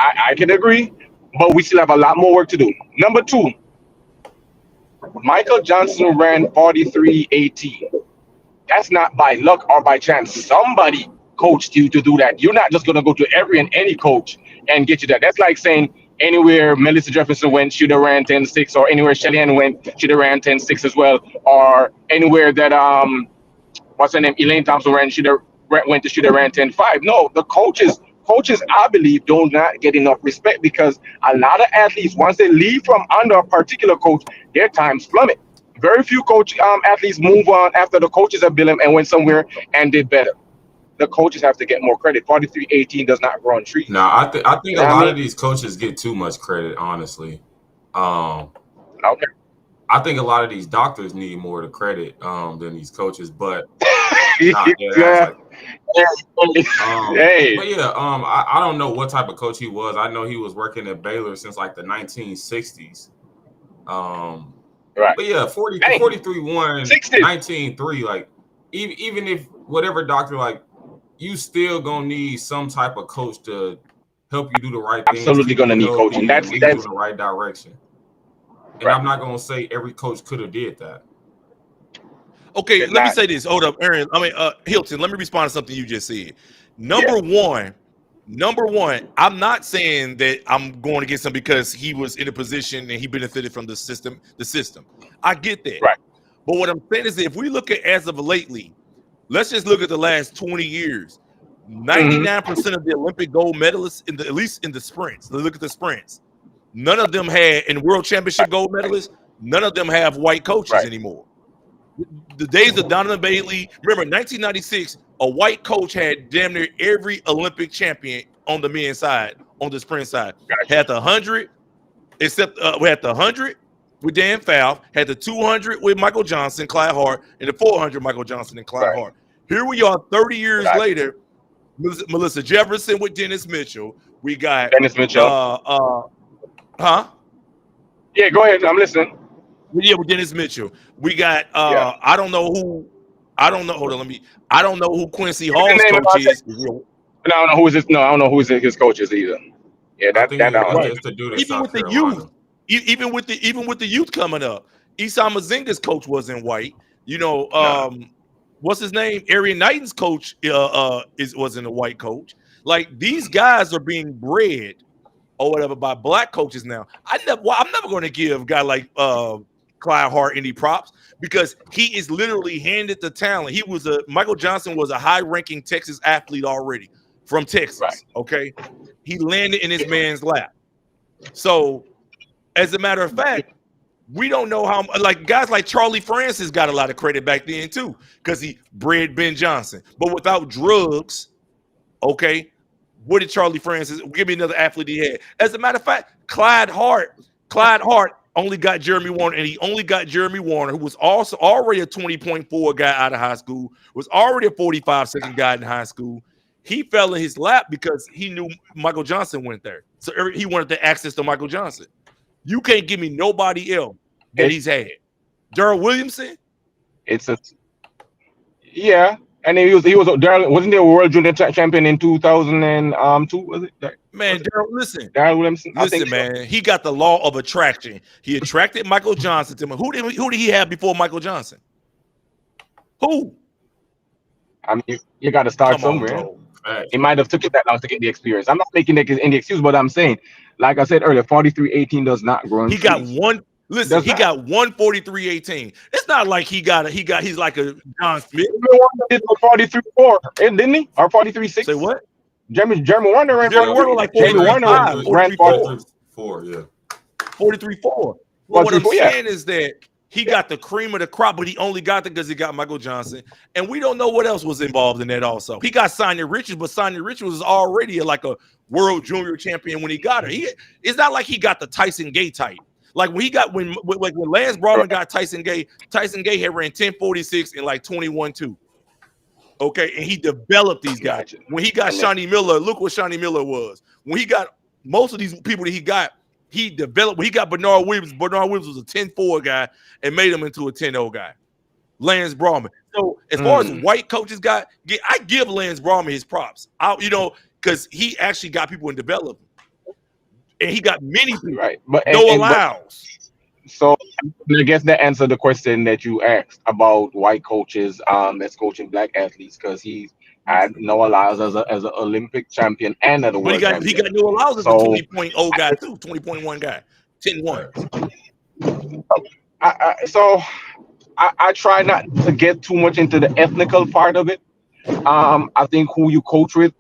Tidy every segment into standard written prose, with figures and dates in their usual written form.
I can agree, but we still have a lot more work to do. Number two, Michael Johnson ran 43.18. That's not by luck or by chance. Somebody coached you to do that. You're not just going to go to every and any coach and get you that. That's like saying anywhere Melissa Jefferson went, should have ran 10.6, or anywhere Shelly Ann went, should have ran 10.6 as well, or anywhere that what's her name, Elaine Thompson ran, should have went to should have ran 10.5. No, the coaches I believe do not get enough respect, because a lot of athletes, once they leave from under a particular coach, their times plummet. Very few coach athletes move on after the coaches have built them and went somewhere and did better. The coaches have to get more credit. 43.18 does not grow on trees. Now, I think You a know what I lot of mean? these coaches get too much credit, honestly. Um, Okay. I think a lot of these doctors need more to credit than these coaches, but not dead ass. Yeah. Like, Hey. but yeah, I don't know what type of coach he was. I know he was working at Baylor since like the 1960s. Um, Right. but yeah, 40, Dang. 43-1, 60s. 19-3, like even if whatever doctor, like you still gonna need some type of coach to help you do the right things, Absolutely keep gonna you need coaching. healthy, and That's lead you in that's the right direction. And right. I'm not gonna say every coach could have did that. Okay, Did let me not. say this. Hold up, Aaron. Hilton, let me respond to something you just said. Yeah. Number one, I'm not saying that I'm going against him because he was in a position and he benefited from the system. I get that. Right. But what I'm saying is that if we look at as of lately, let's just look at the last 20 years. Mm-hmm. 99% of the Olympic gold medalists, at least in the sprints, look at the sprints. None of them had, in world championship gold medalists, none of them have white coaches Right. anymore. The days of Donovan Bailey, remember 1996, a white coach had damn near every Olympic champion on the men's side, on the sprint side. Gotcha. Had the 100, except we had the 100 with Dan Pfaff, had the 200 with Michael Johnson, Clyde Hart, and the 400 Michael Johnson and Clyde Right. Hart. Here we are 30 years Gotcha. later, Melissa Jefferson with Dennis Mitchell. We got Dennis Mitchell. huh? Yeah, go ahead. I'm listening. Yeah, with Dennis Mitchell. We got Yeah. I don't know who. Hold on, I don't know who Quincy Give me the Hall's name and coach I'll tell is. you. No, I don't know who is his. No, I don't know who his coaches either. Yeah, I that think I don't know. Right. it's the dude in Even South with the youth, Carolina. even with the youth coming up, Esau Mazinga's coach wasn't white. You know, Nah. what's his name? Arian Knighton's coach wasn't a white coach. Like these guys are being bred or whatever by black coaches now. I'm never going to give a guy like Clyde Hart any props because he is literally handed the talent. Michael Johnson was a high-ranking Texas athlete already from Texas. Right. Okay, he landed in his man's lap. So, as a matter of fact, we don't know how. Like guys like Charlie Francis got a lot of credit back then too because he bred Ben Johnson. But without drugs, okay, what did Charlie Francis give me another athlete he had? As a matter of fact, Clyde Hart only got Jeremy Warner, and he only got Jeremy Warner, who was also already a 20.4 guy out of high school, was already a 45-second guy in high school. He fell in his lap because he knew Michael Johnson went there. So he wanted the access to Michael Johnson. You can't give me nobody else that he's had. Darrell Williamson? It's a yeah, and he was Darryl, wasn't he a world junior champion in 2002? Was it? Man, Darrell, listen. Darryl Williamson. I Listen, think so. man, he got the law of attraction. He attracted Michael Johnson to him. Who did he have before Michael Johnson? Who? I mean, you got to start Come on, somewhere. bro. Facts. It might have took it that long to get the experience. I'm not making that as any excuse, but I'm saying, like I said earlier, 43.18 does not grow on He got trees. one. Listen, Does he not. got 143.18. It's not like he's like a John Smith. Jeremy Warner did 43.4, didn't he? Or 43.6? Say what? Jeremy Warner ran Jeremy 43. Warner like Jeremy Warner 43.5, ran 43.4. 43-4, yeah. 43.4. Well, what I'm 43.4. Yeah. saying is that he got the cream of the crop, but he only got it because he got Michael Johnson. And we don't know what else was involved in that also. He got Sonya Richards, but Sonya Richards was already like a world junior champion when he got her. It's not like he got the Tyson Gay type. Like when Lance Brawlman got Tyson Gay had ran 10.46 and like 21.2. Okay, and he developed these guys. Gotcha. When he got Shawnee Miller, look what Shawnee Miller was. When he got most of these people that he developed. When he got Bernard Williams was a 10.4 guy and made him into a 10.0 guy. Lance Brawlman. So as far as white coaches I give Lance Brawlman his props. Because he actually got people in development. and he got many people. Right. But No allows. so I guess that answered the question that you asked about white coaches that's coaching black athletes because he's had no allows as an Olympic champion and as a But world he champion. got no allows as a So 20.0 guy too, 20.1 guy, 10 ones. so I try not to get too much into the ethnical part of it. I think who you coach with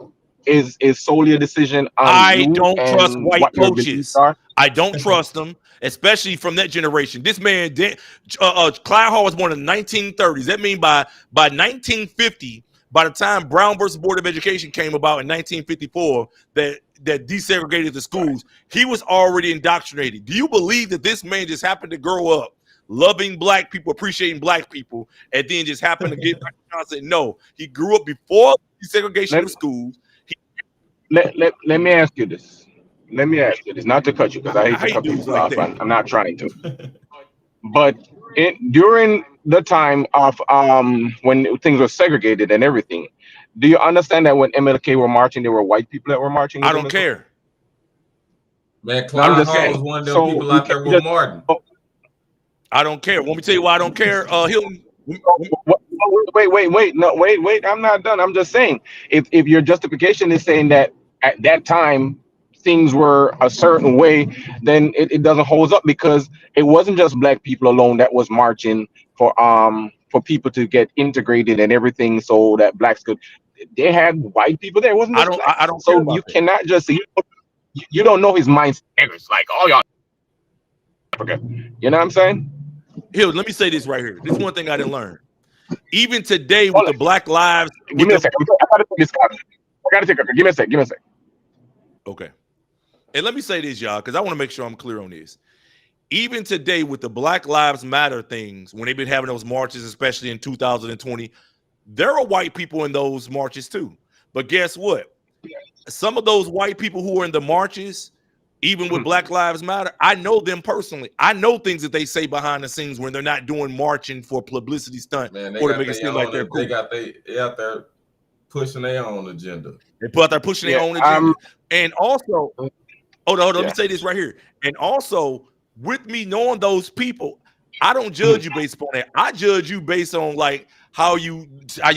is solely a decision on I you don't trust and white what your beliefs coaches. are. I don't trust them, especially from that generation. This man, Clyde Hall was born in the 1930s. That means by 1950, by the time Brown versus Board of Education came about in 1954, that desegregated the Right. schools, he was already indoctrinated. Do you believe that this man just happened to grow up loving black people, appreciating black people, and then just happened to get Michael Johnson? No, he grew up before desegregation Let, of schools. let me ask you this. Let me ask you this, not to cut you because I hate I to hate cut dudes people like off, that. and I'm not trying to. But during the time of when things were segregated and everything, do you understand that when MLK were marching, there were white people that were marching I with him don't as well? care. Man, I'm Clyde just Hall was saying. one of them So people you out can't there with just. Martin. I don't care. Want me to tell you why I don't care? Wait. No, wait. I'm not done. I'm just saying, if your justification is saying that at that time things were a certain way, then it doesn't hold up because it wasn't just black people alone that was marching for people to get integrated and everything, so that blacks could. They had white people there. It wasn't just I blacks. don't care So you about that. cannot just say you don't know his mindset. It's like, oh, y'all Africa. You know what I'm saying? Here, let me say this right here. This is one thing I didn't learn. Even today, with Hold the on. Black Lives, Give with me a the second. I gotta take this. I gotta take a. Give me a sec. Give me a sec. okay, and let me say this, y'all, because I want to make sure I'm clear on this. Even today, with the Black Lives Matter things, when they've been having those marches, especially in 2020, there are white people in those marches too. But guess what? Some of those white people who are in the marches, even with Black Lives Matter, I know them personally. I know things that they say behind the scenes when they're not doing marching for publicity stunt Man, they or to got make it their seem like they're own. cool. They out there pushing their own agenda. They put out there pushing their Yeah. own agenda. And also, hold on. Let me Yeah. say this right here. And also, with me knowing those people, I don't judge you based upon that. I judge you based on like how you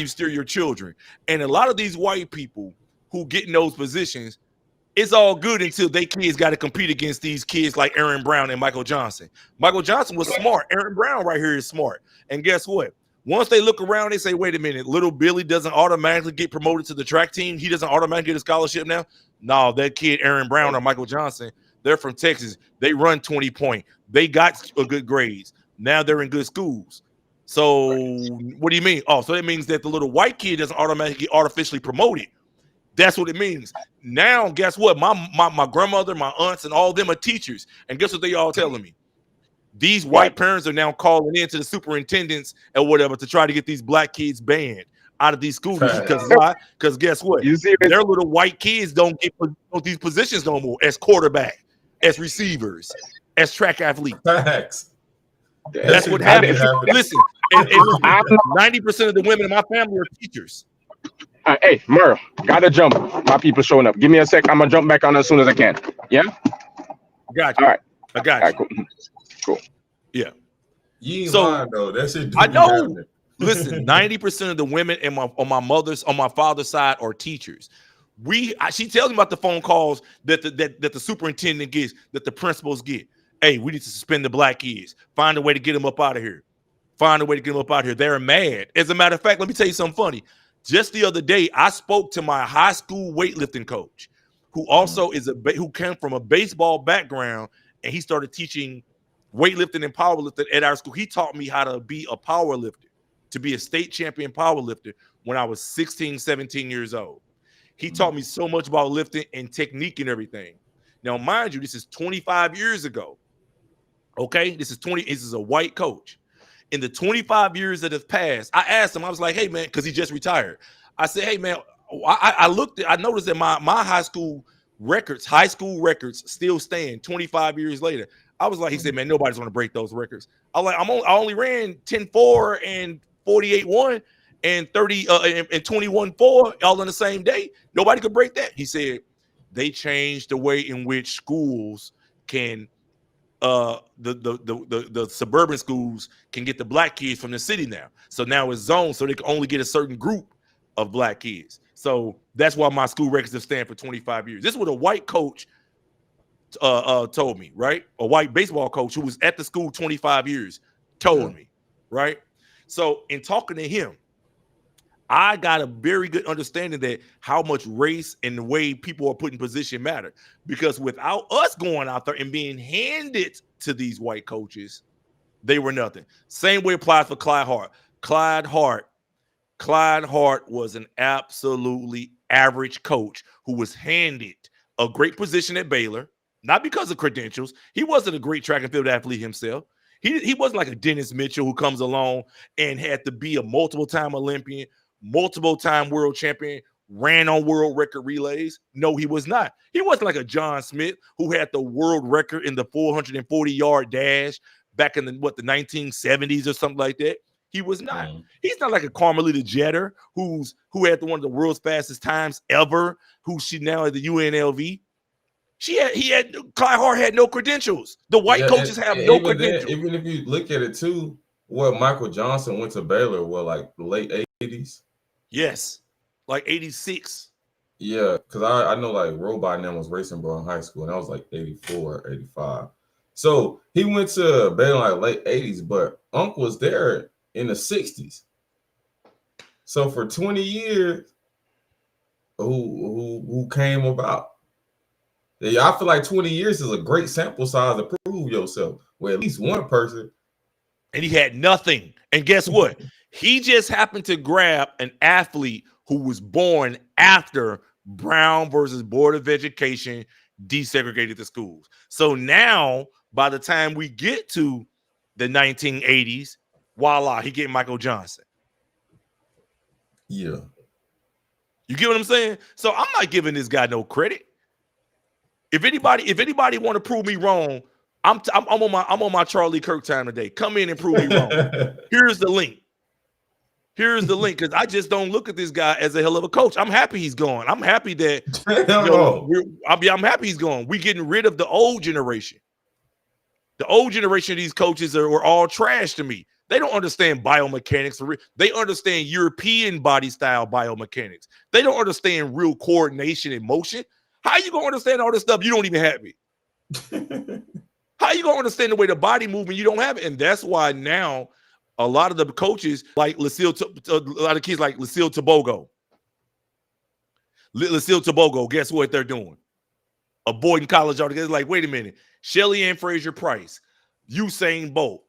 steer your children. And a lot of these white people who get in those positions, it's all good until they kids got to compete against these kids like Aaron Brown and Michael Johnson. Michael Johnson was smart. Aaron Brown right here is smart. And guess what? Once they look around, they say, wait a minute, little Billy doesn't automatically get promoted to the track team. He doesn't automatically get a scholarship now. No, that kid, Aaron Brown or Michael Johnson, they're from Texas. They run 20 point. They got good grades. Now they're in good schools. So what do you mean? Oh, so that means that the little white kid doesn't automatically get artificially promoted. That's what it means. Now, guess what? My grandmother, my aunts, and all of them are teachers. And guess what they all telling me? These white Right. parents are now calling in to the superintendents and whatever to try to get these black kids banned out of these school districts. Because why? Because guess what? You serious? Their little white kids don't get these positions no more as quarterback, as receivers, as track athletes. Facts. That's what I happens. didn't- Listen, and I'm 90% of the women in my family are teachers. Hey, Merle, gotta jump. My people showing up. Give me a sec. I'm gonna jump back on as soon as I can. Yeah. Got All you. right. I All got right. you. Cool. Yeah. You ain't So lying though. That shit do I be know. happening. Listen, 90% of the women on my father's side are teachers. She tells me about the phone calls that the superintendent gets, that the principals get. Hey, we need to suspend the black kids. Find a way to get them up out of here. Find a way to get them up out of here. They're mad. As a matter of fact, let me tell you something funny. Just the other day, I spoke to my high school weightlifting coach, who also who came from a baseball background, and he started teaching weightlifting and powerlifting at our school. He taught me how to be a power lifter, to be a state champion power lifter when I was 16, 17 years old. He taught me so much about lifting and technique and everything. Now, mind you, this is 25 years ago. Okay, this is a white coach. In the 25 years that have passed, I asked him, I was like, hey man, because he just retired. I said, hey man, I noticed that my high school records still stand 25 years later. I was like, he said, man, nobody's going to break those records. I only ran 10-4 and 48-1 and 30 and 21-4 all in the same day. Nobody could break that. He said, they changed the way in which schools can the suburban schools can get the black kids from the city now. So now it's zoned, so they can only get a certain group of black kids. So that's why my school records have stand for 25 years. This is what a white coach told me, right? A white baseball coach who was at the school 25 years told me, right? So in talking to him, I got a very good understanding that how much race and the way people are put in position matter. Because without us going out there and being handed to these white coaches, they were nothing. Same way applies for Clyde Hart. Clyde Hart was an absolutely average coach who was handed a great position at Baylor, not because of credentials. He wasn't a great track and field athlete himself. He wasn't like a Dennis Mitchell who comes along and had to be a multiple-time Olympian, multiple-time world champion, ran on world record relays. No, he was not. He wasn't like a John Smith who had the world record in the 440-yard dash back in the 1970s or something like that. He was not. He's not like a Carmelita Jeter who had one of the world's fastest times ever, who she now at the UNLV. Clyde Hart had no credentials. The white coaches have no credentials. Even if you look at it too, Michael Johnson went to Baylor, like the late 80s? Yes, like 86. Yeah, because I know like Robot and them was racing ball in high school, and that was like 84, 85. So he went to Baylor like late 80s, but Unc was there in the 60s. So for 20 years, who came about? Yeah, I feel like 20 years is a great sample size to prove yourself with at least one person. And he had nothing. And guess what? He just happened to grab an athlete who was born after Brown versus Board of Education desegregated the schools. So now, by the time we get to the 1980s, voila, he get Michael Johnson. Yeah. You get what I'm saying? So I'm not giving this guy no credit. If anybody want to prove me wrong, I'm on my Charlie Kirk time today. Come in and prove me wrong. Here's the link. Because I just don't look at this guy as a hell of a coach. I'm happy he's gone. I'm happy that I'm happy he's gone. We're getting rid of the old generation. The old generation of these coaches were all trash to me. They don't understand biomechanics. They understand European body style biomechanics. They don't understand real coordination and motion. How you gonna understand all this stuff? You don't even have it. How you gonna understand the way the body moving? You don't have it, and that's why now a lot of the coaches like a lot of kids like Lucille Tabogo. Guess what they're doing? Avoiding college altogether. Like, wait a minute, Shelly Ann Fraser Price, Usain Bolt,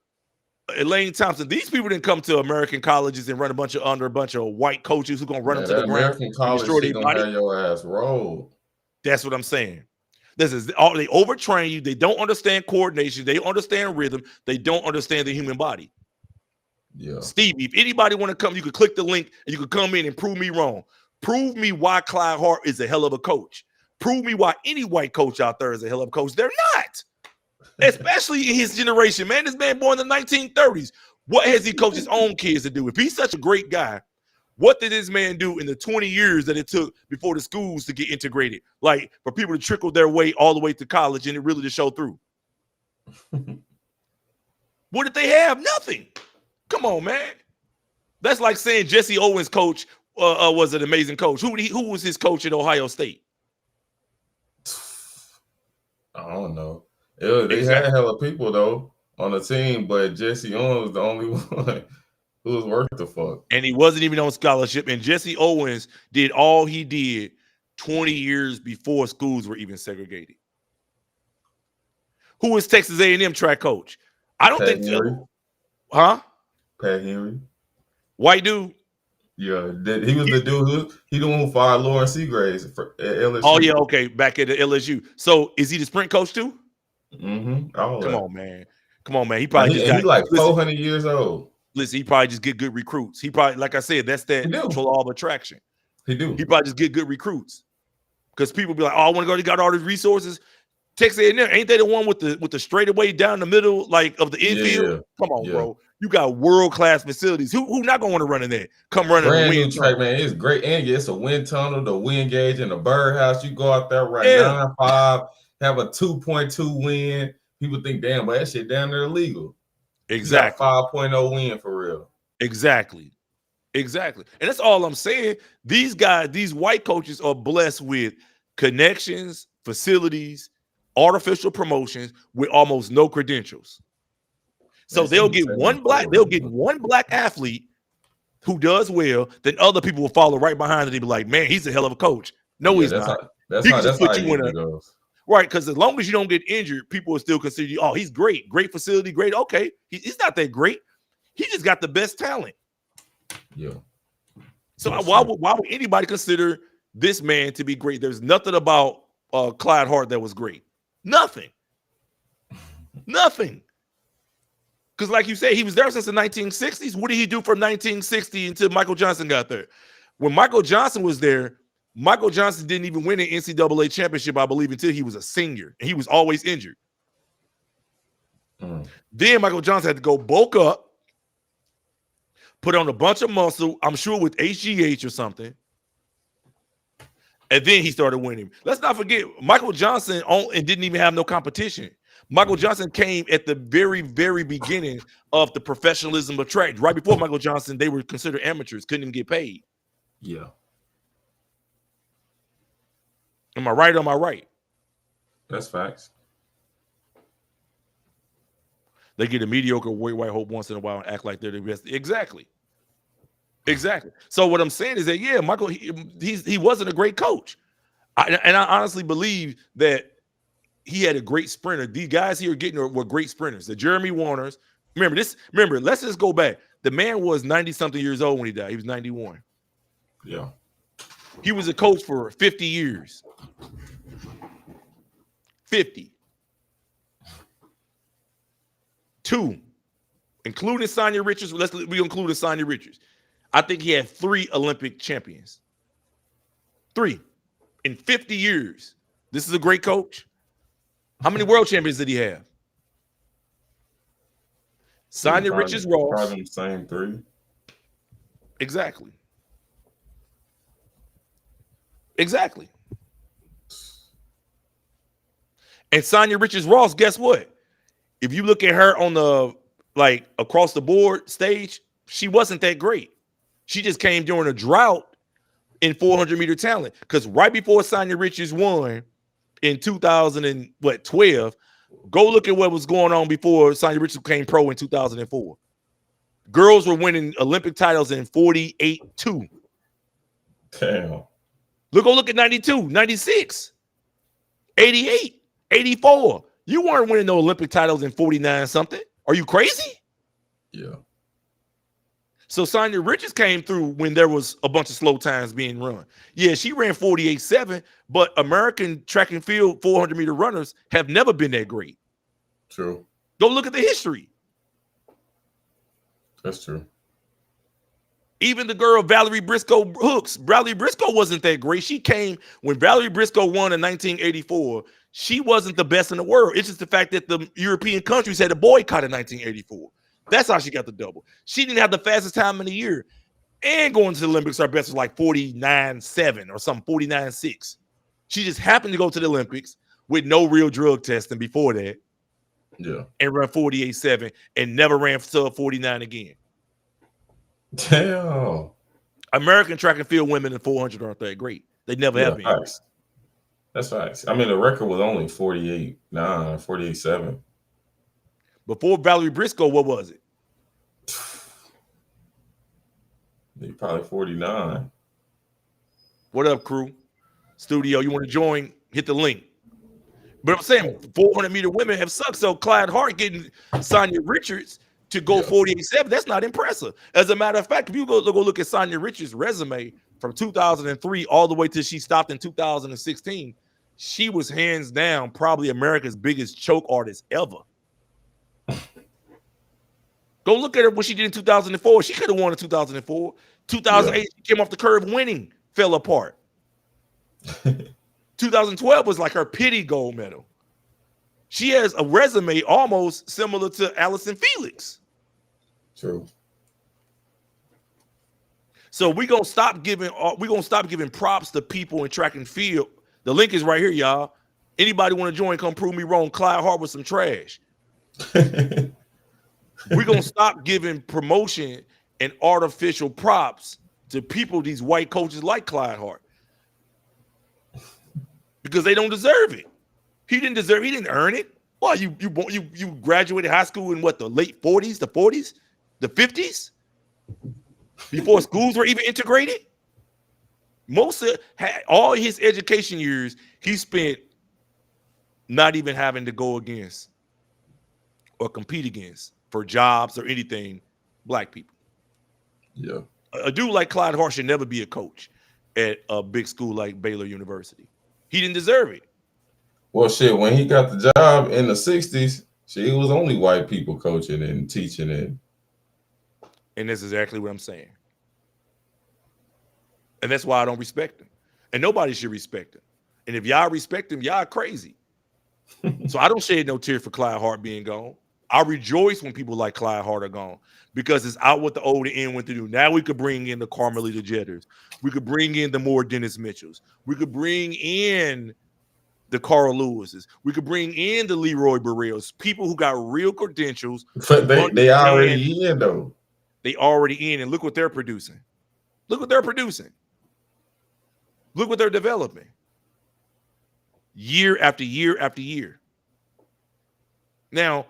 Elaine Thompson. These people didn't come to American colleges and run under a bunch of white coaches who gonna run them to the ground. American college is gonna have your ass rolled. That's what I'm saying. This is all they overtrain you. They don't understand coordination. They don't understand rhythm. They don't understand the human body. Yeah. Stevie, if anybody want to come, you could click the link and you could come in and prove me wrong. Prove me why Clyde Hart is a hell of a coach. Prove me why any white coach out there is a hell of a coach. They're not. Especially in his generation. Man, this man born in the 1930s. What has he coached his own kids to do? If he's such a great guy, what did this man do in the 20 years that it took before the schools to get integrated? Like for people to trickle their way all the way to college and it really to show through. What did they have? Nothing. Come on, man. That's like saying Jesse Owens' coach was an amazing coach. Who was his coach at Ohio State? I don't know. They had hella people though on the team, but Jesse Owens was the only one who was worth the fuck. And he wasn't even on scholarship. And Jesse Owens did all he did 20 years before schools were even segregated. Who was Texas A&M track coach? I don't think so. Huh? Pat Henry. White dude? Yeah, he was the dude he the one who fired Lauren Seagraves at LSU. Oh, yeah, okay, back at the LSU. So is he the sprint coach too? Mm-hmm. Come on, man. He probably he's like 400 years old. Listen, he probably just get good recruits. He probably, like I said, that's that control all of attraction. He probably just get good recruits. Because people be like, oh, I want to go, they got all these resources. Texas A&M, ain't they the one with the straightaway down the middle, like of the infield? Yeah. Come on, bro. You got world-class facilities. Who not gonna want to run in there? Come running the Brand new wind track, tunnel. man. It's great. And it's a wind tunnel, the wind gauge, and the birdhouse. You go out there right Yeah. 9.5, have a 2.2 wind. People think, damn, but that shit down there illegal. Exactly. You got 5.0 wind for real. Exactly. And that's all I'm saying. These guys, these white coaches are blessed with connections, facilities, artificial promotions with almost no credentials. So they'll get one black athlete who does well, then other people will follow right behind it and be like, man, he's a hell of a coach. No, he's not. That's He how can just put it you in usually goes. right, because as long as you don't get injured, people will still consider you, oh, he's great facility, great. Okay, he's not that great. He just got the best talent. Yeah. So why would anybody consider this man to be great? There's nothing about Clyde Hart that was great. Nothing. Because like you said, he was there since the 1960s. What did he do from 1960 until Michael Johnson got there? When Michael Johnson was there, Michael Johnson didn't even win an NCAA championship, I believe, until he was a senior. And he was always injured. Then Michael Johnson had to go bulk up, put on a bunch of muscle, I'm sure with HGH or something. And then he started winning. Let's not forget, Michael Johnson and didn't even have no competition. Michael Johnson came at the very, very beginning of the professionalism of track. Right before Michael Johnson, they were considered amateurs, couldn't even get paid. Yeah. Am I right or am I right? That's facts. They get a mediocre white hope once in a while and act like they're the best. Exactly. So what I'm saying is that, yeah, Michael, he wasn't a great coach. And I honestly believe that he had a great sprinter. These guys here were great sprinters. The Jeremy Warners. Remember, let's just go back. The man was 90-something years old when he died. He was 91. Yeah. He was a coach for 50 years. 50. 2, including Sonia Richards. We include Sonia Richards. I think he had 3 Olympic champions. 3 in 50 years. This is a great coach. How many world champions did he have? Sonia Richards Ross. Probably the same 3. Exactly. And Sonia Richards Ross, guess what? If you look at her on the across the board stage, she wasn't that great. She just came during a drought in 400-meter talent. Because right before Sonia Richards won in 2012, go look at what was going on before Sonia Richards became pro in 2004. Girls were winning Olympic titles in 48-2. Damn. Go look at 92, 96, 88, 84. You weren't winning no Olympic titles in 49 something. Are you crazy? Yeah. So Sonia Richards came through when there was a bunch of slow times being run. Yeah, she ran 48.7, but American track and field 400-meter runners have never been that great. True. Go look at the history. That's true. Even the girl Valerie Briscoe Hooks. Valerie Briscoe wasn't that great. She came when Valerie Briscoe won in 1984. She wasn't the best in the world. It's just the fact that the European countries had a boycott in 1984. That's how she got the double. She didn't have the fastest time in the year. And going to the Olympics, her best was like 49.7 or something, 49.6. She just happened to go to the Olympics with no real drug testing before that. Yeah. And run 48.7 and never ran sub 49 again. Damn. American track and field women in 400 aren't that great. They never have been. Facts. That's facts. I mean, the record was only 48.9, 48.7. Before Valerie Briscoe, what was it? Probably 49. What up, crew? Studio, you want to join? Hit the link. But I'm saying 400-meter women have sucked. So Clyde Hart getting Sonia Richards to go 48.7, that's not impressive. As a matter of fact, if you go look at Sonia Richards' resume from 2003 all the way till she stopped in 2016, she was hands down probably America's biggest choke artist ever. Go look at her what she did in 2004. She could have won in 2004. 2008, she came off the curve winning, fell apart. 2012 was like her pity gold medal. She has a resume almost similar to Allison Felix. True. So we're gonna stop giving props to people in track and field. The link is right here, y'all. Anybody want to join? Come prove me wrong. Clyde Hart with some trash. We're gonna stop giving promotion and artificial props to people, these white coaches like Clyde Hart, because they don't deserve it. He didn't deserve. He didn't earn it. Well, you graduated high school in what, the late 40s, the 40s, the 50s, before schools were even integrated. Most of all his education years, he spent not even having to go against or compete against for jobs or anything black people. Yeah. A dude like Clyde Hart should never be a coach at a big school like Baylor University. He didn't deserve it. Well, shit, when he got the job in the 60s, shit, it was only white people coaching and teaching it. And that's exactly what I'm saying. And that's why I don't respect him. And nobody should respect him. And if y'all respect him, y'all crazy. So I don't shed no tear for Clyde Hart being gone. I rejoice when people like Clyde Hart are gone, because it's out what the old and in went to do. Now we could bring in the Carmelita Jetters. We could bring in the more Dennis Mitchells. We could bring in the Carl Lewises. We could bring in the Leroy Burrells, people who got real credentials. But they already in, though. They already in, and look what they're producing. Look what they're producing. Look what they're developing. Year after year after year. Now,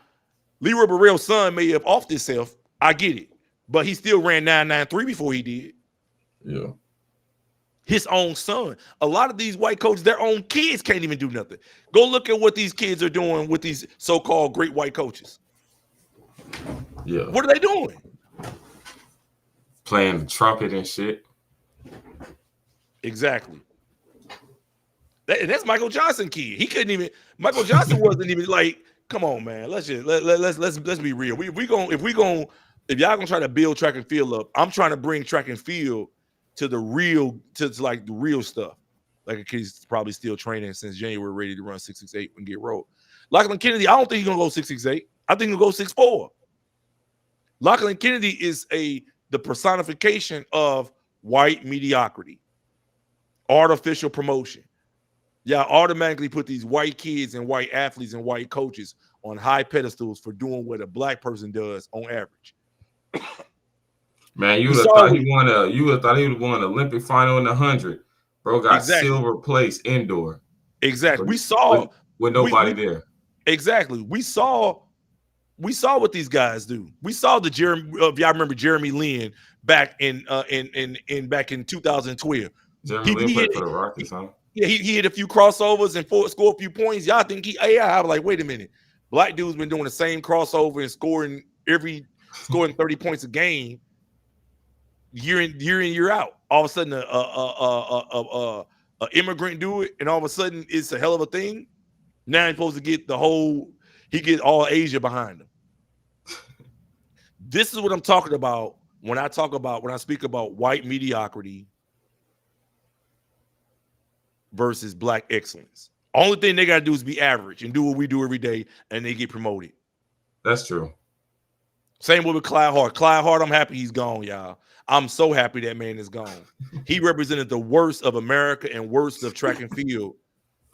Leroy Burrell's son may have offed himself. I get it. But he still ran 9.93 before he did. Yeah. His own son. A lot of these white coaches, their own kids can't even do nothing. Go look at what these kids are doing with these so-called great white coaches. Yeah. What are they doing? Playing the trumpet and shit. Exactly. That's Michael Johnson kid. He couldn't even. Michael Johnson wasn't even like. Come on, man. Let's be real. If y'all gonna try to build track and field up, I'm trying to bring track and field to the real, to like the real stuff. Like a kid's probably still training since January, ready to run 6.68 and get rolled. Lachlan Kennedy, I don't think he's gonna go 6.68. I think he'll go 6.4. Lachlan Kennedy is the personification of white mediocrity, artificial promotion. Y'all automatically put these white kids and white athletes and white coaches on high pedestals for doing what a black person does on average. Man, you would have thought he would have won an Olympic final in the 100. Bro got silver place indoor. Exactly. We saw with nobody there. Exactly. We saw what these guys do. We saw the if y'all remember Jeremy Lin back in 2012. Jeremy Lin played for the Rockets, huh? Yeah, he hit a few crossovers and scored a few points. Y'all think I was like, wait a minute. Black dude's been doing the same crossover and scoring 30 points a game year in year out. All of a sudden, a immigrant do it, and all of a sudden it's a hell of a thing. Now he's supposed to get he get all Asia behind him. This is what I'm talking about when I speak about white mediocrity versus black excellence. Only thing they got to do is be average and do what we do every day, and they get promoted. That's true. Same with Clyde Hart. Clyde Hart, I'm happy he's gone, y'all. I'm so happy that man is gone. He represented the worst of America and worst of track and field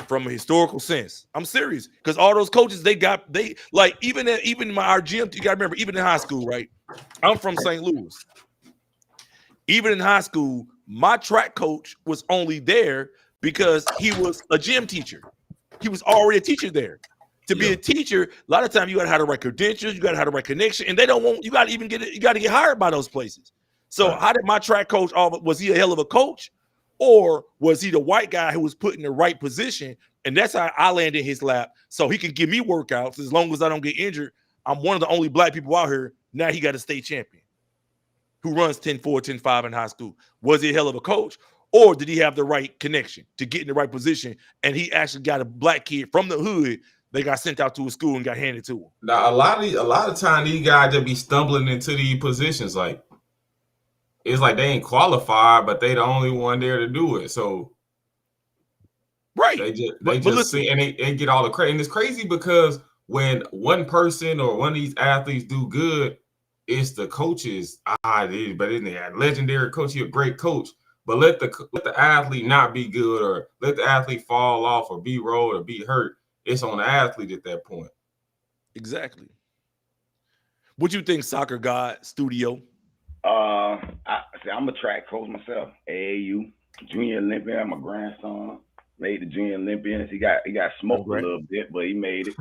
from a historical sense. I'm serious, because all those coaches even our gym. You got to remember, even in high school, right? I'm from St. Louis. Even in high school, my track coach was only there because he was a gym teacher. He was already a teacher there. To be a teacher, a lot of times you got to have the right credentials, you got to have the right connection, and they don't want you. Got to even get hired by those places. So how did my track coach? Was he a hell of a coach, or was he the white guy who was put in the right position? And that's how I landed in his lap, so he can give me workouts as long as I don't get injured. I'm one of the only black people out here. Now he got a state champion who runs 10.4, 10.5 in high school. Was he a hell of a coach? Or did he have the right connection to get in the right position? And he actually got a black kid from the hood. They got sent out to a school and got handed to him. Now, a lot of time these guys just be stumbling into these positions. Like, it's like they ain't qualified, but they the only one there to do it. So, right, they just see and they get all the credit. And it's crazy because when one person or one of these athletes do good, it's the coaches. But isn't they a legendary coach? You're a great coach, but let the athlete not be good, or let the athlete fall off, or be rolled, or be hurt. It's on the athlete at that point. Exactly. What you think, Soccer God Studio? I'm a track coach myself. AAU, Junior Olympian. My grandson made the Junior Olympians. He got smoked a little bit, but he made it.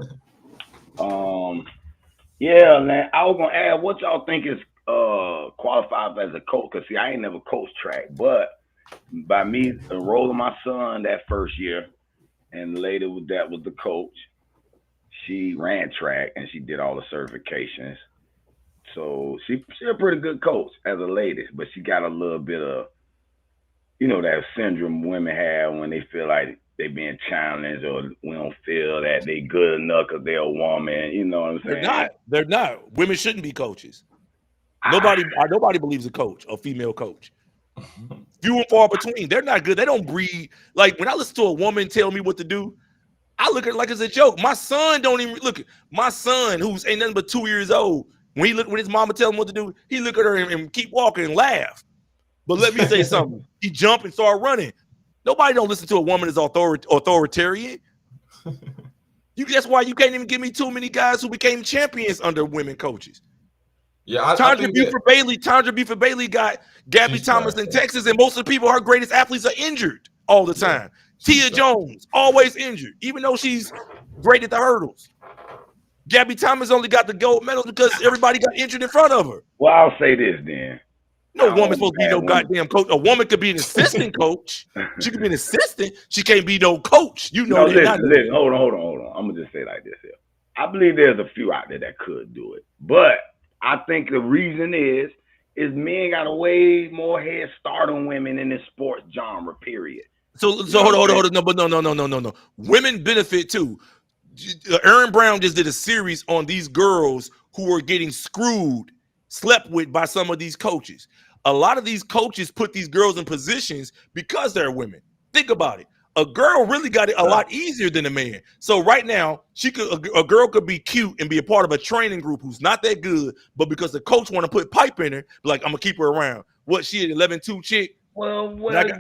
Yeah, man. I was gonna add, what y'all think is qualified as a coach? Cause see, I ain't never coached track, but by me enrolling my son that first year, and later with that was the coach. She ran track and she did all the certifications. So she's a pretty good coach as a lady, but she got a little bit of, that syndrome women have when they feel like they being challenged, or we don't feel that they good enough because they're a woman. You know what I'm saying? They're not. Women shouldn't be coaches. Nobody believes a coach, a female coach. Few and far between. They're not good. They don't breed. Like when I listen to a woman tell me what to do, I look at it like it's a joke. My son don't even look. My son, who's ain't nothing but 2 years old, when his mama tell him what to do, he look at her and keep walking and laugh. But let me say something. He jump and start running. Nobody don't listen to a woman as authoritarian. That's why you can't even give me too many guys who became champions under women coaches. Yeah, Tandra Buford Bailey got Gabby Thomas in Texas, and most of the people, her greatest athletes, are injured all the time. Tia Jones, always injured, even though she's great at the hurdles. Gabby Thomas only got the gold medal because everybody got injured in front of her. Well, I'll say this then. No woman's supposed to be no goddamn coach. A woman could be an assistant coach. She could be an assistant. She can't be no coach. Listen, hold on. I'm gonna just say it like this here. I believe there's a few out there that could do it, but I think the reason is men got a way more head start on women in this sports genre. Period. So hold on. No. Women benefit too. Aaron Brown just did a series on these girls who are getting slept with by some of these coaches. A lot of these coaches put these girls in positions because they're women. Think about it. A girl really got it a lot easier than a man. So right now, a girl could be cute and be a part of a training group who's not that good, but because the coach want to put pipe in her, like, I'm gonna keep her around. What, she an 11-2 chick? Well, that's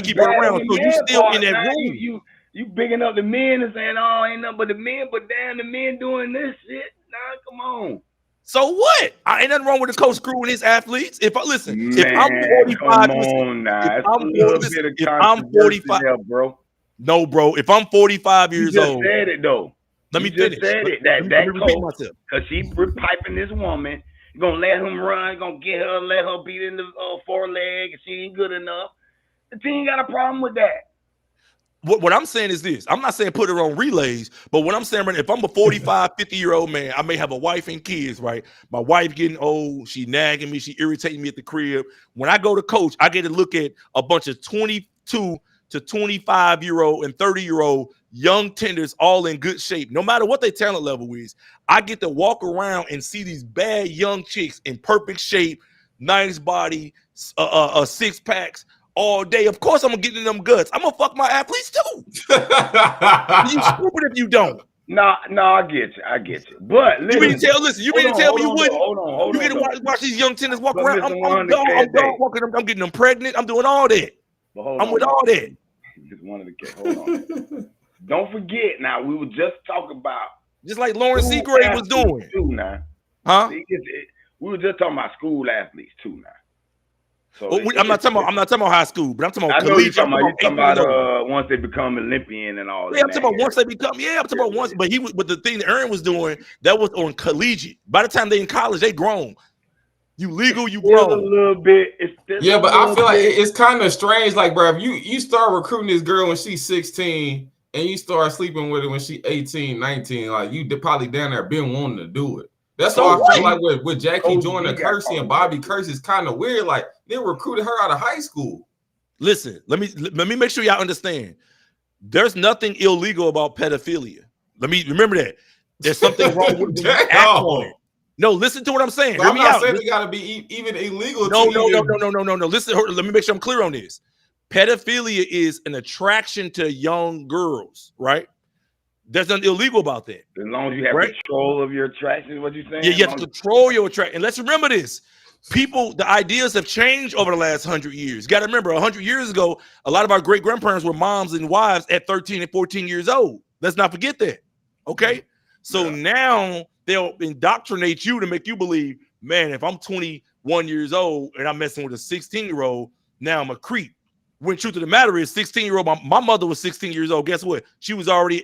keep her around. So you still in that room. You bigging up the men and saying, oh, ain't nothing but the men, but damn, the men doing this shit. Nah, come on. So what? Ain't nothing wrong with the coach screwing his athletes. If I'm 45, bro. No, bro. If I'm 45 years old, you said it though. Let me finish. That coach, because she piping this woman, gonna let him run, gonna get her, let her beat in the foreleg, and she ain't good enough. The team got a problem with that. What I'm saying is this. I'm not saying put her on relays, but what I'm saying, if I'm a 45, 50-year-old man, I may have a wife and kids, right? My wife getting old, she nagging me, she irritating me at the crib. When I go to coach, I get to look at a bunch of 22 to 25-year-old and 30-year-old young tenders all in good shape. No matter what their talent level is, I get to walk around and see these bad young chicks in perfect shape, nice body, six packs, all day. Of course, I'm gonna get in them guts. I'm gonna fuck my athletes too. You stupid if you don't. No, I get you. But listen, you mean to tell me you wouldn't? Hold on. You get to watch these young tenants walk around. I'm getting them pregnant. I'm doing all that. I'm with all that. Just wanted to get. Hold on. Don't forget. Now we were just talking about just like Lauren Seagrave was doing. Too now, huh? We were just talking about school athletes too now. So I'm not talking about high school, but I'm talking about collegiate. You're talking about once they become Olympian and all that. Yeah, I'm talking about once they become. Yeah, I'm talking about once. But the thing that Aaron was doing, that was on collegiate. By the time they in college, they grown. You legal, you grown. A little bit. Yeah, but I feel like it's kind of strange. Like, bro, if you start recruiting this girl when she's 16 and you start sleeping with her when she's 18, 19, like you probably down there been wanting to do it. That's why I feel like with Jackie Joyner Kersey and Bobby Kersey, it's kind of weird. Like they recruited her out of high school. Listen, let me make sure y'all understand. There's nothing illegal about pedophilia. Let me remember that. There's something wrong with it. No, listen to what I'm saying. So I'm not saying it got to be even illegal. No. Listen, let me make sure I'm clear on this. Pedophilia is an attraction to young girls, right? There's nothing illegal about that. As long as you have right? control of your attraction, what you saying? Yeah, you have to control your attraction. And let's remember this. People, the ideas have changed over the last 100 years. You got to remember, 100 years ago, a lot of our great grandparents were moms and wives at 13 and 14 years old. Let's not forget that. Okay. So now they'll indoctrinate you to make you believe, man, if I'm 21 years old and I'm messing with a 16-year-old, now I'm a creep. When truth of the matter is, 16-year-old, my mother was 16 years old. Guess what? She was already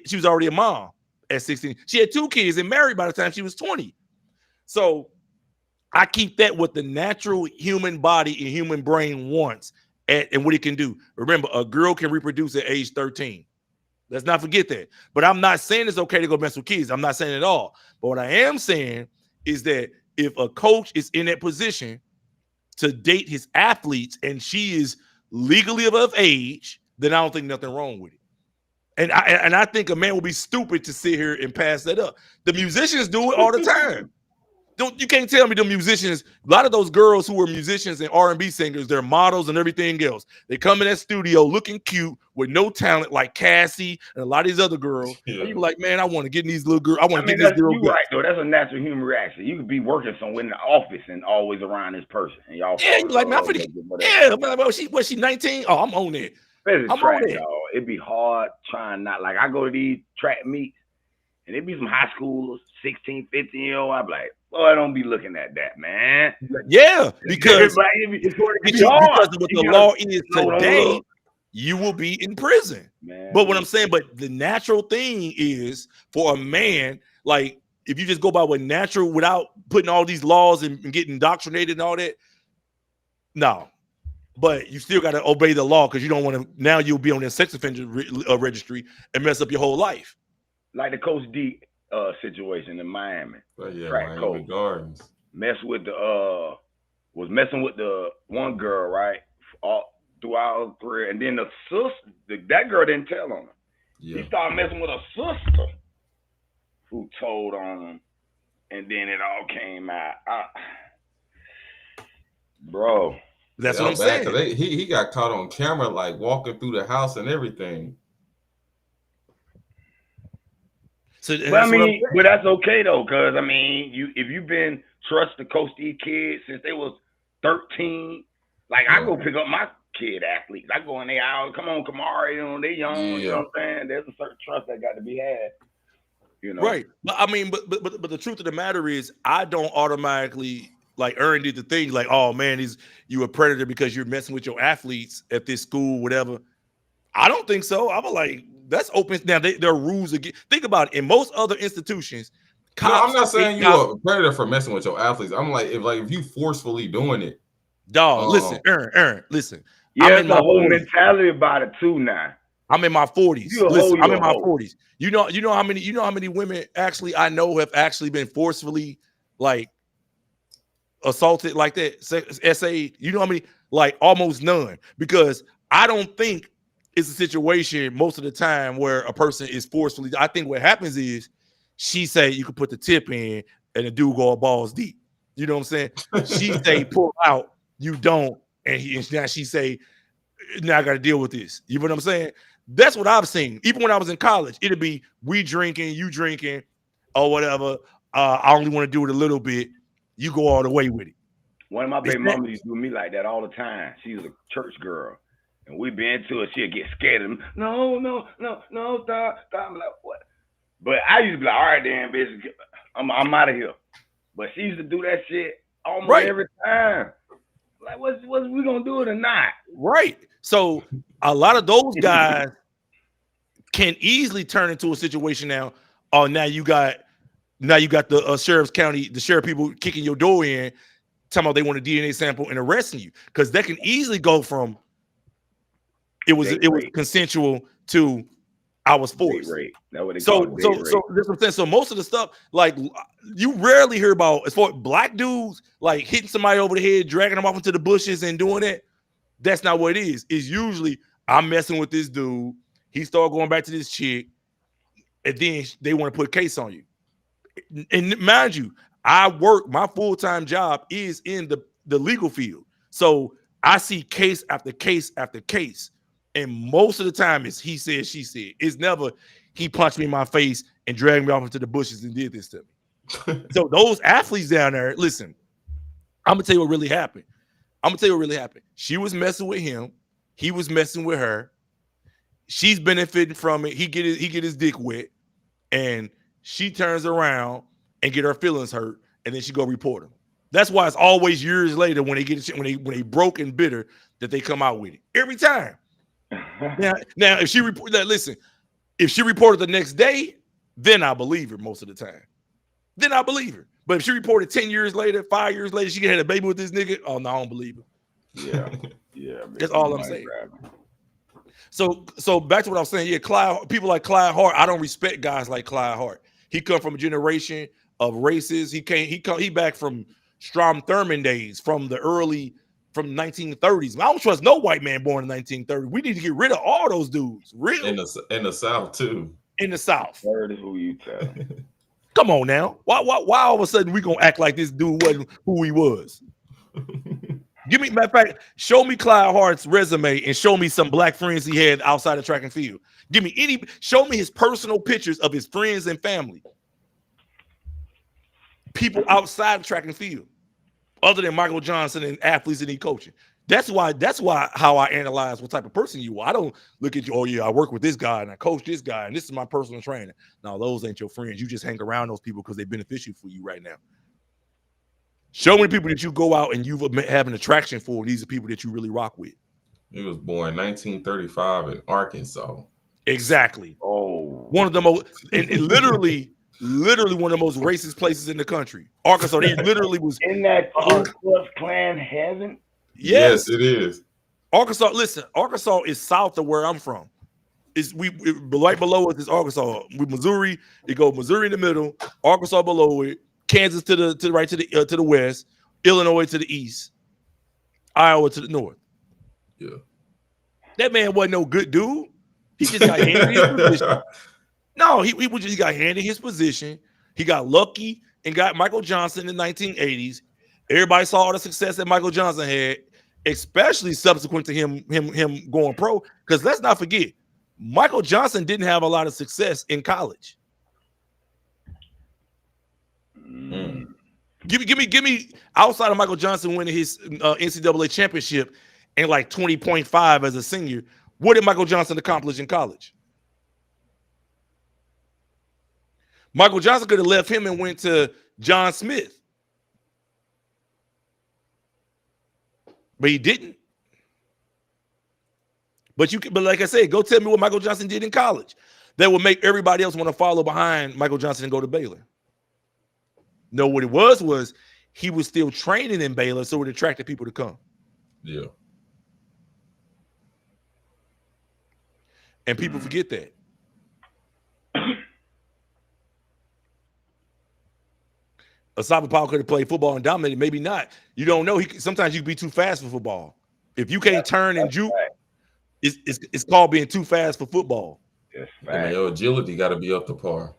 a mom at 16. She had 2 kids and married by the time she was 20. So I keep that what the natural human body and human brain wants and what it can do. Remember, a girl can reproduce at age 13. Let's not forget that. But I'm not saying it's okay to go mess with kids. I'm not saying it at all. But what I am saying is that if a coach is in that position to date his athletes and she is legally of age, then I don't think nothing wrong with it. And I think a man will be stupid to sit here and pass that up. The musicians do it all the time. You can't tell me the musicians, a lot of those girls who were musicians and R&B singers, they're models and everything else. They come in that studio looking cute with no talent like Cassie and a lot of these other girls. Yeah. And you be like, man, I want to get in these little girls. I want to get this girl. You right, though. That's a natural human reaction. You could be working somewhere in the office and always around this person. And y'all you like, man, was she 19? Oh, I'm on it. I'm on it. It'd be hard trying not, like, I go to these track meets and it'd be some high schoolers, 16, 15-year-old. I'm like, boy, don't be looking at that, man. Yeah, because like, because of what the law is today, you will be in prison. Man. But what I'm saying, but the natural thing is for a man, like if you just go by what natural without putting all these laws and getting indoctrinated and all that, no. But you still got to obey the law because you don't want to. Now you'll be on the sex offender registry and mess up your whole life. Like the Coach D situation in Miami. Miami Gardens. Was messing with the one girl, right? All throughout her career. And then the sister, that girl didn't tell on him. Yeah. He started messing with a sister who told on him. And then it all came out. Bro. That's what I'm saying. He got caught on camera, like walking through the house and everything. So, but that's okay though, because I mean, if you've been trust to coach these kids since they was 13, like I go pick up my kid athletes. I go in their house, come on, Kamari, they young, you know what I'm saying? There's a certain trust that got to be had. You know, right? But I mean, but the truth of the matter is, I don't automatically. Like Aaron did the thing, like, oh man, you a predator because you're messing with your athletes at this school, whatever. I don't think so. I'm like, that's open. Now there are rules again. Think about it. In most other institutions, I'm not saying you're a predator for messing with your athletes. I'm like, if you forcefully doing it, dog. Listen, Aaron, listen. Yeah, there's a whole mentality about it too now. I'm in my 40s. Listen, I'm in my 40s. You know how many women actually I know have actually been forcefully like assaulted like that, SA, you know how many? Like almost none, because I don't think it's a situation most of the time where a person is forcefully. I think what happens is she say you can put the tip in and the dude go balls deep. You know what I'm saying? She say pull out, you don't, and now she say now I got to deal with this. You know what I'm saying? That's what I've seen. Even when I was in college, it'd be we drinking, you drinking, or whatever. I only want to do it a little bit. You go all the way with it. One of my baby mamas used to do me like that all the time. She was a church girl. And we be into it. She'd get scared of him. No, stop. I'm like, what? But I used to be like, all right, then, bitch. I'm out of here. But she used to do that shit almost every time. Like, what's we going to do it or not? Right. So a lot of those guys can easily turn into a situation now. Oh, now you got the sheriff people kicking your door in, talking about they want a DNA sample and arresting you, because that can easily go from it was consensual to I was forced. So that's what I'm saying. So most of the stuff, like you rarely hear about as far as black dudes like hitting somebody over the head, dragging them off into the bushes and doing that. That's not what it is. It's usually I'm messing with this dude. He started going back to this chick, and then they want to put a case on you. And mind you, my full-time job is in the legal field. So I see case after case after case. And most of the time it's he said, she said. It's never he punched me in my face and dragged me off into the bushes and did this to me. So those athletes down there, listen, I'm gonna tell you what really happened. She was messing with him. He was messing with her. She's benefiting from it. He get his dick wet, and she turns around and get her feelings hurt, and then she go report him. That's why it's always years later when they broke and bitter that they come out with it every time. Now if she report that, listen, if she reported the next day, then I believe her most of the time. Then I believe her. But if she reported 10 years later, 5 years later, she had a baby with this nigga, oh no, I don't believe her. Yeah. That's all I'm saying. So back to what I was saying. Yeah, Clyde, people like Clyde Hart. I don't respect guys like Clyde Hart. He come from a generation of races. He back from Strom Thurmond days, from 1930s. I don't trust no white man born in 1930. We need to get rid of all those dudes. Real in the South too. In the South. Word is who you tell. Come on now. Why all of a sudden we gonna act like this dude wasn't who he was? Matter of fact, show me Clyde Hart's resume and show me some black friends he had outside of track and field. Show me his personal pictures of his friends and family. People outside of track and field, other than Michael Johnson and athletes that he coaching. That's why how I analyze what type of person you are. I don't look at you, oh yeah, I work with this guy and I coach this guy and this is my personal trainer. No, those ain't your friends. You just hang around those people because they're beneficial for you right now. Show me the people that you go out and you have an attraction for. These are people that you really rock with. He was born 1935 in Arkansas. Exactly. Oh, one of the most, and literally one of the most racist places in the country. Arkansas. He literally was in that Ku Klux Klan heaven. Yes, it is. Arkansas. Listen, Arkansas is south of where I'm from. Right below us is Arkansas. With Missouri, it goes Missouri in the middle, Arkansas below it, Kansas to the west, Illinois to the east, Iowa to the north. Yeah, that man wasn't no good dude. He just got handed his position. No, he got handed his position. He got lucky and got Michael Johnson in the 1980s. Everybody saw all the success that Michael Johnson had, especially subsequent to him going pro. Because let's not forget, Michael Johnson didn't have a lot of success in college. Give me outside of Michael Johnson winning his NCAA championship and like 20.5 as a senior. What did Michael Johnson accomplish in college? Michael Johnson could have left him and went to John Smith, but he didn't. But like I said, go tell me what Michael Johnson did in college that would make everybody else want to follow behind Michael Johnson and go to Baylor. No, what it was he was still training in Baylor, so it attracted people to come. Yeah. And people forget that. Asaba Powell could have played football and dominated, maybe not. You don't know. Sometimes you can be too fast for football. If you can't turn and juke, it's called being too fast for football. And your agility got to be up to par.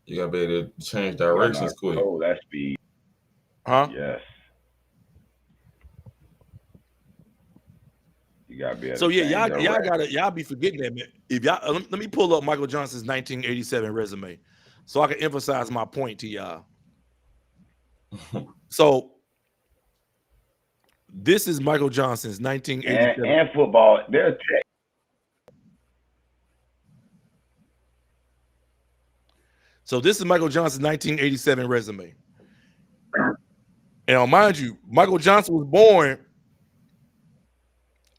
You got to be able to change directions quick. Oh, that speed. Huh? Yes. You got to be able so to y'all be forgetting that, man. If y'all let me pull up Michael Johnson's 1987 resume so I can emphasize my point to y'all. So this is Michael Johnson's 1987 and football. They're So this is Michael Johnson's 1987 resume. And mind you, Michael Johnson was born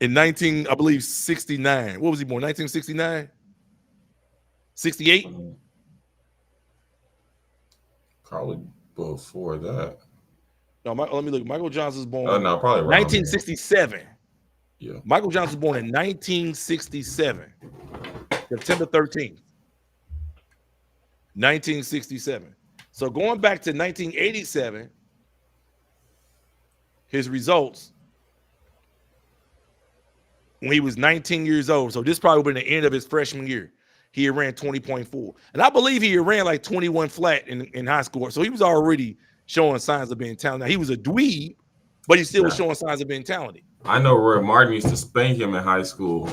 in 69. What was he born? 1969? 68? Probably before that. No, let me look. Michael Johnson was born no, probably 1967. Yeah. Michael Johnson was born in 1967. September 13th. 1967. So going back to 1987, his results when he was 19 years old. So this probably been the end of his freshman year. He had ran 20.4. And I believe he had ran like 21 flat in high school. So he was already showing signs of being talented. Now, he was a dweeb, but he still was showing signs of being talented. I know Roy Martin used to spank him in high school.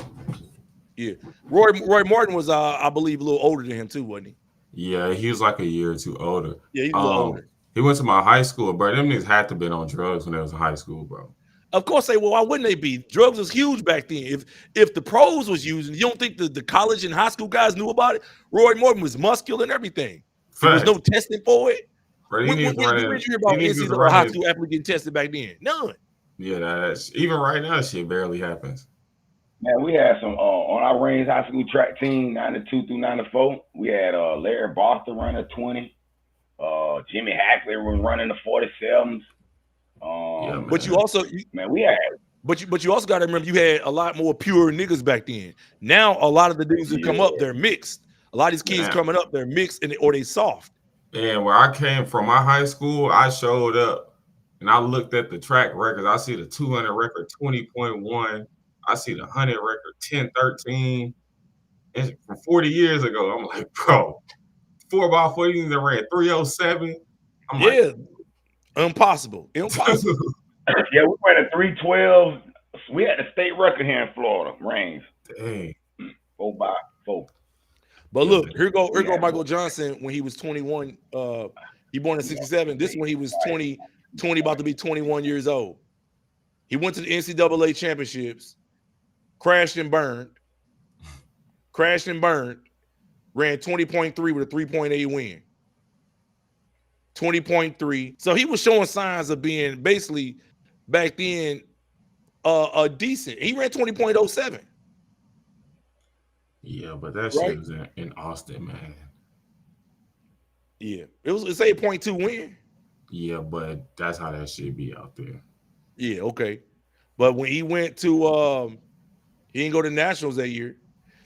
Yeah. Roy Martin was, I believe, a little older than him too, wasn't he? Yeah, he was like a year or two older. Yeah, he's a little older. He went to my high school, bro. Them niggas had to been on drugs when they was in high school, bro. Of course they why wouldn't they be? Drugs was huge back then. If the pros was using, you don't think the college and high school guys knew about it? Roy Morton was muscular and everything. There was no testing for it. Bro, When did you hear about NCAA high school athlete getting tested back then? None. Yeah, that's even right now, shit barely happens. Man, we had some on our Reigns High School track team, 92 through 94. We had Larry Boston running 20. Jimmy Hackley was running the 47s. Yeah, but you also, we had. But you also got to remember you had a lot more pure niggas back then. Now a lot of the dudes who come up, they're mixed. A lot of these kids coming up, they're mixed or they soft. And where I came from, my high school, I showed up and I looked at the track records. I see the 200 record 20.1. I see the 100 record 10.13. And from 40 years ago, I'm like, bro, 4x4 that ran 307. I'm like, impossible. Yeah, we ran a 312. We had the state record here in Florida, Reigns. Dang. 4x4. But look, here go Michael Johnson when he was 21. He born in 67. This one he was 20, about to be 21 years old. He went to the NCAA championships, crashed and burned, ran 20.3 with a 3.8 win. 20.3. So he was showing signs of being basically back then a decent. He ran 20.07. Yeah, but that shit was in Austin, man. Yeah, it's 8.2 win. Yeah, but that's how that shit be out there. Yeah, okay. But when he went to he didn't go to nationals that year.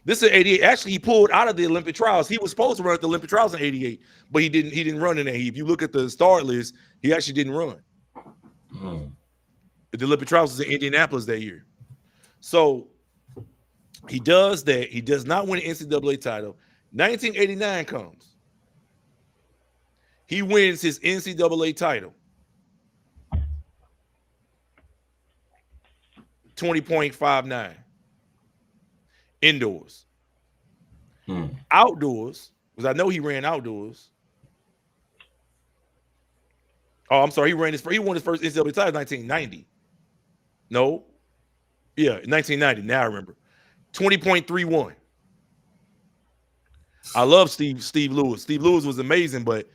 This is 88. Actually, he pulled out of the Olympic trials. He was supposed to run at the Olympic trials in 88, but he didn't run in that. If you look at the start list, he actually didn't run. The Olympic trials was in Indianapolis that year. So he does that. He does not win an NCAA title. 1989 comes. He wins his NCAA title. 20.59. Indoors. Outdoors, because I know he ran outdoors. Oh, I'm sorry. He won his first NCAA title in 1990. No. Yeah, 1990. Now I remember. 20.31. I love Steve Lewis. Steve Lewis was amazing, but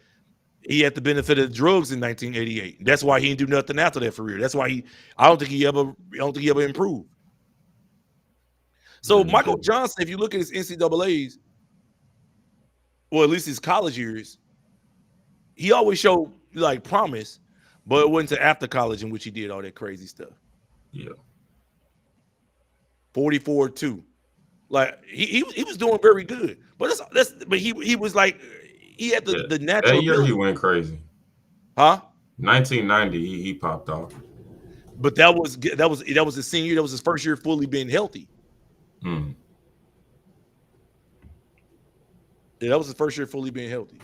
he had the benefit of the drugs in 1988. That's why he didn't do nothing after that for real. That's why I don't think he ever improved. So Michael Johnson, if you look at his NCAAs, or at least his college years, he always showed like promise, but it wasn't to after college in which he did all that crazy stuff. Yeah. 44-2. Like he was doing very good. But he was like he had the natural that year ability. He went crazy. Huh? 1990 he popped off. But that was his senior year. That was his first year fully being healthy. Yeah, that was his first year fully being healthy.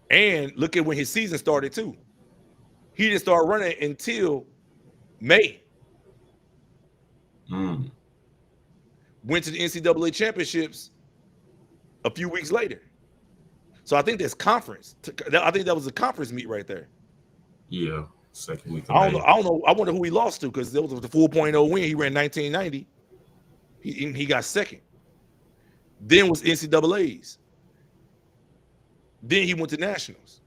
And look at when his season started too. He didn't start running until May. Went to the NCAA championships a few weeks later. So I think that's conference. I think that was a conference meet right there. Yeah, second week. I don't know. I wonder who he lost to because there was the 4.0 win. He ran 1990. He got second. Then was NCAA's. Then he went to nationals.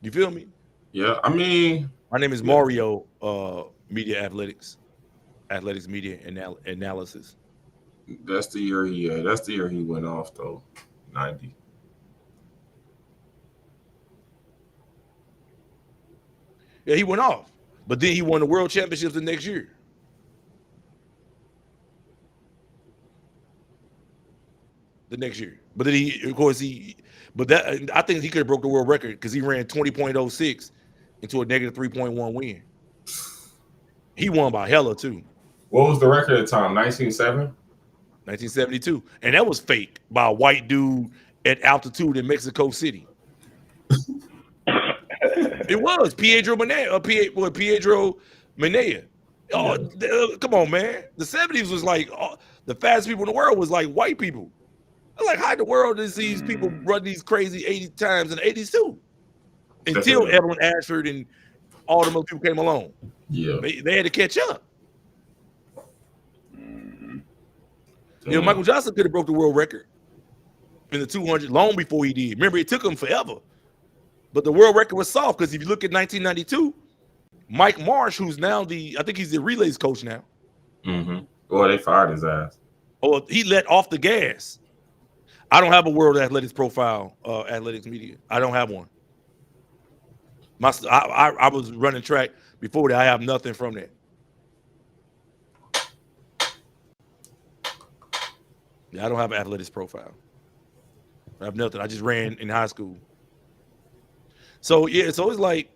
You feel me? Yeah, I mean, my name is Mario. Media athletics media analysis. That's the year he. That's the year he went off though. 90. Yeah, he went off, but then he won the world championships the next year. But then I think he could have broke the world record because he ran 20.06 into a negative 3.1 win. He won by hella too. What was the record at the time? 19.7? 1972, and that was fake by a white dude at altitude in Mexico City. It was Pedro Manea. Pedro Manea. Oh, come on, man. The 70s was like the fastest people in the world was like white people. Like, how in the world does these people run these crazy 80 times in the 80s too? Until Evelyn Ashford and all the other people came along. Yeah. They had to catch up. You know, Michael Johnson could have broke the world record in the 200 long before he did. Remember, it took him forever. But the world record was soft because if you look at 1992, Mike Marsh, who's now I think he's the relays coach now. Mm-hmm. Well, they fired his ass. Oh, he let off the gas. I don't have a world athletics profile, athletics media. I don't have one. I was running track before that. I have nothing from that. Yeah, I don't have an athletics profile. I have nothing. I just ran in high school. So yeah, so it's like,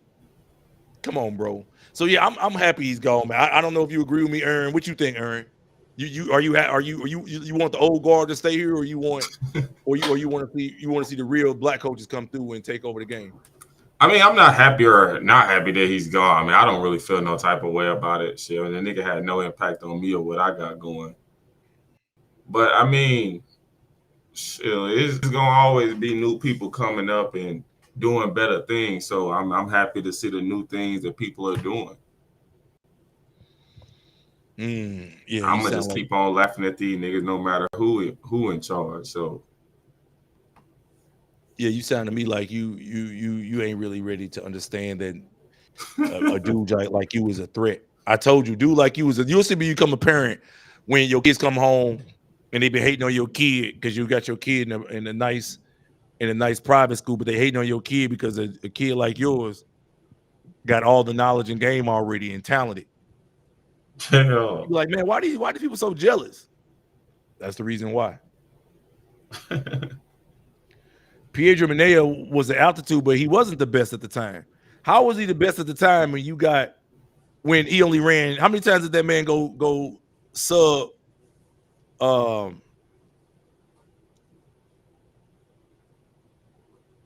come on, bro. So yeah, I'm happy he's gone, man. I don't know if you agree with me, Aaron. What you think, Aaron? You want the old guard to stay here, or you want to see the real black coaches come through and take over the game? I mean, I'm not happy or not happy that he's gone. I mean, I don't really feel no type of way about it. Shit, and the nigga had no impact on me or what I got going. But I mean, shit, it's gonna always be new people coming up and doing better things. So I'm happy to see the new things that people are doing. Yeah, I'm gonna just keep on laughing at these niggas no matter who in charge. So yeah, you sound to me like you ain't really ready to understand that a dude like you is a threat. I told you, dude like you you'll see me become a parent when your kids come home and they been hating on your kid because you got your kid in a nice private school, but they hating on your kid because a kid like yours got all the knowledge and game already and talented. You're like, man, why do people so jealous? That's the reason why. Pedro Manea was the altitude, but he wasn't the best at the time. How was he the best at the time when he only ran? How many times did that man go sub?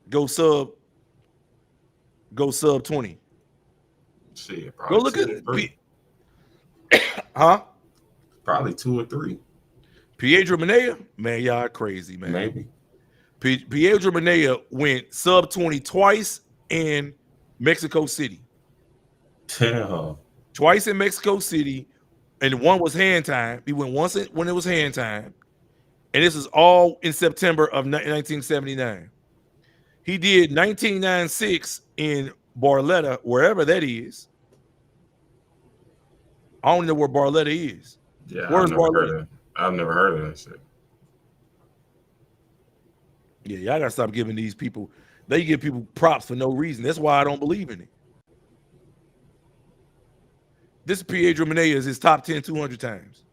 Go sub 20. Shit, go look at it. Huh? Probably 2 or 3. Pedro Manea, man, y'all crazy, man. Maybe. Pedro Manea went sub 20 twice in Mexico City. Damn. Twice in Mexico City, and one was hand time. He went once when it was hand time, and this is all in September of 1979. He did 1996 in Barletta, wherever that is. I don't know where Barletta is. Yeah, where's Barletta? I've never heard of that shit. Yeah, y'all gotta stop giving these people. They give people props for no reason. That's why I don't believe in it. This Pedro Manea is his top 10 200 times.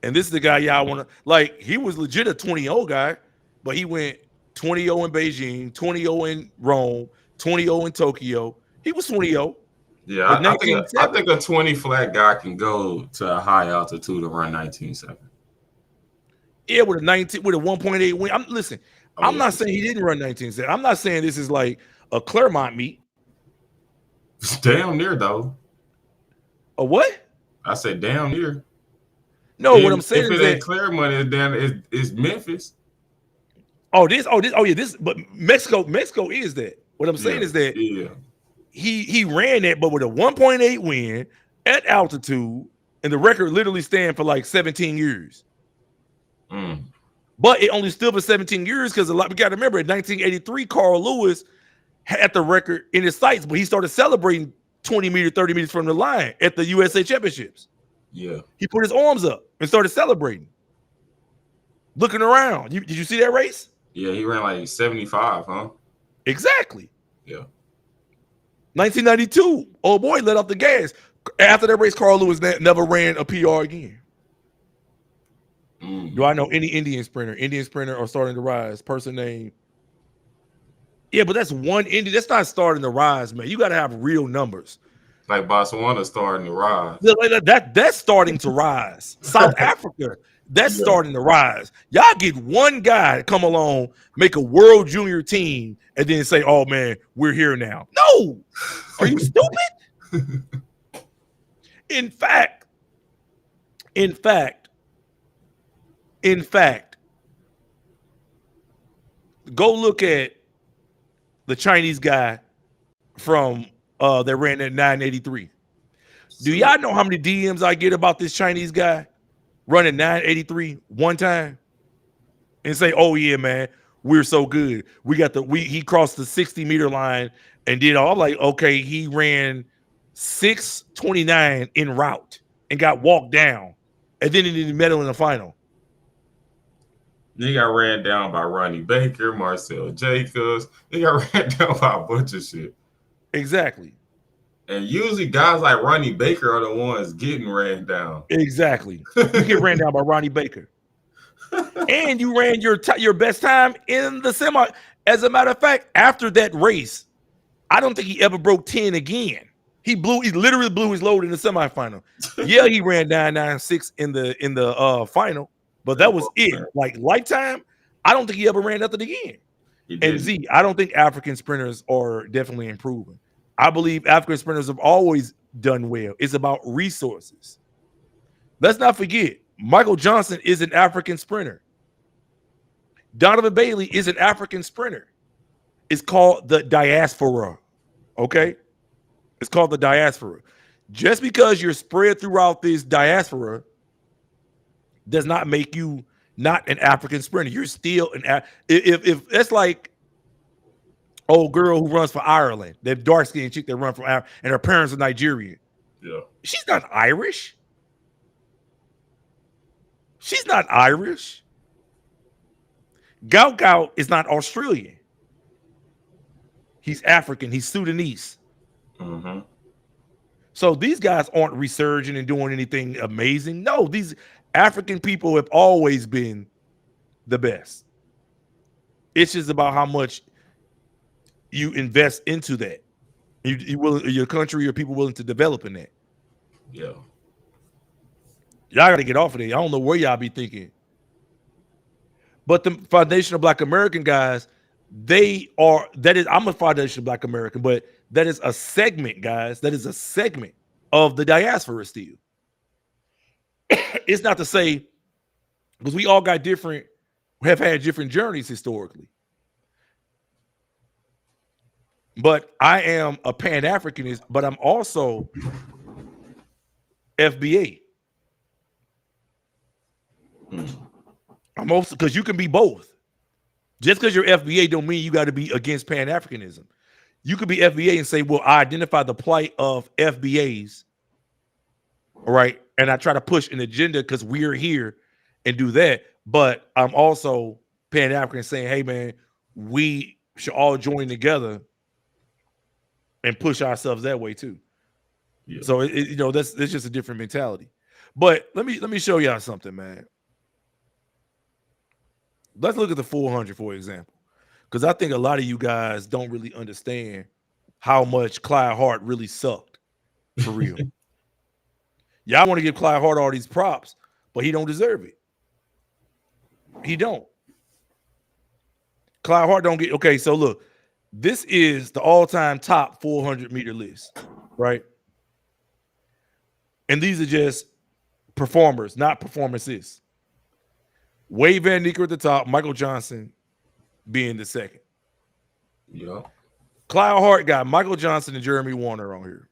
And this is the guy y'all want to, like, he was legit a 20-0 guy, but he went 20-0 in Beijing, 20-0 in Rome, 20-0 in Tokyo. He was 20-0. Yeah, I think a 20 flat guy can go to a high altitude and run 19.7. Yeah, with a 1.8 win. I'm not saying he didn't run 19.7. I'm not saying this is like a Claremont meet. It's damn near though. A what? I said damn near. No, what I'm saying is that Claremont is Memphis. But Mexico is that. What I'm saying is that he ran that, but with a 1.8 win at altitude, and the record literally stand for like 17 years. But it only stood for 17 years because we got to remember in 1983, Carl Lewis had the record in his sights, but he started celebrating 20 meters, 30 meters from the line at the USA Championships. Yeah. He put his arms up and started celebrating. Looking around. Did you see that race? Yeah, he ran like 75, huh? Exactly. Yeah. 1992, old boy let off the gas. After that race, Carl Lewis never ran a PR again. Do I know any Indian sprinter or starting to rise? Person name. Yeah, but that's one Indian. That's not starting to rise, man. You got to have real numbers. Like Botswana starting to rise. That's starting to rise. South Africa That's starting to rise. Y'all get one guy to come along, make a world junior team, and then say, "Oh man, we're here now." No, are you stupid? In fact, go look at the Chinese guy from that ran at 983. Do y'all know how many DMs I get about this Chinese guy running 983 one time and say, "Oh yeah, man, we're so good. He crossed the 60-meter line and did all." I'm like, okay, he ran 6:29 en route and got walked down, and then he didn't medal in the final. He got ran down by Ronnie Baker, Marcel Jacobs. He got ran down by a bunch of shit. Exactly. And usually guys like Ronnie Baker are the ones getting ran down. Exactly. You get ran down by Ronnie Baker. And you ran your best time in the semi. As a matter of fact, after that race, I don't think he ever broke 10 again. He literally blew his load in the semifinal. Yeah, he ran 996 in the final, but that was it. Like lifetime, I don't think he ever ran nothing again. And Z, I don't think African sprinters are definitely improving. I believe African sprinters have always done well. It's about resources. Let's not forget, Michael Johnson is an African sprinter. Donovan Bailey is an African sprinter. It's called the diaspora. Okay? It's called the diaspora. Just because you're spread throughout this diaspora does not make you not an African sprinter. You're still if that's like old girl who runs for Ireland, that dark-skinned chick that run from Ireland, and her parents are Nigerian. Yeah. She's not Irish. She's not Irish. Gout Gout is not Australian. He's African. He's Sudanese. Mm-hmm. So these guys aren't resurging and doing anything amazing. No, these African people have always been the best. It's just about how much you invest into that. Your country, your people willing to develop in that. Yeah. Y'all got to get off of there. I don't know where y'all be thinking. But the Foundation of Black American guys, I'm a Foundation of Black American, but that is a segment, guys. That is a segment of the diaspora still. It's not to say, because we all have had different journeys historically. But I am a Pan-Africanist, but I'm also FBA. I'm also, because you can be both. Just because you're FBA don't mean you got to be against Pan-Africanism. You could be FBA and say, well, I identify the plight of FBAs, all right, and I try to push an agenda because we're here and do that. But I'm also Pan-African saying, hey, man, we should all join together and push ourselves that way too. Yeah. So that's just a different mentality. But let me show y'all something, man. Let's look at the 400 for example, because I think a lot of you guys don't really understand how much Clyde Hart really sucked for real. Y'all want to give Clyde Hart all these props, but he don't deserve it. He don't. Clyde Hart don't get okay. So look. This is the all-time top 400-meter list, right? And these are just performers, not performances. Wade Van Niekerk at the top, Michael Johnson being the second. Yeah. Clyde Hart got Michael Johnson and Jeremy Warner on here.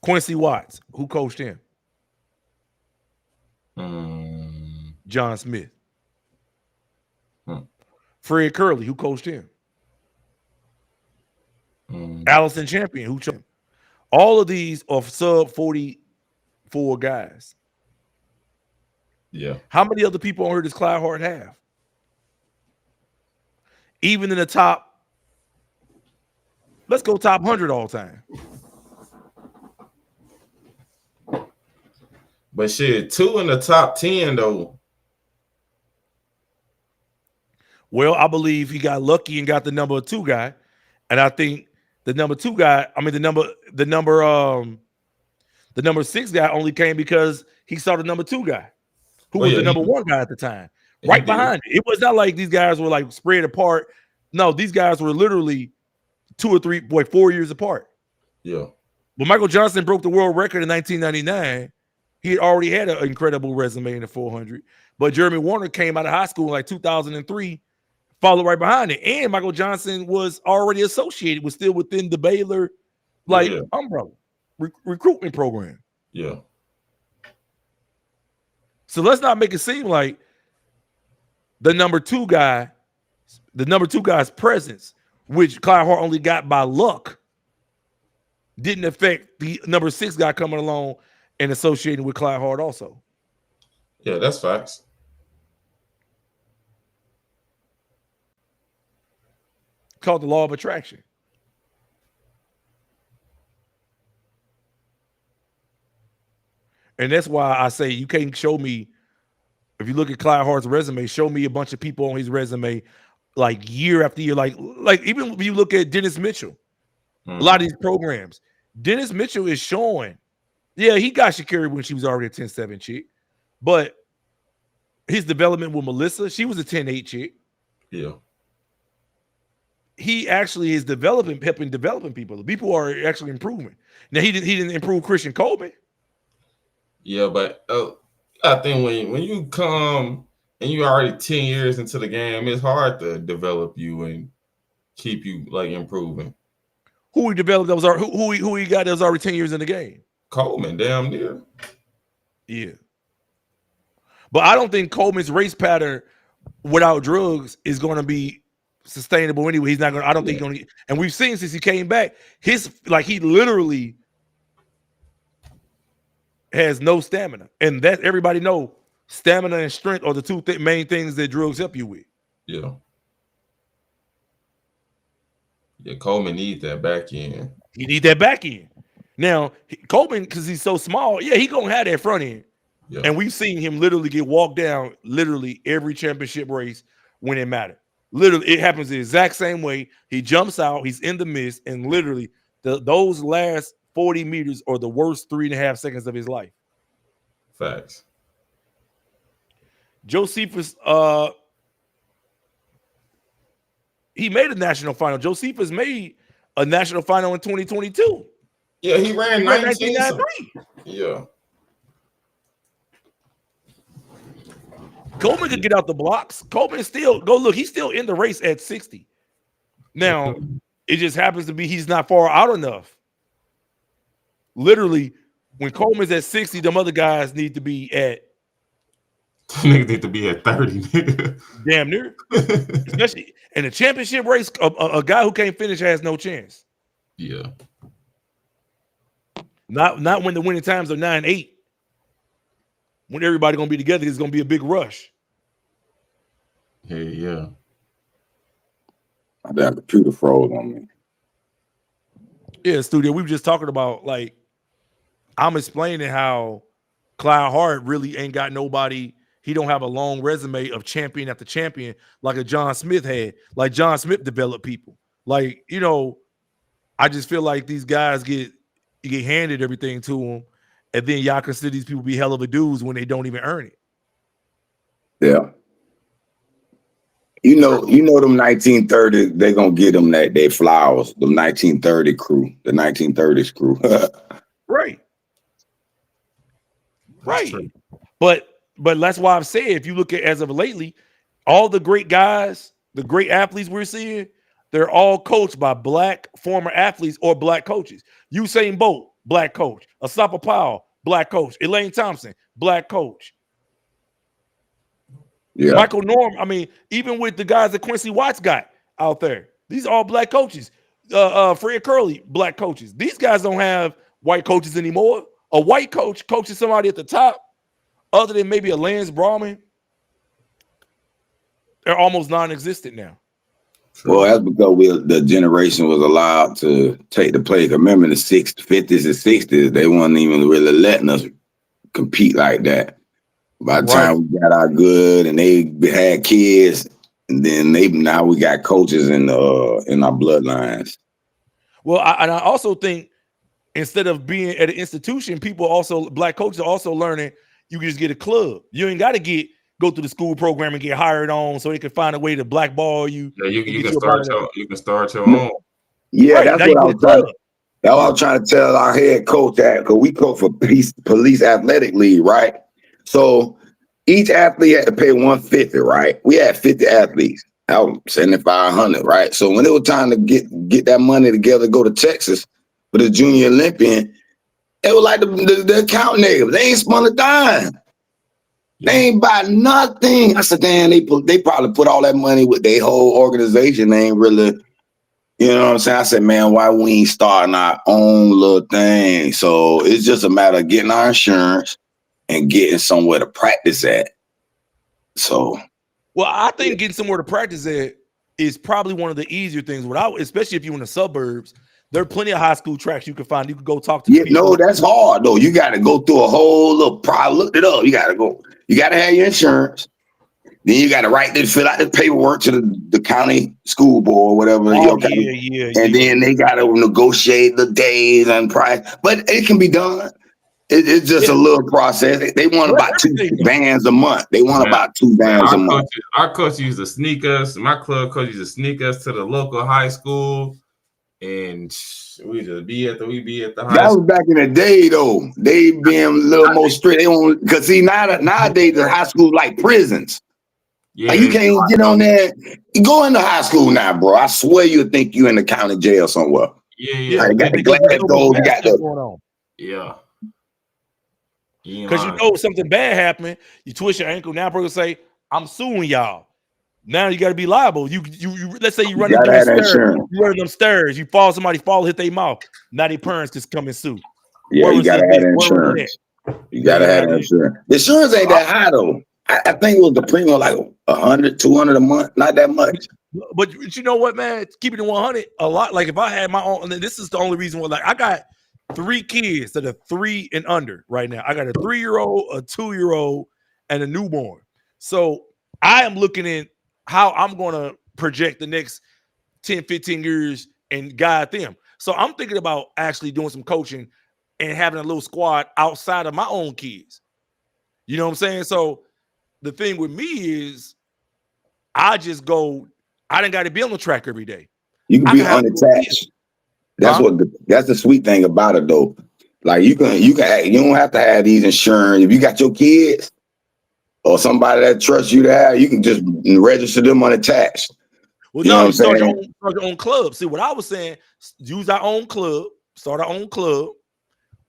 Quincy Watts, who coached him? John Smith. Fred Curley, who coached him? Allison Champion, who coached him? All of these are sub 44 guys. Yeah. How many other people on here does Clyde Hart have? Even in the top, let's go top 100 all time. But shit, 2 in the top 10 though. Well, I believe he got lucky and got the number 2 guy. And I think the number 2 guy, I mean the The number 6 guy only came because he saw the number 2 guy, who was the number 1 guy at the time, right behind it. It was not like these guys were like spread apart. No, these guys were literally 4 years apart. Yeah. When Michael Johnson broke the world record in 1999, he had already had an incredible resume in the 400. But Jeremy Warner came out of high school in like 2003, followed right behind it. And Michael Johnson was already associated, was still within the Baylor umbrella recruitment program. Yeah. So let's not make it seem like the number 2 guy's presence, which Clyde Hart only got by luck, didn't affect the number 6 guy coming along and associating with Clyde Hart also. Yeah, that's facts. Called the law of attraction. And that's why I say you can't show me, if you look at Clyde Hart's resume, show me a bunch of people on his resume like year after year. Like even if you look at Dennis Mitchell, a lot of these programs, Dennis Mitchell is showing, yeah, he got Sha'Carri when she was already a 10-7 chick, but his development with Melissa, she was a 10-8 chick. Yeah. He actually is helping developing people. People are actually improving. Now he didn't improve Christian Coleman. Yeah, but I think when you come and you already 10 years into the game, it's hard to develop you and keep you like improving. Who he developed that was who he got that was already 10 years in the game? Coleman, damn near. Yeah. But I don't think Coleman's race pattern without drugs is going to be sustainable anyway. He's not going to, I don't think he's going to, and we've seen since he came back, he literally has no stamina. And that everybody know stamina and strength are the two main things that drugs help you with. Yeah. Yeah, Coleman needs that back end. He need that back end. Now, Coleman, because he's so small, he going to have that front end. Yeah. And we've seen him literally get walked down literally every championship race when it mattered. Literally, it happens the exact same way. He jumps out, he's in the mist, and literally those last 40 meters are the worst 3.5 seconds of his life. Facts. Josephus, he made a national final. Josephus made a national final in 2022. Yeah, he ran 1993. Yeah. Coleman could get out the blocks. Coleman still he's still in the race at 60. Now, it just happens to be he's not far out enough. Literally, when Coleman's at 60, them other guys need to be at niggas need to be at 30. Damn near. Especially in a championship race, a guy who can't finish has no chance. Yeah. Not when the winning times are 9-8. When everybody gonna be together, it's gonna be a big rush. Hey, yeah. That computer froze on me. Yeah, studio. We were just talking about, like, I'm explaining how Clyde Hart really ain't got nobody. He don't have a long resume of champion after champion like a John Smith had. Like John Smith developed people. Like, I just feel like these guys get handed everything to them, and then y'all consider these people be hell of a dudes when they don't even earn it. Yeah. You know them 1930, they gonna get them they flowers, the 1930 crew, the 1930s crew. Right. Right. But that's why I've said, if you look at as of lately, all the great guys, the great athletes we're seeing, they're all coached by black former athletes or black coaches. Usain Bolt, black coach. Asapa Powell, black coach. Elaine Thompson, black coach. Yeah. Michael Norm, even with the guys that Quincy Watts got out there, these are all black coaches. Fred Curley, black coaches. These guys don't have white coaches anymore. A white coach coaches somebody at the top, other than maybe a Lance Brahman, they're almost non-existent now. Well, that's because the generation was allowed to take the play. Remember in the 50s and 60s, they weren't even really letting us compete like that. By the time we got our good and they had kids, and then now we got coaches in our bloodlines. Well, I also think instead of being at an institution, black coaches are also learning you can just get a club. You ain't got to go through the school program and get hired on so they can find a way to blackball you. Yeah, you can start your own. Yeah, right, that's now what you I get a was trying. club. That's what I was trying to tell our head coach that because we coach for police athletic league, right? So each athlete had to pay $150, right? We had 50 athletes. Out 7,500, right? So when it was time to get that money together, go to Texas for the junior Olympian, it was like the account niggas. They ain't spun a dime. They ain't buy nothing. I said, damn, they probably put all that money with their whole organization. They ain't really, you know what I'm saying? I said, man, why we ain't starting our own little thing? So it's just a matter of getting our insurance and getting somewhere to practice at. So, well, I think getting somewhere to practice at is probably one of the easier things. Especially if you're in the suburbs, there are plenty of high school tracks you can find. You can go talk to people. No, that's hard though. You got to go through a whole little process. I looked it up. You got to have your insurance. Then you got to fill out the paperwork to the county school board, whatever. And then they got to negotiate the days and price. But it can be done. It's just a little process. They want about 2 bands a month. They want about 2 bands a month. Our coach used to sneak us. My club coach used to sneak us to the local high school, and we be at the high that school. was back in the day, though. They being a little more strict. They don't because see nowadays the high school like prisons. Yeah, like you can't get on there. You go into high school now, bro. I swear you'll think you in the county jail somewhere. Yeah. Like, got the glass doors. You got the going on. Yeah. Because you know something bad happened, you twist your ankle. Now, bro, say, "I'm suing y'all." Now you got to be liable. You let's say you run them stairs. You fall, somebody fall, hit their mouth. Now their parents just come and sue. Yeah, you got to have insurance. You got to have insurance. The insurance ain't that high though. I think it was the premium like 100, 200 a month. Not that much. But you know what, man? Keep it in 100 a lot. Like if I had my own, and this is the only reason why. Like I got 3 kids that are 3 and under right now. I got a 3-year-old, a 2-year-old, and a newborn. So I am looking at how I'm going to project the next 10, 15 years and guide them. So I'm thinking about actually doing some coaching and having a little squad outside of my own kids. You know what I'm saying? So the thing with me is I just go, I didn't got to be on the track every day. You can be unattached. That's the sweet thing about it though. Like you don't have to have these insurance. If you got your kids or somebody that trusts you to have, you can just register them unattached. Well, no, you start your own club. See what I was saying, use our own club, start our own club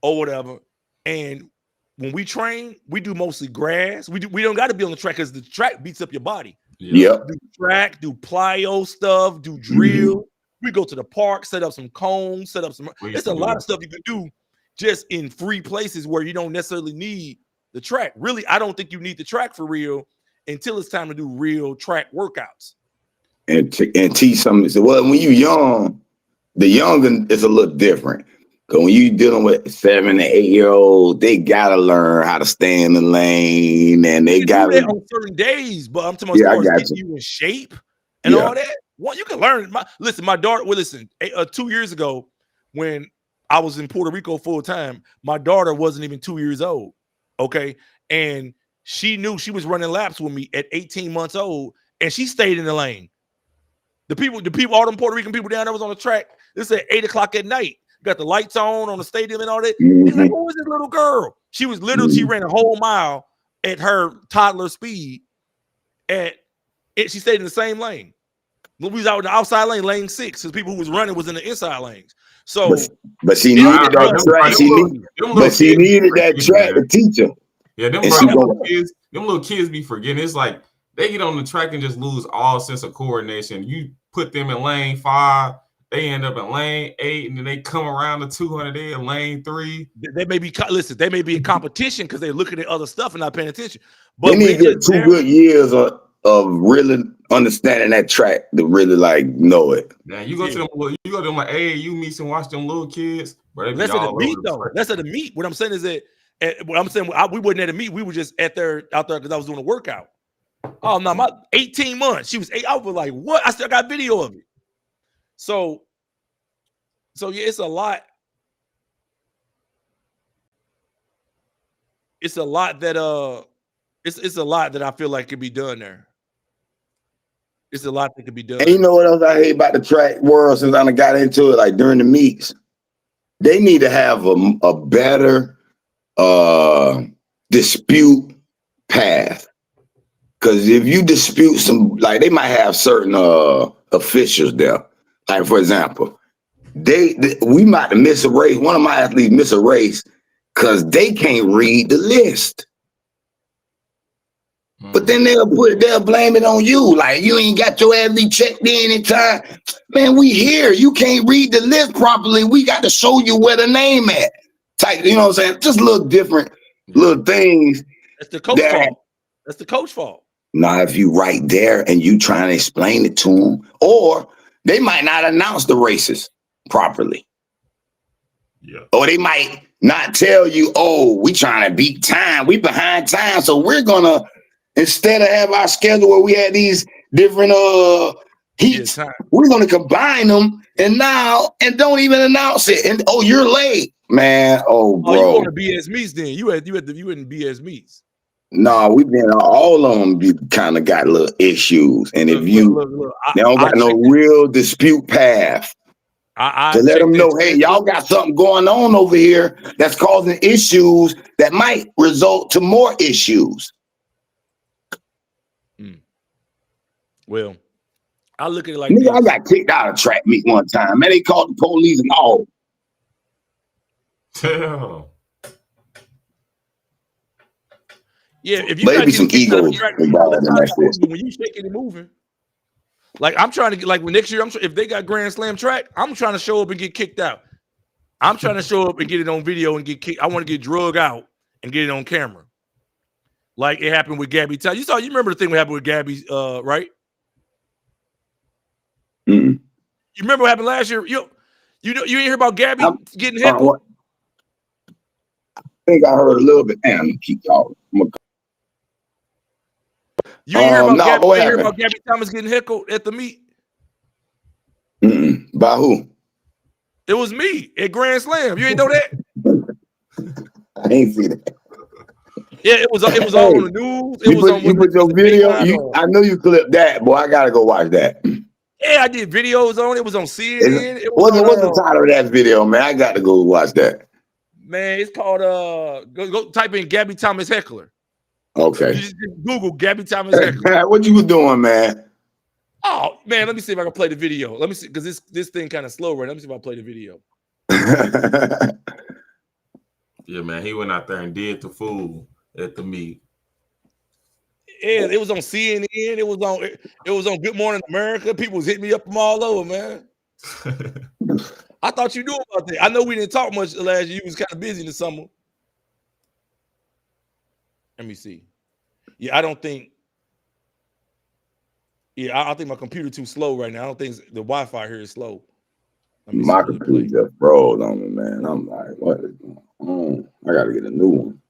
or whatever. And when we train, we do mostly grass. We don't got to be on the track because the track beats up your body. Yeah. Do track, do plyo stuff, do drill. Mm-hmm. We go to the park, set up some cones, set up some. It's a lot of stuff you can do just in free places where you don't necessarily need the track. Really, I don't think you need the track for real until it's time to do real track workouts. And teach something. So, well, when you're young, the young is a little different. Because when you're dealing with 7 and 8-year-olds, they gotta learn how to stay in the lane, and they gotta on certain days. But I'm talking about getting you in shape and all that. Well, you can learn. My daughter. Well, listen. 2 years ago, when I was in Puerto Rico full time, my daughter wasn't even 2 years old. Okay, and she knew she was running laps with me at 18 months old, and she stayed in the lane. The people, all them Puerto Rican people down there was on the track. This at 8:00 at night. Got the lights on the stadium and all that. Mm-hmm. They're like, who is this little girl? She was literally, she ran a whole mile at her toddler speed. She stayed in the same lane. We was out in the outside lane, lane 6, because people who was running was in the inside lanes. So, but she needed that track. She needed that track to teach her. Yeah, them little kids be forgetting. It's like they get on the track and just lose all sense of coordination. You put them in lane 5. They end up in lane 8, and then they come around the 200. They in lane 3. They may be they may be in competition because they're looking at other stuff and not paying attention. But they need to get 2 good years of really understanding that track to really like know it. Now you go to them like AAU meets and watch them little kids. But that's at the meet though. That's at the meet. What I'm saying is that we wasn't at a meet. We were just out there because I was doing a workout. Oh no, my 18 months. She was 8. I was like, what? I still got video of it. So yeah, it's a lot it's a lot that it's a lot that I feel like could be done there. It's a lot that could be done. And you know what else I hate about the track world since I done got into it, like during the meets? They need to have a better dispute path. Because if you dispute some, like they might have certain officials there. Like for example, we might miss a race. One of my athletes miss a race because they can't read the list. But then they'll blame it on you. Like you ain't got your athlete checked in time. Man, we here. You can't read the list properly. We got to show you where the name at. Type, you know what I'm saying? Just little different little things. That's the coach fault. That's the coach fault. Now, if you right there and you trying to explain it to them, or they might not announce the races properly. Yeah. Or they might not tell you, oh, we trying to beat time. We behind time. So we're gonna, instead of have our schedule where we had these different heats, we're gonna combine them and don't even announce it. And oh, you're late, man. Oh, bro. Oh, you going to BS meets then? You in BS meets. No, we've been all of them. You kind of got little issues, and if they don't got no real dispute path to let them know, hey, y'all got something going on over here that's causing issues that might result to more issues. Well, I look at it like nigga, this. I got kicked out of track meet one time. Man, they called the police and all. Damn. Yeah, if you maybe some ego involved in that shit. When you shaking and moving, like I'm trying to get, like when next year, if they got Grand Slam track, I'm trying to show up and get kicked out. I'm trying to show up and get it on video and get kicked. I want to get drug out and get it on camera, like it happened with Gabby. You remember the thing that happened with Gabby, right? Mm-mm. You remember what happened last year? You didn't hear about Gabby getting heckled? I think I heard a little bit. Damn, I'm gonna keep y'all. You ain't hear about Gabby Thomas getting heckled at the meet? By who? It was me at Grand Slam. You ain't know that? I ain't see that. Yeah, it was all on the news. You put your video. I know you clipped that, boy. I gotta go watch that. Yeah, I did videos on it. It was on CNN. What's the title of that video, man? I got to go watch that. Man, it's called go type in Gabby Thomas heckler. Okay. You just Google Gabby Thomas heckler. What you was doing, man? Oh man, let me see if I can play the video. Let me see, because this thing kind of slow, right? Let me see if I play the video. Yeah, man, he went out there and did the fool at the meet. Yeah, it was on CNN. It was on Good Morning America. People was hitting me up from all over, man. I thought you knew about that. I know we didn't talk much last year. You was kind of busy in the summer. Let me see. Yeah, I think my computer too slow right now. I don't think the Wi-Fi here is slow. My computer just froze on me, man. I'm like, what is going on? I gotta get a new one.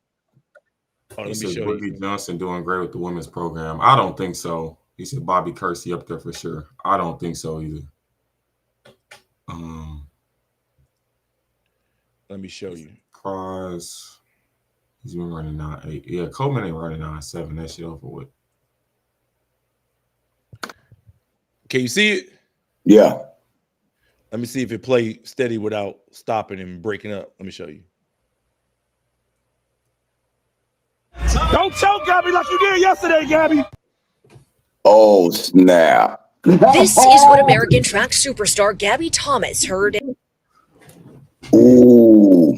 He said Boogie Johnson doing great with the women's program. I don't think so. He said Bobby Kersey up there for sure. I don't think so either. Let me show you. Prize. He's been running 9.8. Yeah, Coleman ain't running 9.7. That shit over with. Can you see it? Yeah. Let me see if it plays steady without stopping and breaking up. Let me show you. Don't choke Gabby like you did yesterday, Gabby. Oh, snap. This is what American track superstar Gabby Thomas heard Ooh.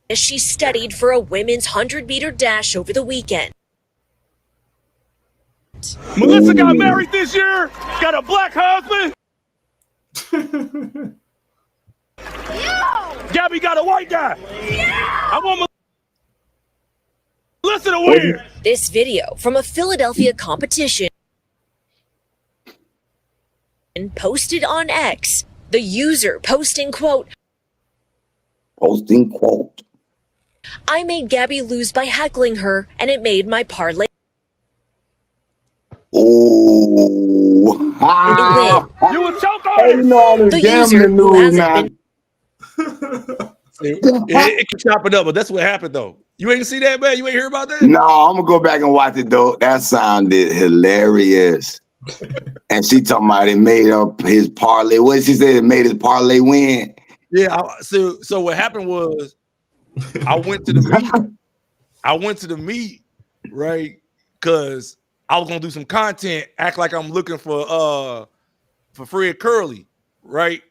as she studied for a women's 100-meter dash over the weekend. Melissa got married this year, got a black husband. Gabby got a white guy. I want Melissa to win. This video from a Philadelphia competition posted on X. The user posting quote, "I made Gabby lose by heckling her, and it made my parlay." Oh, you would choke on it. You know all this gambling news now. It can chop it up, but that's what happened though. You ain't see that, man? You ain't hear about that? No, I'm gonna go back and watch it though. That sounded hilarious. And she talking about it made up his parlay. What did she say? It made his parlay win. Yeah. So what happened was I went to the meet. Right? Because I was gonna do some content, act like I'm looking for Fred Curly, right?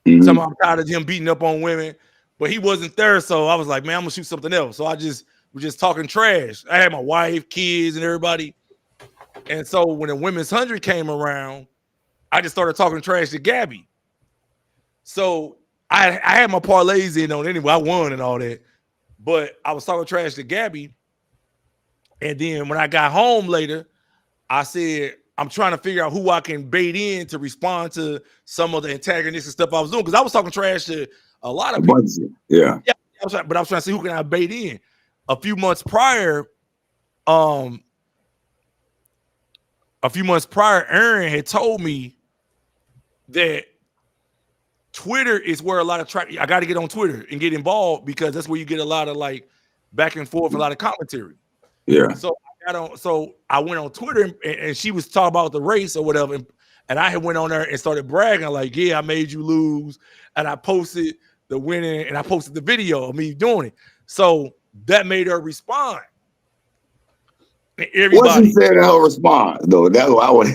Mhm. Somehow I'm tired of him beating up on women, but he wasn't there, so I was like, man, I'm gonna shoot something else. So I was just talking trash. I had my wife, kids, and everybody. And so when the women's 100 came around, I just started talking trash to Gabby. So I had my parlays in on anyway. I won and all that, but I was talking trash to Gabby. And then when I got home later, I said, I'm trying to figure out who I can bait in to respond to some of the antagonistic stuff I was doing. Because I was talking trash to a lot of people. Yeah. I was trying to see who can I bait in. A few months prior, Aaron had told me that Twitter is where a lot of I got to get on Twitter and get involved because that's where you get a lot of like back and forth, a lot of commentary. Yeah. So I went on Twitter and she was talking about the race or whatever. And I had went on there and started bragging like, yeah, I made you lose. And I posted the winning and I posted the video of me doing it. So that made her respond. And everybody. What she said in her response, though, that's what I would.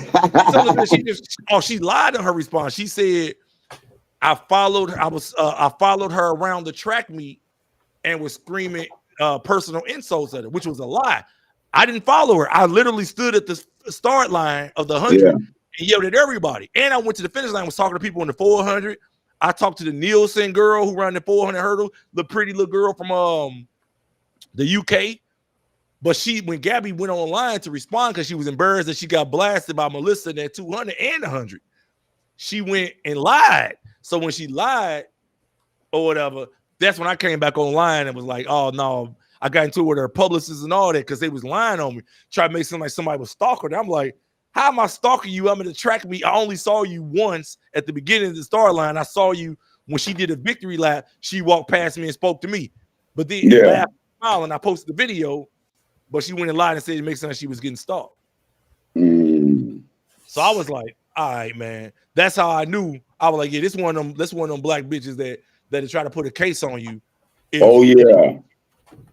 She lied in her response. She said, I followed her around the track meet and was screaming personal insults at her, which was a lie. I didn't follow her. I literally stood at the start line of the 100 and yelled at everybody. And I went to the finish line, was talking to people in the 400. I talked to the Nielsen girl who ran the 400 hurdle, the pretty little girl from the UK. But when Gabby went online to respond because she was embarrassed that she got blasted by Melissa in that 200 and 100, she went and lied. So when she lied or whatever, that's when I came back online and was like, oh, no. I got into it with her publicists and all that because they was lying on me, trying to make it seem like somebody was stalking. I'm like, how am I stalking you? I'm in the track meet. I only saw you once at the beginning of the start line. I saw you when she did a victory lap. She walked past me and spoke to me. But then laughed and smiled, and I posted the video, but she went and lied and said it makes sense she was getting stalked. So I was like, all right, man. That's how I knew. I was like, yeah, this one of them black bitches that try to put a case on you.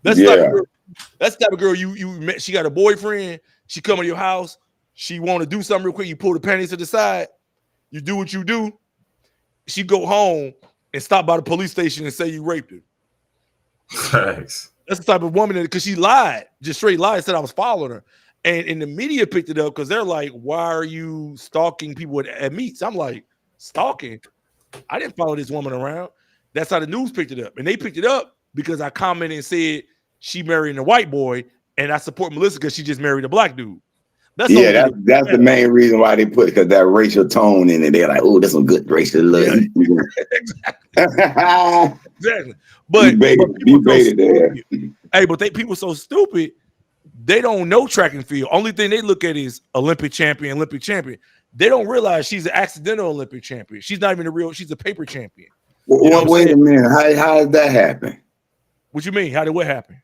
That's the type of girl you met. She got a boyfriend. She come to your house. She want to do something real quick. You pull the panties to the side. You do what you do. She go home and stop by the police station and say you raped her. Thanks. That's the type of woman because she lied, just straight lied, said I was following her. And the media picked it up because they're like, why are you stalking people at meets? I'm like, stalking? I didn't follow this woman around. That's how the news picked it up. And they picked it up because I commented and said she married a white boy, and I support Melissa because she just married a black dude. That's the main reason why they put because that racial tone in it. They're like, oh, that's some good racial love. Exactly. But people so stupid, they don't know track and field. Only thing they look at is Olympic champion. They don't realize she's an accidental Olympic champion. She's not even she's a paper champion. Well, wait a minute. How did that happen? What you mean? How did what happen?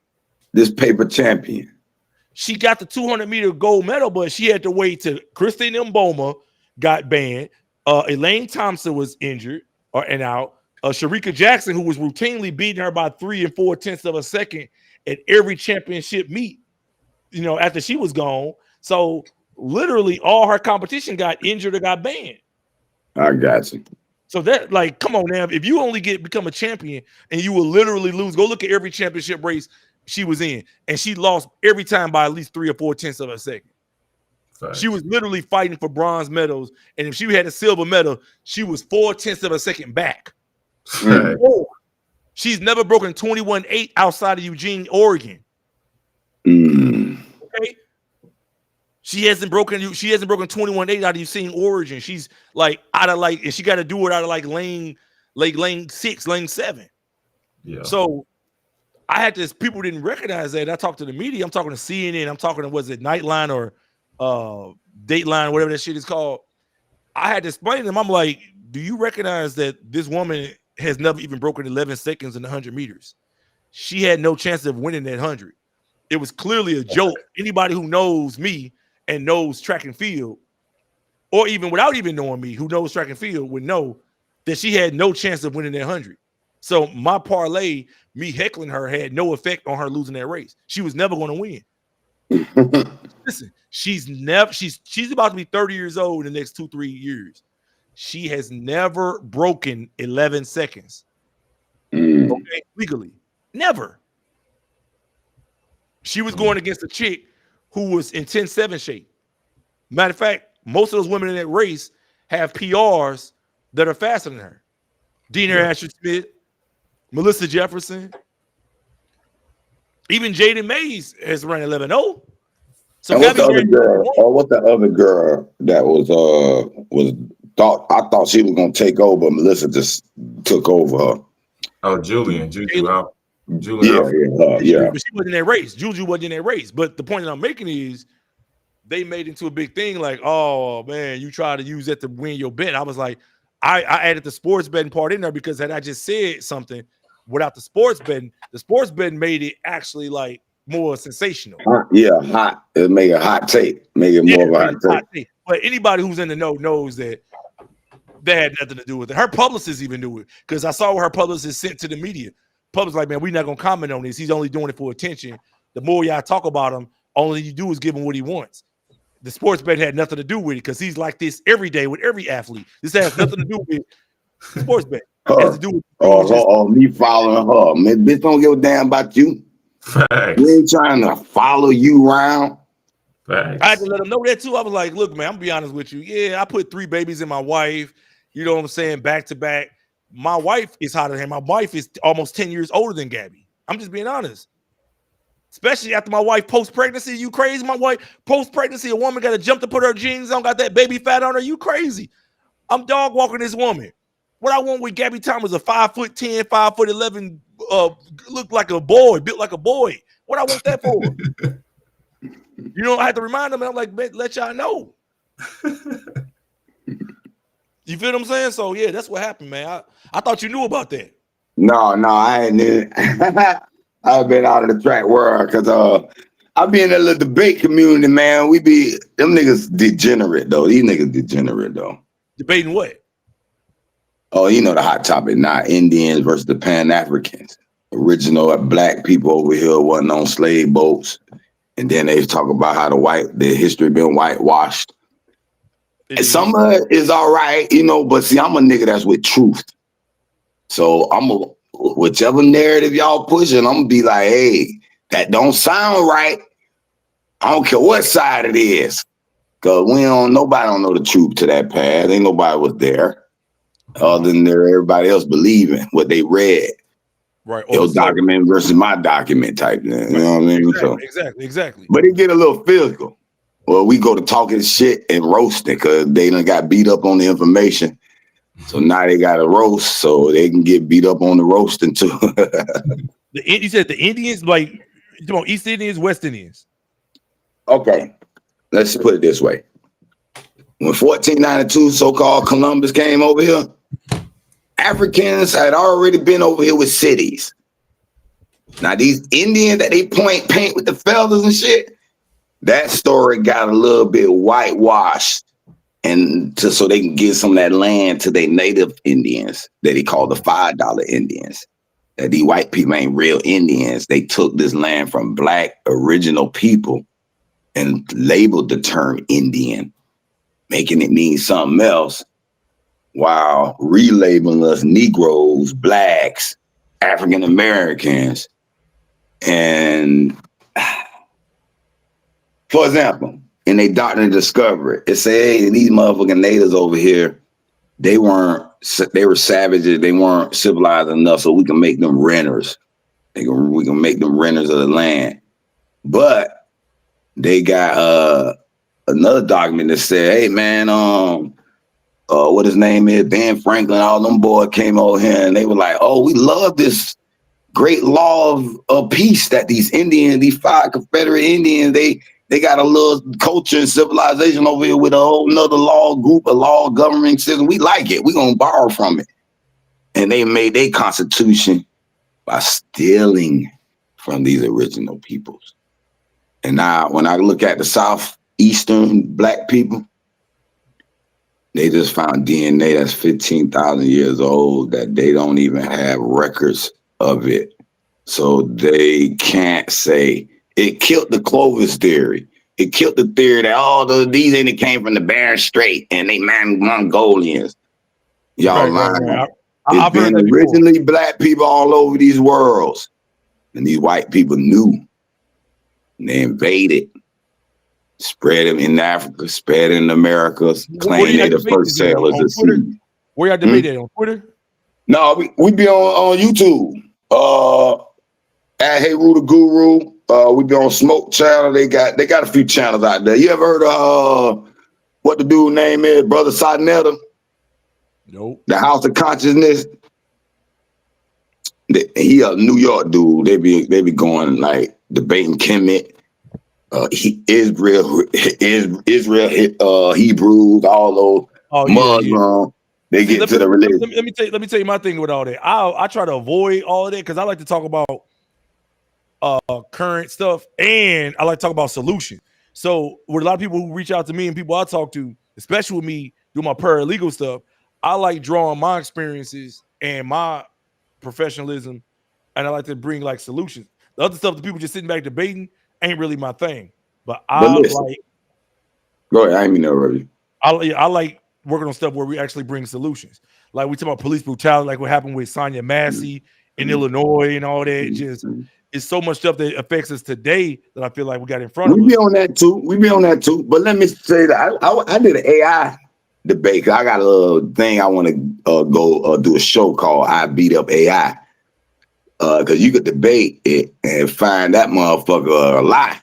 This paper champion. She got the 200-meter gold medal, but she had to wait till Christine Mboma got banned. Elaine Thompson was injured and out. Sharika Jackson, who was routinely beating her by 3 4/10 of a second at every championship meet, after she was gone. So literally all her competition got injured or got banned. I got you. So that, like, come on now. If you only become a champion and you will literally lose, go look at every championship race she was in, and she lost every time by at least 3 4/10 of a second. Right. She was literally fighting for bronze medals, and if she had a silver medal, she was 4/10 of a second back. Right. She's never broken 21.8 outside of Eugene, Oregon. Okay. She hasn't broken 21.8 out of Eugene, Oregon. She's like out of and she got to do it out of lane 6, lane 7. Yeah. So I had this. People didn't recognize that. I talked to the media. I'm talking to CNN. I'm talking to Nightline or Dateline, whatever that shit is called. I had to explain to them. I'm like, do you recognize that this woman has never even broken 11 seconds in 100 meters? she had no chance of winning that 100. It was clearly a joke. Anybody who knows me and knows track and field, or even without even knowing me, who knows track and field, would know that she had no chance of winning that 100. So my parlay, me heckling her, had no effect on her losing that race. She was never going to win. Listen, she's about to be 30 years old in the next 2-3 years. She has never broken 11 seconds. Okay, legally. Never. She was going against a chick who was in 10-7 shape. Matter of fact, most of those women in that race have PRs that are faster than her. Dean Asher Smith, Melissa Jefferson, even Jaden Mays has run 11-0. So and what's the other girl? Oh, what's the other girl that was thought? I thought she was gonna take over, but Melissa just took over her. Oh, Julian. Yeah. But she wasn't in that race. Juju wasn't in that race. But the point that I'm making is they made it into a big thing. Like, oh man, you try to use that to win your bet. I was like, I added the sports betting part in there because had I just said something without the sports betting made it actually like more sensational. Hot. It made a hot take. Make it more of a hot take. But anybody who's in the know knows that had nothing to do with it. Her publicist even knew it because I saw what her publicist sent to the media. Publicist like, man, we're not gonna comment on this. He's only doing it for attention. The more y'all talk about him, only you do is give him what he wants. The sports bet had nothing to do with it because he's like this every day with every athlete. This has nothing to do with sports bet. It has to do with me following her. Man, bitch don't give a damn about you. Facts. We ain't trying to follow you around. Facts. I had to let them know that too. I was like, look, man, I'm gonna be honest with you. Yeah, I put 3 babies in my wife. You know what I'm saying? Back to back. My wife is hotter than him. My wife is almost 10 years older than Gabby. I'm just being honest. Especially after my wife post-pregnancy. You crazy? My wife post-pregnancy, a woman got to jump to put her jeans on, got that baby fat on her. You crazy? I'm dog walking this woman. What I want with Gabby Time was a 5'10", 5'11", look like a boy, built like a boy. What I want that for? You know, I had to remind them. I'm like, let y'all know. You feel what I'm saying? So yeah, that's what happened, man. I thought you knew about that. No, I ain't. I've been out of the track world because I be in that little debate community, man. We be them niggas degenerate though. These niggas degenerate though. Debating what? Oh, you know the hot topic now: Indians versus the Pan Africans. Original black people over here wasn't on slave boats, and then they talk about how the history been whitewashed. And some of it is all right, you know, but see, I'm a nigga that's with truth. So whichever narrative y'all pushing, I'm gonna be like, hey, that don't sound right. I don't care what side it is. Cause nobody don't know the truth to that path. Ain't nobody was there. Other than everybody else believing what they read. Right. Your document versus my document type thing. You know what I mean? Exactly. But it get a little physical. Well, we go to talking shit and roasting because they done got beat up on the information. So now they got a roast so they can get beat up on the roasting too. You said the Indians, like, you know, East Indians, West Indians. Okay, let's put it this way. When 1492 so-called Columbus came over here, Africans had already been over here with cities. Now these Indians that they paint with the feathers and shit, that story got a little bit whitewashed, and so they can give some of that land to their native Indians that he called the $5 Indians. That these white people ain't real Indians. They took this land from black original people and labeled the term Indian, making it mean something else, while relabeling us Negroes, blacks, African Americans, and for example, in their Doctrine of Discovery, it said, hey, these motherfucking natives over here, they were savages, they weren't civilized enough, so we can make them renters. We can make them renters of the land. But they got another document that said, hey man, what his name is, Ben Franklin, all them boys came over here and they were like, oh, we love this great law of peace that these Indians, these 5 Confederate Indians, they got a little culture and civilization over here with a whole nother law group, a law governing system. We like it. We're going to borrow from it. And they made their constitution by stealing from these original peoples. And now when I look at the Southeastern black people, they just found DNA that's 15,000 years old that they don't even have records of it. So they can't say it killed the Clovis theory. It killed the theory that these ain't came from the Bering Strait and they Mongolians. Y'all lying. Right. It's been originally black people all over these worlds. And these white people knew. And they invaded. Spread them in Africa, spread in the Americas, claim they the first settlers of sea. Where y'all debate that, on Twitter? No, we be on YouTube. At Hey Roo the Guru. We be on Smoke Channel. They got a few channels out there. You ever heard of what the dude name is? Brother Sadnetta? Nope. The House of Consciousness. He a New York dude. They be going like debating Kemet. Israel, Hebrews, all those Muslims. Yeah. They get to the religion. Let me tell you my thing with all that. I try to avoid all of that because I like to talk about current stuff and I like to talk about solutions. So with a lot of people who reach out to me and people I talk to, especially with me doing my paralegal stuff, I like drawing my experiences and my professionalism, and I like to bring like solutions. The other stuff, the people just sitting back debating, ain't really my thing. But like. Go ahead. I ain't mean to interrupt you. I like working on stuff where we actually bring solutions. Like we talk about police brutality, like what happened with Sonia Massey in Illinois and all that. Just it's so much stuff that affects us today that I feel like we got in front of us. We be on that too. But let me say that I did an AI debate. I got a thing I want to go do a show called I Beat Up AI. Because you could debate it and find that motherfucker a lie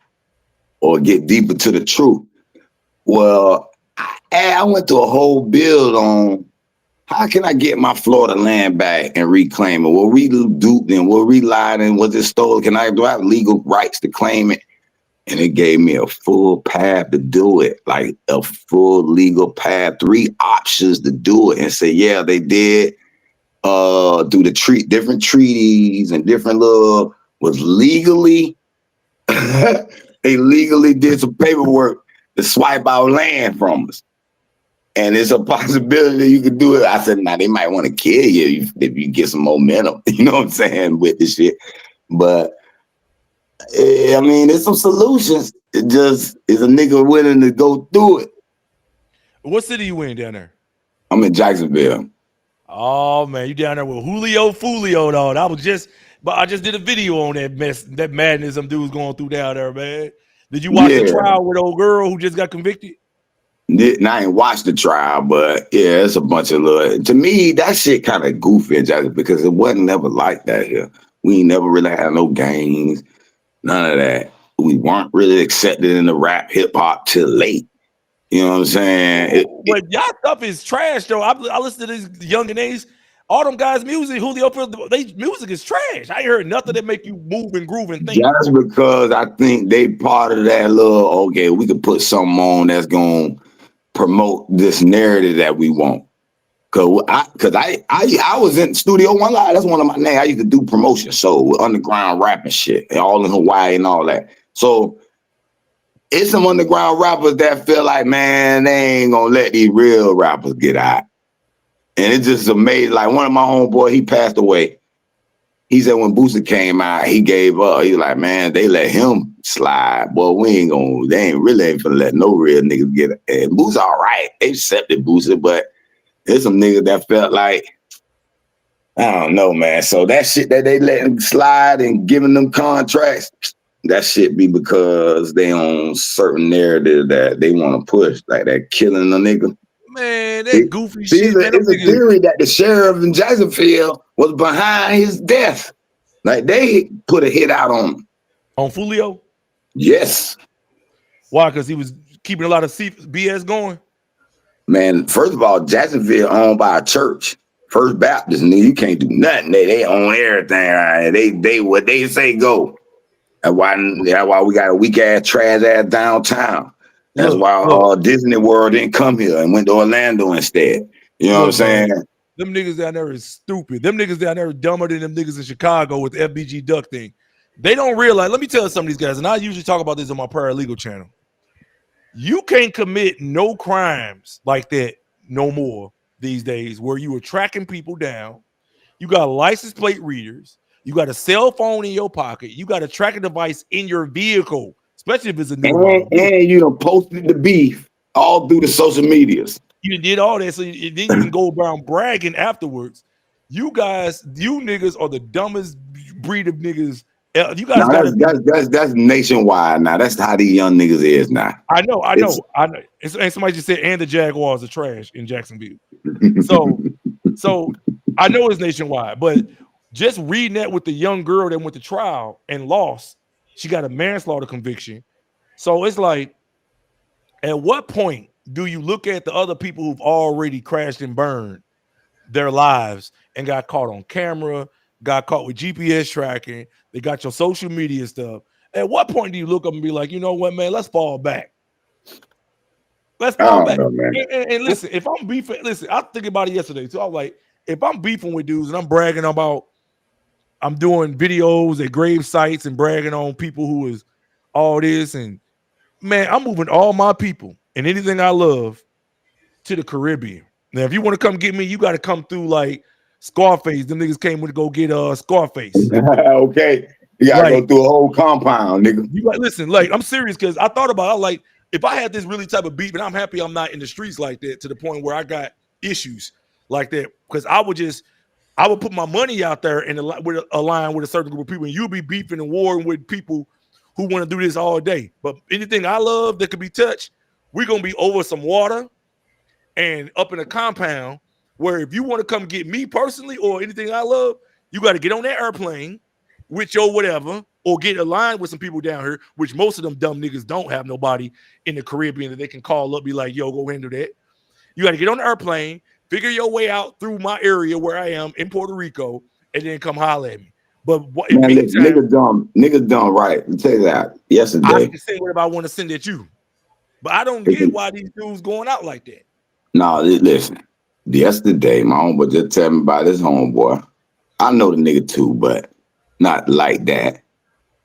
or get deeper to the truth. Well, I went to a whole build on how can I get my Florida land back and reclaim it? Were we duped and were we lied and was it stolen? Do I have legal rights to claim it? And it gave me a full path to do it, like a full legal path, 3 options to do it and say, yeah, they did. Do the different treaties and different was legally they legally did some paperwork to swipe out land from us. And it's a possibility you could do it. I said, they might want to kill you if you get some momentum, you know what I'm saying, with this shit. But I mean, there's some solutions. It just is a nigga willing to go through it. What city you in down there? I'm in Jacksonville. Oh man, you down there with Julio Fulio though. I just did a video on that mess, that madness them dudes going through down there, man. Did you watch the trial with old girl who just got convicted? I ain't watched the trial, but yeah, it's a bunch of to me, that shit kind of goofy because it wasn't never like that here. We never really had no games, none of that. We weren't really accepted in the rap hip hop till late. You know what I'm saying? But y'all stuff is trash, though. I listen to these young and A's. All them guys' music, Julio, they music is trash. I ain't heard nothing that make you move and groove and think. Just because I think they part of that okay, we could put something on that's going to promote this narrative that we want. Cause I was in Studio One Live. That's one of my names. I used to do promotion, so with underground rap and shit, and all in Hawaii and all that. So it's some underground rappers that feel like, man, they ain't gonna let these real rappers get out. And it's just amazing. Like one of my homeboy, he passed away. He said when Boosie came out, he gave up. He was like, man, they let him slide. Boy, they ain't really gonna let no real niggas get it. And Boosie all right. They accepted Boosie, but there's some niggas that felt like, I don't know, man. So that shit that they letting slide and giving them contracts, that shit be because they on certain narrative that they want to push, like that killing a nigga. Man, that goofy shit. It's a theory that the sheriff in Jacksonville was behind his death. Like they put a hit out on him. On Fulio? Yes. Why? Because he was keeping a lot of BS going? Man, first of all, Jacksonville owned by a church. First Baptist, nigga, you can't do nothing. They own everything. Right? They what they say go. That's why we got a weak ass trash ass downtown. That's why Disney World didn't come here and went to Orlando instead. You know what I'm saying? Them niggas down there is stupid. Them niggas down there are dumber than them niggas in Chicago with the FBG duck thing. They don't realize. Let me tell some of these guys, and I usually talk about this on my paralegal channel. You can't commit no crimes like that no more these days, where you are tracking people down. You got license plate readers. You got a cell phone in your pocket. You got a tracking device in your vehicle, especially if it's a new model. And you done posted the beef all through the social medias. You did all that, so then you can go around bragging afterwards. You guys, you niggas are the dumbest breed of niggas. You guys that's nationwide now. That's how these young niggas is now. I know. And somebody just said, and the Jaguars are trash in Jacksonville. So I know it's nationwide, but just reading that with the young girl that went to trial and lost, she got a manslaughter conviction. So it's like, at what point do you look at the other people who've already crashed and burned their lives and got caught on camera, got caught with GPS tracking, they got your social media stuff? At what point do you look up and be like, you know what, man, let's fall back. Let's fall back. Know, and listen, if I'm beefing, listen, I was thinking about it yesterday. So I was like, if I'm beefing with dudes and I'm bragging about, I'm doing videos at grave sites and bragging on people who is all this, and man, I'm moving all my people and anything I love to the Caribbean. Now, if you want to come get me, you got to come through like Scarface. Them niggas came to go get Scarface. Okay. You gotta go through a whole compound, nigga. You got listen, like I'm serious, because I thought about it, like, if I had this really type of beef, and I'm happy I'm not in the streets like that to the point where I got issues like that, because I would put my money out there and align with a certain group of people, and you'll be beefing and warring with people who want to do this all day. But anything I love that could be touched, we're gonna be over some water and up in a compound where if you want to come get me personally or anything I love, you got to get on that airplane with your whatever, or get aligned with some people down here, which most of them dumb niggas don't have nobody in the Caribbean that they can call up, be like, yo, go handle that. You got to get on the airplane, figure your way out through my area where I am in Puerto Rico, and then come holler at me. But man, niggas dumb, right? I'll tell you that. Yesterday, I can say whatever I want to send at you, but I don't get why these dudes going out like that. No, listen. Yesterday, my homeboy just tell me about his homeboy. I know the nigga too, but not like that.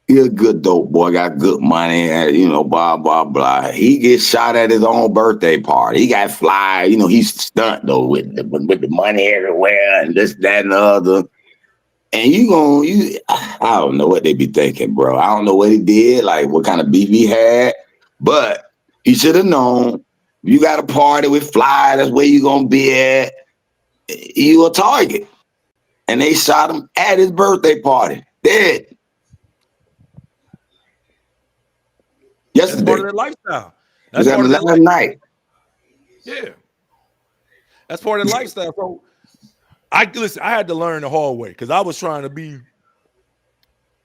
He a good dope boy, got good money, you know, blah, blah, blah. He gets shot at his own birthday party. He got fly, you know, he's stunt though with the money everywhere and this, that, and the other. And I don't know what they be thinking, bro. I don't know what he did, like what kind of beef he had, but he should have known. You got a party with fly, that's where you gonna be at. You a target. And they shot him at his birthday party. Dead. Yesterday. That's part of their lifestyle. That's part of their last night. Yeah. That's part of their lifestyle. So I had to learn the hard way, because I was trying to be,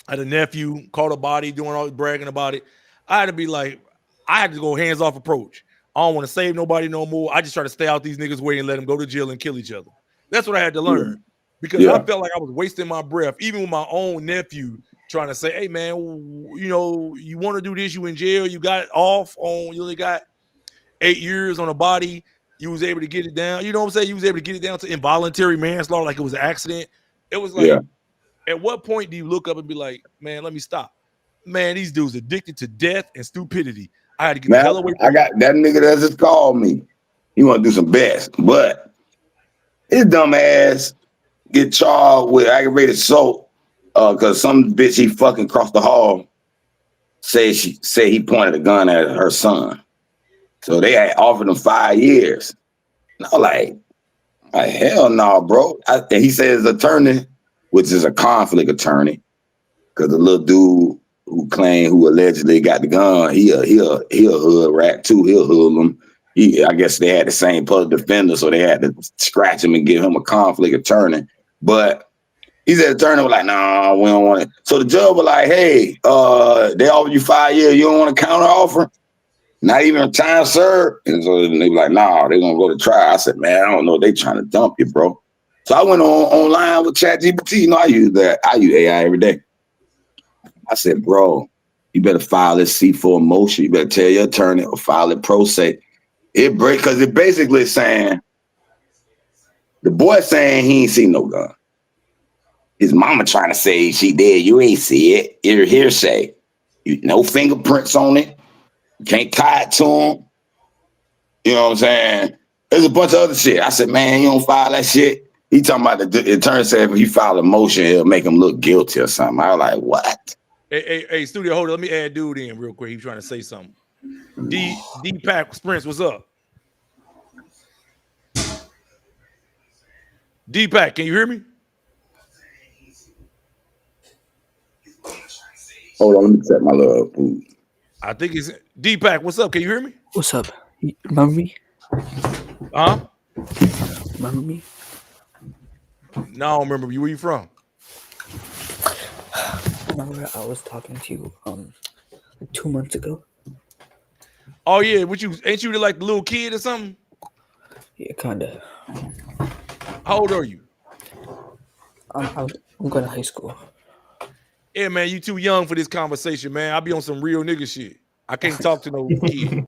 I had a nephew, caught a body, doing all this bragging about it. I had to be like, I had to go hands-off approach. I don't want to save nobody no more. I just try to stay out these niggas' way and let them go to jail and kill each other. That's what I had to learn, because I felt like I was wasting my breath, even with my own nephew trying to say, hey, man, you know, you want to do this, you in jail, you got off on, you only got 8 years on a body, you was able to get it down. You know what I'm saying? You was able to get it down to involuntary manslaughter like it was an accident. It was like, at what point do you look up and be like, man, let me stop? Man, these dudes addicted to death and stupidity. I had to get the hell away from I got that nigga that just called me. He want to do some best, but his dumb ass get charged with aggravated assault because some bitch he fucking across the hall say he pointed a gun at her son. So they had offered him 5 years. And I was like hell no, bro. And he said his attorney, which is a conflict attorney, because the little dude who allegedly got the gun, he a hood rat too. He'll hood him. I guess they had the same public defender, so they had to scratch him and give him a conflict attorney. But he said the attorney was like, nah, we don't want it. So the judge was like, hey, they offered you 5 years. You don't want to counter offer? Not even a time served? And so they were like, nah, they're going to go to trial. I said, man, I don't know. They trying to dump you, bro. So I went online with ChatGPT. You know, I use AI every day. I said, bro, you better file this C4 motion. You better tell your attorney or file it pro se. Because it basically saying The boy saying he ain't seen no gun. His mama trying to say she did. You ain't see it. You're hearsay. No fingerprints on it. You can't tie it to him. You know what I'm saying? There's a bunch of other shit. I said, man, you don't file that shit. He talking about the attorney said if he file a motion, it'll make him look guilty or something. I was like, what? Hey, studio, hold on. Let me add dude in real quick. He's trying to say something. D-Pack Sprints, what's up? D-Pack, can you hear me? Hold on, let me set my little food. I think it's D-Pack. What's up? Can you hear me? What's up? You remember me? Huh? Remember me? No, I don't remember you. Where you from? Remember I was talking to you like 2 months ago? Oh yeah, ain't you like the little kid or something? Yeah, kinda. How old are you? I'm going to high school. Yeah, man, you too young for this conversation, man. I be on some real nigga shit. I can't talk to no kid.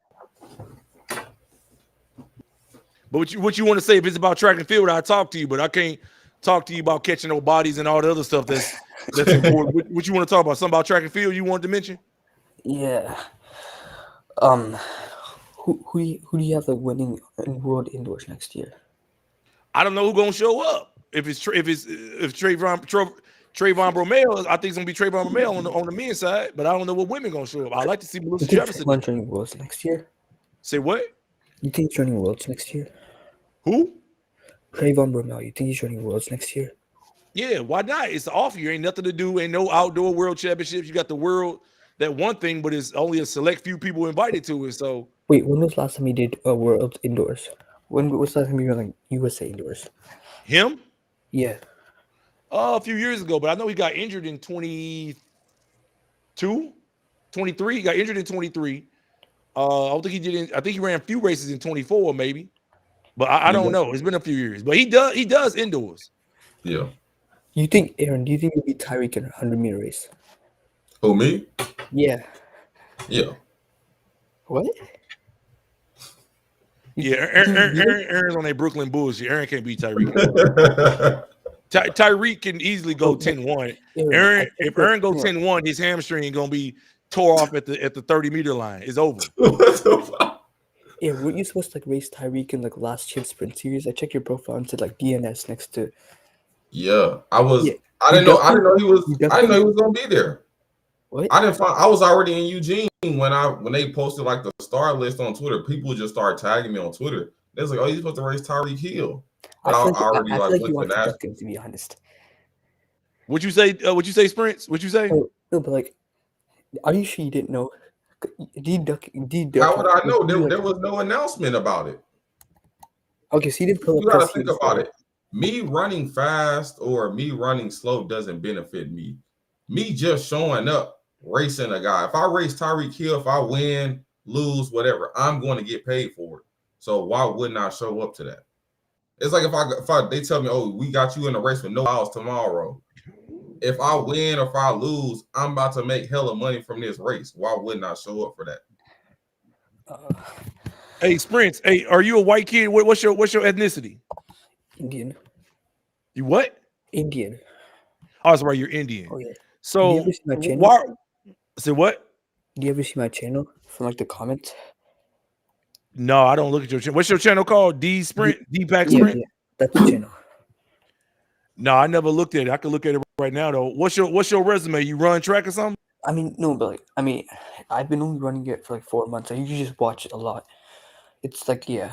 But what you want to say? If it's about track and field, I'll talk to you. But I can't talk to you about catching no bodies and all the other stuff that's important. What you want to talk about? Something about track and field you wanted to mention? Yeah. Who do you have like winning in World Indoors next year? I don't know who's gonna show up. If Trayvon Bromell, I think it's gonna be Trayvon Bromell on the men's side, but I don't know what women gonna show up. I like to see Melissa You think Jefferson. Trayvon's running Worlds next year? Say what? You think he's running Worlds next year? Who? Trayvon Bromell. You think he's running Worlds next year? Yeah, why not? It's off year. Ain't nothing to do. Ain't no outdoor world championships. You got the world, that one thing, but it's only a select few people invited to it. So Wait, when was the last time he did a World Indoors? When was the last time he ran like USA Indoors? him? Yeah. A few years ago, but I know he got injured in 23. He got injured in 23. I don't think he did. I think he ran a few races in 24, maybe. But I don't know. It's been a few years. But he does indoors. Yeah. You think, Aaron, do you think you'll beat Tyreek in a 100-meter race? Who, me? Yeah. Yeah. What? Yeah, Aaron's on that Brooklyn bullshit. Aaron can't beat Tyreek. Tyreek can easily go 10-1. Aaron, if Aaron go 10-1, his hamstring gonna be tore off at the 30-meter line. It's over. What the fuck? Yeah, weren't you supposed to like race Tyreek in like last chance sprint series? I checked your profile and said like DNS next to. Yeah, I was. Yeah. I didn't know he was. I didn't know he was gonna be there. What? I didn't find. I was already in Eugene when they posted like the star list on Twitter. People just started tagging me on Twitter. They was like, "Oh, you're supposed to race Tyreek Hill." But I already I feel like went you want to to Nashville. duck him, to be honest. What you say? Sprints? What you say? No, but like, are you sure you didn't know? D-duck. How would I know? There was no announcement about it. Okay, so you didn't pull up. You got to think about it. Me running fast or me running slow doesn't benefit me. Me just showing up, racing a guy. If I race Tyreek Hill, if I win, lose, whatever, I'm going to get paid for it. So why wouldn't I show up to that? It's like if they tell me, oh, we got you in a race with no hours tomorrow. If I win or if I lose, I'm about to make hella money from this race. Why wouldn't I show up for that? Hey, Sprints. Hey, are you a white kid? What's your ethnicity? Indian. You what? Indian. Oh, that's right. You're Indian. Oh yeah. So do you ever see my channel? why? Say what? Do you ever see my channel from like the comments? No, I don't look at your channel. What's your channel called? D-Pack Sprint? Yeah, that's the channel. No, I never looked at it. I can look at it right now though. What's your resume? You run track or something? I mean, no, but like, I mean, I've been only running it for like 4 months. I usually just watch it a lot. It's like, yeah,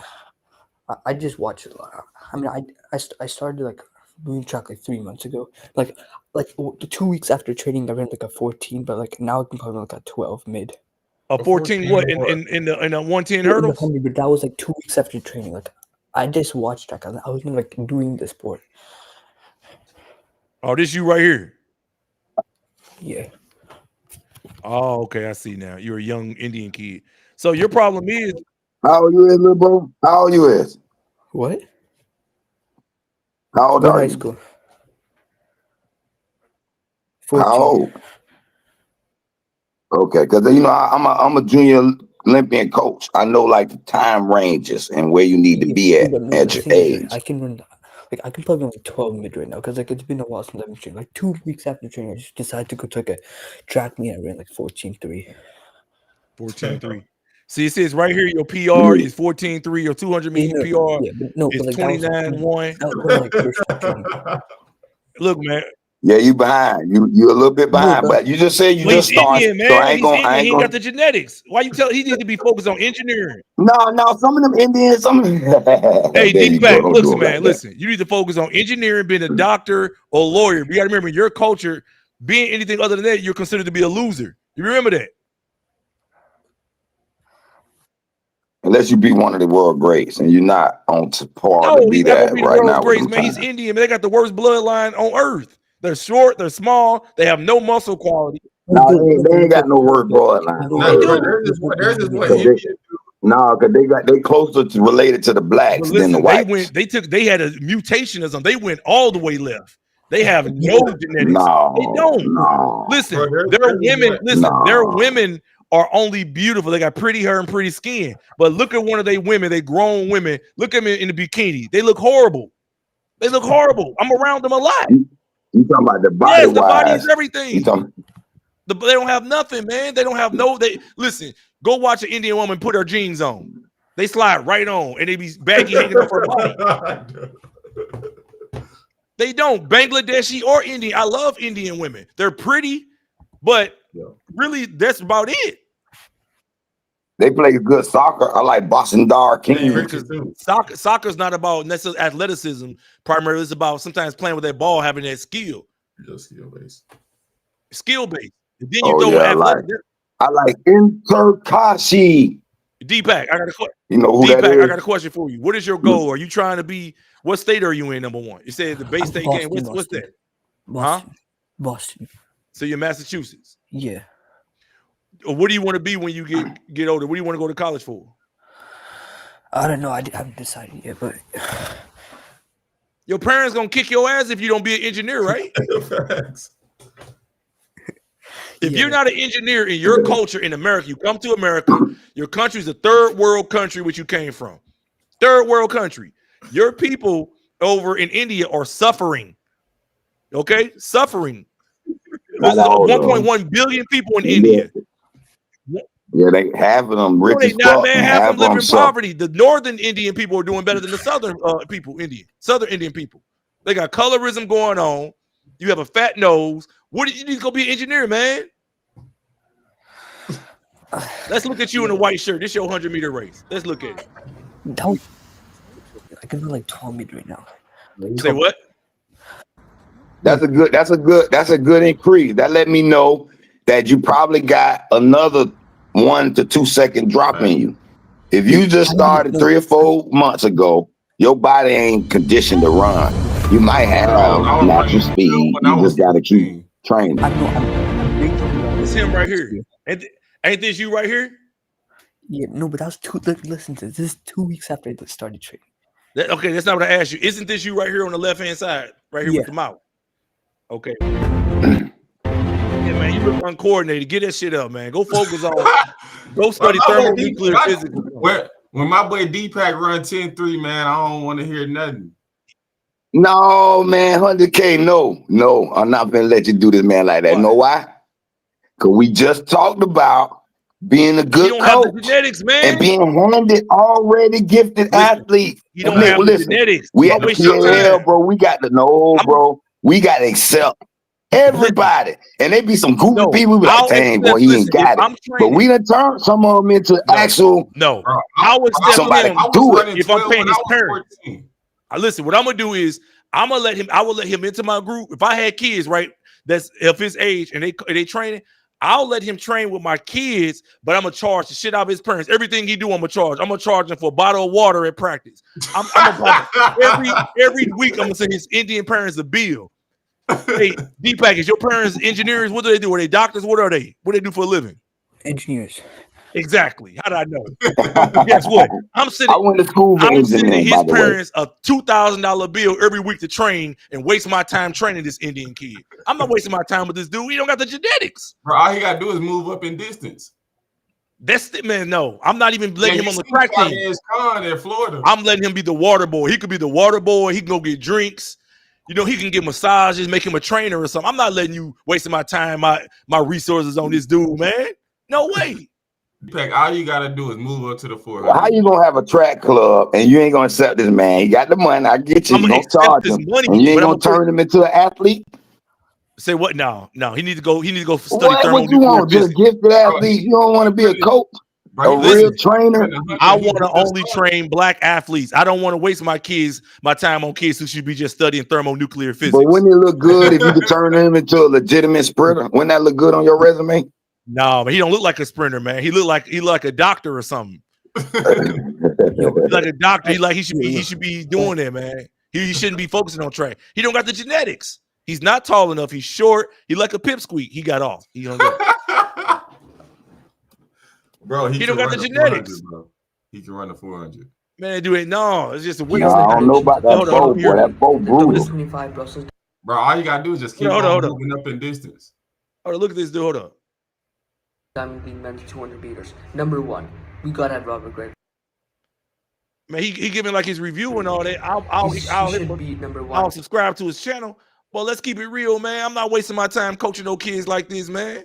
I just watch it a lot. I mean, I started like doing track like 3 months ago. Like 2 weeks after training, I ran like a 14, but like now I can probably like a 12 mid. A 14 what in the 110 hurdles? But that was like 2 weeks after training. Like I just watched track. I was like doing the sport. Oh, this you right here. Yeah. Oh, okay. I see now. You're a young Indian kid. So your problem is. How old you is, little bro? How old you is? What? How old are you? High school. 14. How old? Okay, because I'm a junior Olympian coach. I know like the time ranges and where you need to be at your age. I can run Like I can plug in like 12 mid right now because like it's been a while since I've been training. Like 2 weeks after training, I just decided to go to like a track meet. I ran like 14.3. 14.3. See, it says right here your PR is 14.3. Your 200 meter PR is but like 29.1. that was like first time training. Look, man. Yeah, you behind. You a little bit behind, No, but you just said you Well, just he's Indian, started. man. So I ain't He's gonna. Indian. I He ain't ain't gonna. got the genetics. Why you tell? He need to be focused on engineering. No. Some of them Indians. Some. Hey, There you D-Pack, go. Don't do listen, it like man. that. Listen, you need to focus on engineering, being a doctor or lawyer. But you got to remember, your culture, being anything other than that, you're considered to be a loser. You remember that? Unless you be one of the world greats, and you're not on par to No, be he's not gonna that be the right world's now with greatest, them man. He's times. Indian, man. They got the worst bloodline on earth. They're short, they're small, they have no muscle quality. No, they ain't got no word bloodline. They do. There's this what Cause Indian they closer to related to the But blacks than the listen, whites. they had a mutation of something. They went all the way left. They have no genetics. They No, don't. no, Listen, Bro, their women, their no. women are only beautiful. They got pretty hair and pretty skin. But look at one of their women, they grown women. Look at them in the bikini. They look horrible. They look horrible. I'm around them a lot. You talking about the body Yes, the body is wise? everything. They don't have nothing, man. They don't have they listen, go watch an Indian woman put her jeans on. They slide right on and they be baggy hanging off her body. They don't. Bangladeshi or Indian. I love Indian women. They're pretty, but really that's about it. They play good soccer. I like Boston King. Soccer's not about necessarily athleticism. Primarily, it's about sometimes playing with that ball, having that skill. Just skill based. Skill based. And then you throw athletic. I like Interkashi. D-Pack, I got a question. You know who that is? I got a question for you. What is your goal? Are you trying to be? What state are you in? Number one, you said the Bay State game. What's that? Boston. Boston. So you're Massachusetts. Yeah. What do you want to be when you get older? What do you want to go to college for? I don't know. I haven't decided yet, but your parents gonna kick your ass if you don't be an engineer, right? If you're not an engineer in your culture in America, you come to America, your country's a third world country, which you came from. Third world country. Your people over in India are suffering. Okay? Suffering. There's 1.1 billion people in India. Yeah, they half of them rich as fuck. Man, half of them live in suffer. poverty. The northern Indian people are doing better than the southern Southern Indian people. They got colorism going on. You have a fat nose. What you need to go be an engineer, man? Let's look at you in a white shirt. This is your 100-meter race. Let's look at it. I can run like 12 meters right now. Say what? That's a good increase. That let me know that you probably got another 1 to 2 second drop in you. If you just started 3 or 4 months ago, your body ain't conditioned to run. You might have natural speed. You just got to keep training. It's him right here. Ain't this you right here? Yeah, no, but that was listen to this. This is 2 weeks after I started training. Okay, that's not what I asked you. Isn't this you right here on the left-hand side? Right here with the mouth. Okay. Yeah, man, you look uncoordinated. Get that shit up, man. Go focus on. Go study thermonuclear physics. When my boy D-Pack run 10-3, man, I don't want to hear nothing. No, man, 100K, no. I'm not gonna let you do this, man, like that. You know why? Because we just talked about being a good coach have the genetics, man. And being handed already gifted athletes. You don't have the genetics. We at the PAL, bro. We got to know, bro. We got to accept everybody. And they be some goofy people. We be like, dang, boy, he ain't got it. But we done turned some of them into actual. No, I would step somebody in do it if I'm paying his parents. Listen, what I'm gonna do is I will let him into my group. If I had kids, right, that's of his age and they training, I'll let him train with my kids, but I'm gonna charge the shit out of his parents. Everything he do, I'm gonna charge him for a bottle of water at practice. I'm every week I'm gonna send his Indian parents a bill. Hey, D-Pack, is your parents engineers? What do they do? Are they doctors? What are they? What do they do for a living? Engineers. Exactly. How did I know? Guess what? I'm sending his parents a $2,000 bill every week to train and waste my time training this Indian kid. I'm not wasting my time with this dude. He don't got the genetics. Bro, all he gotta do is move up in distance. That's the man. No, I'm not even letting him on the see track Clyde team. against Con in Florida. I'm letting him be the water boy. He could be the water boy. He can go get drinks. You know, he can get massages, make him a trainer or something. I'm not letting you wasting my time, my resources on this dude, man. No way. Pack, all you gotta do is move up to the 400. Well, how you gonna have a track club and you ain't gonna accept this man? He got the money. I get you. I'm You gonna gonna charge accept him, this money, and you ain't but I'm gonna gonna turn him into an athlete. say what? No. He needs to go. He needs to go study What you thermonuclear want? Just physics. gifted athlete? You don't want to be a coach, Bro, a Listen, real trainer? I want to only train black athletes. I don't want to waste my time on kids who should be just studying thermonuclear But physics. wouldn't it look good if you could turn him into a legitimate sprinter? Wouldn't that look good on your resume? No, but he don't look like a sprinter, man. He look like a doctor or something. He's like a doctor. He should be doing it, man. He shouldn't be focusing on track. He don't got the genetics. He's not tall enough. He's short. He like a pipsqueak. He got off. He don't go. Bro, He don't got the genetics. Bro. He can run the 400. Man, do it. No, it's just a No, weakness. I don't know about that bow, boy. That bow brutal. 25 Brussels. Bro, all you gotta do is just keep moving up in distance. Hold on, look at this dude. Hold up. I'm being men's 200 meters. Number 1, we gotta have Robert Gregg. Man, he giving like his review and all that. I'll subscribe to his channel. But let's keep it real, man. I'm not wasting my time coaching no kids like this, man.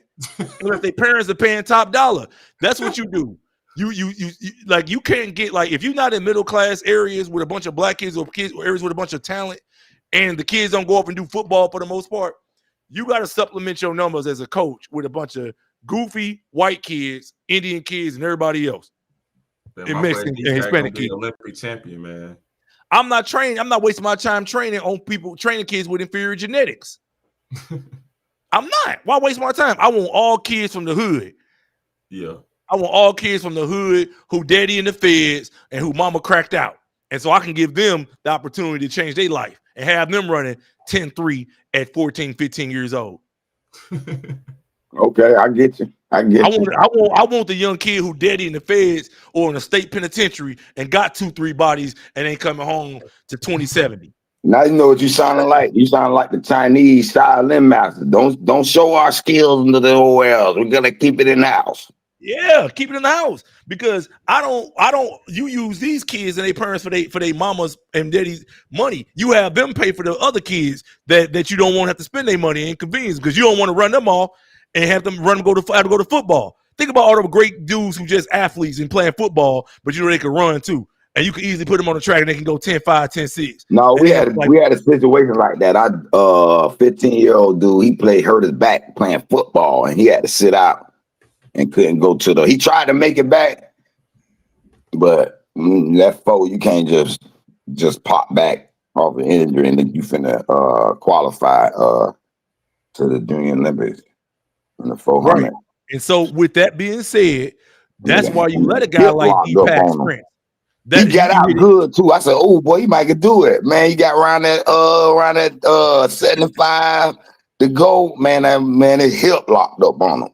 Unless their parents are paying top dollar. That's what you do. You can't get, like, if you're not in middle class areas with a bunch of black kids or areas with a bunch of talent, and the kids don't go up and do football for the most part, you got to supplement your numbers as a coach with a bunch of goofy white kids, Indian kids, and everybody else. And Mexican and Hispanic kids. Olympic champion, man. I'm not wasting my time training kids with inferior genetics. I'm not. Why waste my time? I want all kids from the hood. Yeah. I want all kids from the hood who daddy in the feds and who mama cracked out. And so I can give them the opportunity to change their life and have them running 10-3 at 14, 15 years old. Okay, I get you. I want the young kid who daddy in the feds or in a state penitentiary and got 2-3 bodies and ain't coming home to 2070. Now you know what you sounding like. You sound like the Chinese Shaolin master. Don't show our skills into the whole world. We're gonna keep it in the house. Yeah, keep it in the house, because you use these kids and their parents for their mamas and daddy's money. You have them pay for the other kids that you don't want to have to spend their money and inconvenience, because you don't want to run them off and have them have to go to football. Think about all the great dudes who just athletes and playing football, but you know they can run too. And you can easily put them on the track and they can go 10-5, 10-6. No, we had a situation like that. 15-year-old dude, he hurt his back playing football, and he had to sit out and couldn't go to he tried to make it back, but that foe, you can't just pop back off an injury and then you finna qualify to the Junior Olympics in the 400. Right. And so with that being said, that's why you let a guy like Deepak sprint. He got out good too. I said, "Oh boy, he might could do it, man." He got around that 75 to go, man. His hip locked up on him.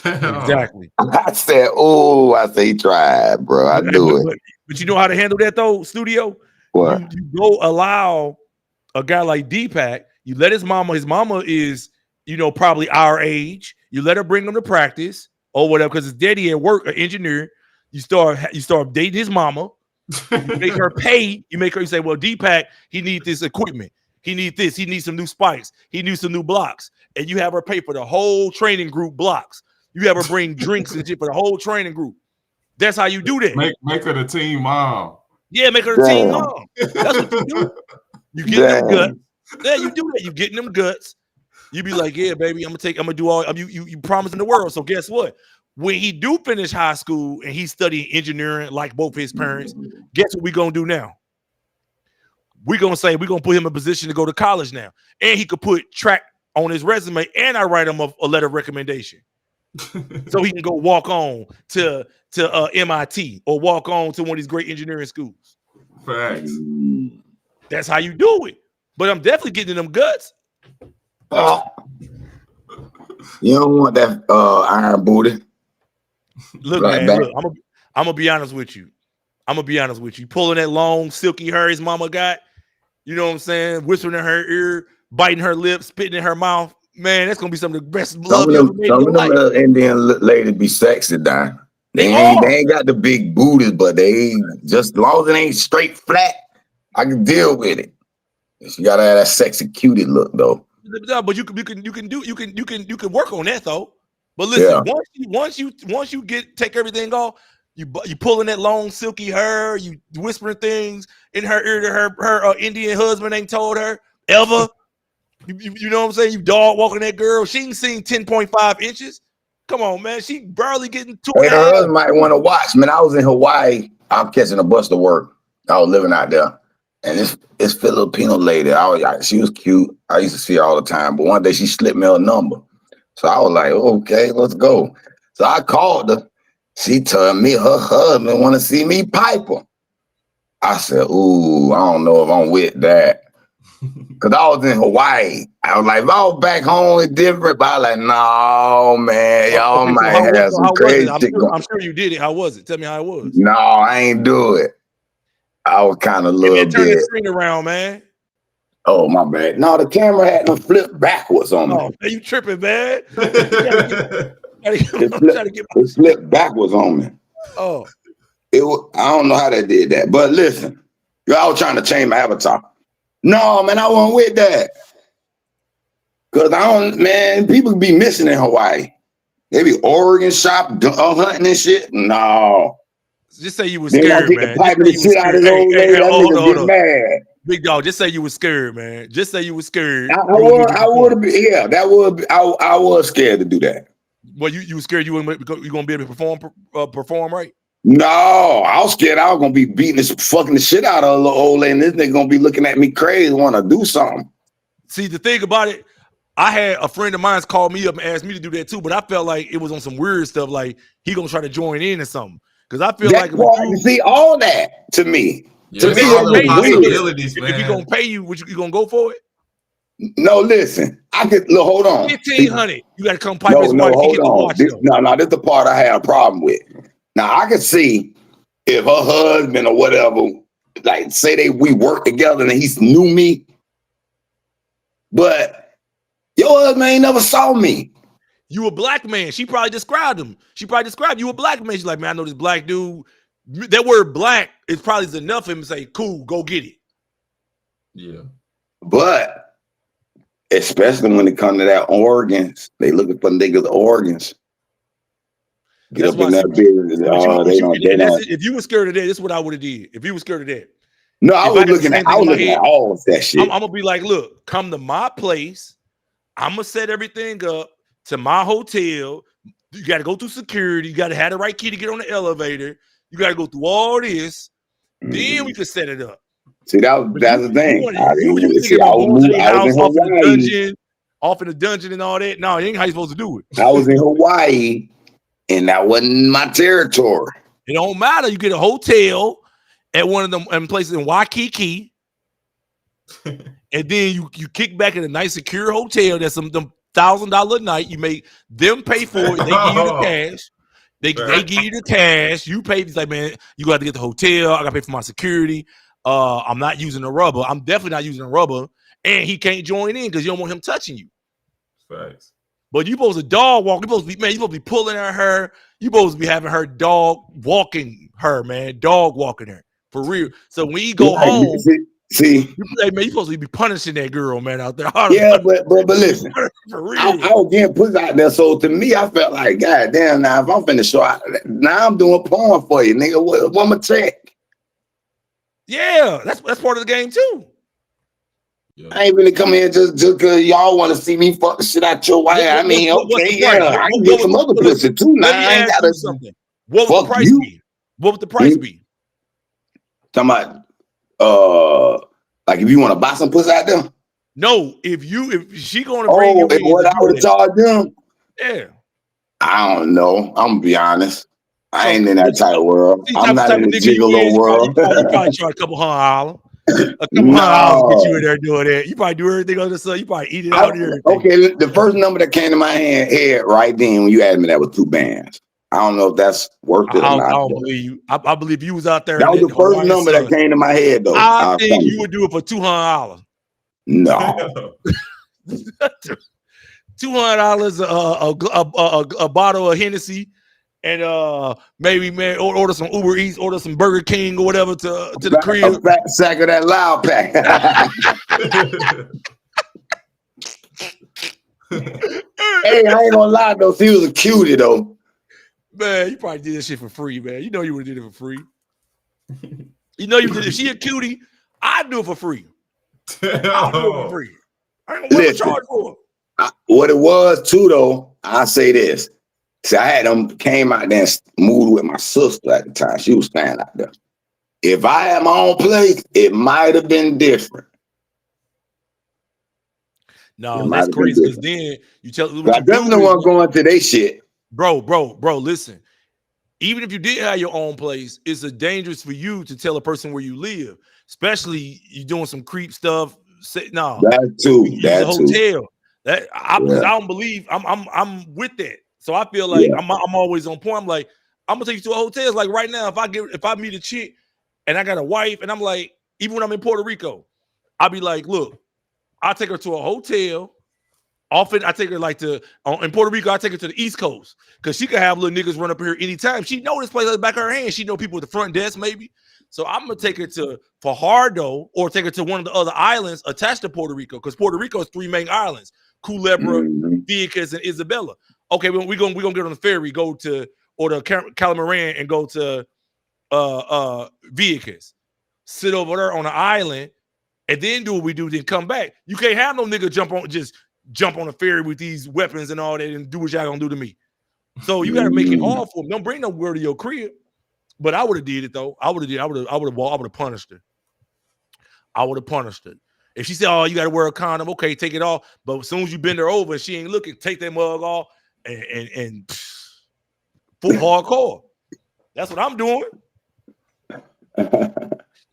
Exactly. I said, he tried, bro. I do it. But you know how to handle that though, Studio? What? You go allow a guy like Deepak. You let his mama is, probably our age. You let her bring him to practice or whatever, because his daddy at work, an engineer. You start dating his mama. You make her pay. You say, well, Deepak, he needs this equipment. He needs this. He needs some new spikes. He needs some new blocks. And you have her pay for the whole training group blocks. You have her bring drinks and shit for the whole training group. That's how you do that. Make her the team mom. Yeah, make her the team mom. That's what you do. You get them guts. Yeah, you do that. You getting them guts. You be like, yeah, baby, I'm gonna do all. You promising the world. So guess what? When he do finish high school and he's studying engineering like both his parents, guess what we gonna do now? We're gonna put him in a position to go to college now, and he could put track on his resume, and I write him a letter of recommendation, so he can go walk on to MIT or walk on to one of these great engineering schools. Facts. That's how you do it. But I'm definitely getting them guts. You don't want that iron booty. Look, man, look, I'm gonna be honest with you. Pulling that long, silky hair his mama got, you know what I'm saying? Whispering in her ear, biting her lips, spitting in her mouth. Man, that's gonna be some of the best love you ever made in your life. Some of them Indian ladies be sexy, Don. They ain't got the big booties, but they just as long as it ain't straight flat, I can deal with it. She gotta have that sexy cutie look though. But you can work on that though. But listen, once you take everything off, you pulling that long silky hair, you whispering things in her ear that her Indian husband ain't told her ever. You know what I'm saying? You dog walking that girl. She ain't seen 10.5 inches. Come on, man. She barely getting 2.5. Hey, her husband might want to watch. Man, I was in Hawaii. I'm catching a bus to work. I was living out there. And this Filipino lady, she was cute. I used to see her all the time. But one day she slipped me her number. So I was like, okay, let's go. So I called her. She told me her husband want to see me pipe her. I said, ooh, I don't know if I'm with that. Because I was in Hawaii. I was like, if I was back home, it's different. But I was like, no, man, y'all might have some crazy shit going. I'm sure you did it. How was it? Tell me how it was. No, I ain't do it. I was kind of a little bit. Turn the screen around, man. Oh, my bad. No, the camera had to flip backwards on me. Oh, man, you tripping, man. It flipped backwards on me. Oh. I don't know how they did that. But listen, y'all trying to change my avatar. No, man, I wasn't with that. Because people be missing in Hawaii. They be Oregon shop hunting and shit. No. Just say you was scared, man. Piping the shit out of his old lady. That nigga get mad. Big dog, just say you was scared, man. Just say you was scared. I would have been, yeah, that would be, I was scared to do that. Well, you were scared you gonna be able to perform right? No, I was scared I was gonna be beating fucking the shit out of a little old lady, and this nigga gonna be looking at me crazy, wanna do something. See, the thing about it, I had a friend of mine call me up and asked me to do that too, but I felt like it was on some weird stuff, like he gonna try to join in or something. Because I feel like you see all that to me. Yeah, to me, if he gonna pay you, you gonna go for it? No, listen. I could look. Hold on. 1,500. You got to come pipe his money. Hold on. This is the part I had a problem with. Now I could see if her husband or whatever, like say we work together and he knew me, but your husband ain't never saw me. You a black man. She probably described him. She probably described you a black man. She's like, man, I know this black dude. That word black is probably enough for him to say, cool, go get it. Yeah. But especially when it comes to that organs, they looking for niggas' organs. Get up in that business. If you were scared of that, this is what I would have did. If you were scared of that. No, I was looking at all of that shit. I'm gonna be like, look, come to my place. I'm gonna set everything up to my hotel. You got to go through security. You got to have the right key to get on the elevator. You got to go through all this. Then we could set it up. See, that's the thing. Off in the dungeon and all that. No, it ain't how you supposed to do it. I was in Hawaii, and that wasn't my territory. It don't matter. You get a hotel at one of them places in Waikiki, and then you kick back in a nice secure hotel. That's them $1,000 a night. You make them pay for it. They give you the cash. They give you the cash. You pay. It's like, man, you got to get the hotel. I got to pay for my security. I'm not using a rubber. I'm definitely not using a rubber. And he can't join in because you don't want him touching you. Thanks. But you supposed to dog walk. You supposed to be pulling at her. You supposed to be having her dog walking her, man. Dog walking her. For real. So when you go home, see, man, you supposed to be punishing that girl, man, out there. Yeah, but listen, for real. I was getting put out there. So to me, I felt like, God damn, now if I'm finna show out, now I'm doing porn for you, nigga. What my check? Yeah, that's part of the game too. Yeah. I ain't really come here just because y'all want to see me fuck the shit out your wife. I mean, okay, I can get some other pussy too. Now I ain't got something. What would the price be? What would the price be? Talking about like if you want to buy some pussy out there? No, if she gonna bring you in, what I would charge them? Yeah. I don't know. I'm gonna be honest. I ain't in that type of world. I'm not in the gigolo world. You probably charge a couple $100. A couple $100 to get you in there doing that. You probably do everything on the sun. You probably eat it out here. Okay, the first number that came to my head right then when you asked me that was 2 bands. I don't know if that's worth it or not. I don't believe you. I believe you was out there. That was the first number that came to my head, though. I think you would do it for $200. No. $200 a bottle of Hennessy and maybe man order some Uber Eats, order some Burger King or whatever to the A crib. fat sack of that loud pack. Hey, I ain't gonna lie though. She was a cutie though. Man, you probably did that shit for free, man. You know you would have did it for free. You know you did. If she a cutie, I'd do it for free. I'll do it for free. I ain't gonna charge for it. What it was too though, I'll say this. See, I had them came out there and moved with my sister at the time. She was staying out there. If I had my own place, it might have been different. No, that's crazy. Because then you tell what I definitely want going to their shit. Bro, listen. Even if you did have your own place, it's dangerous for you to tell a person where you live, especially you doing some creep stuff. No, that too. That hotel. That because I don't believe I'm with that. So I feel like I'm always on point. I'm like, I'm gonna take you to a hotel. It's like right now, if I meet a chick and I got a wife, and I'm like, even when I'm in Puerto Rico, I'll be like, look, I'll take her to a hotel. Often I take her in Puerto Rico, I take her to the East Coast because she can have little niggas run up here anytime. She know this place at the back of her hand. She know people at the front desk maybe. So I'm gonna take her to Fajardo or take her to one of the other islands attached to Puerto Rico because Puerto Rico has 3 main islands: Culebra, Vieques, and Isabela. Okay, we're gonna get on the ferry, go to or the Calamarán and go to Vieques, sit over there on the island, and then do what we do, then come back. You can't have no nigga jump on a ferry with these weapons and all that and do what y'all gonna do to me. So you gotta make it hard for them. Don't bring no word to your crib. But I would have did it though. I would have punished her. I would have punished her. If she said, "Oh, you gotta wear a condom," okay, take it off. But as soon as you bend her over and she ain't looking, take that mug off and full hardcore. That's what I'm doing.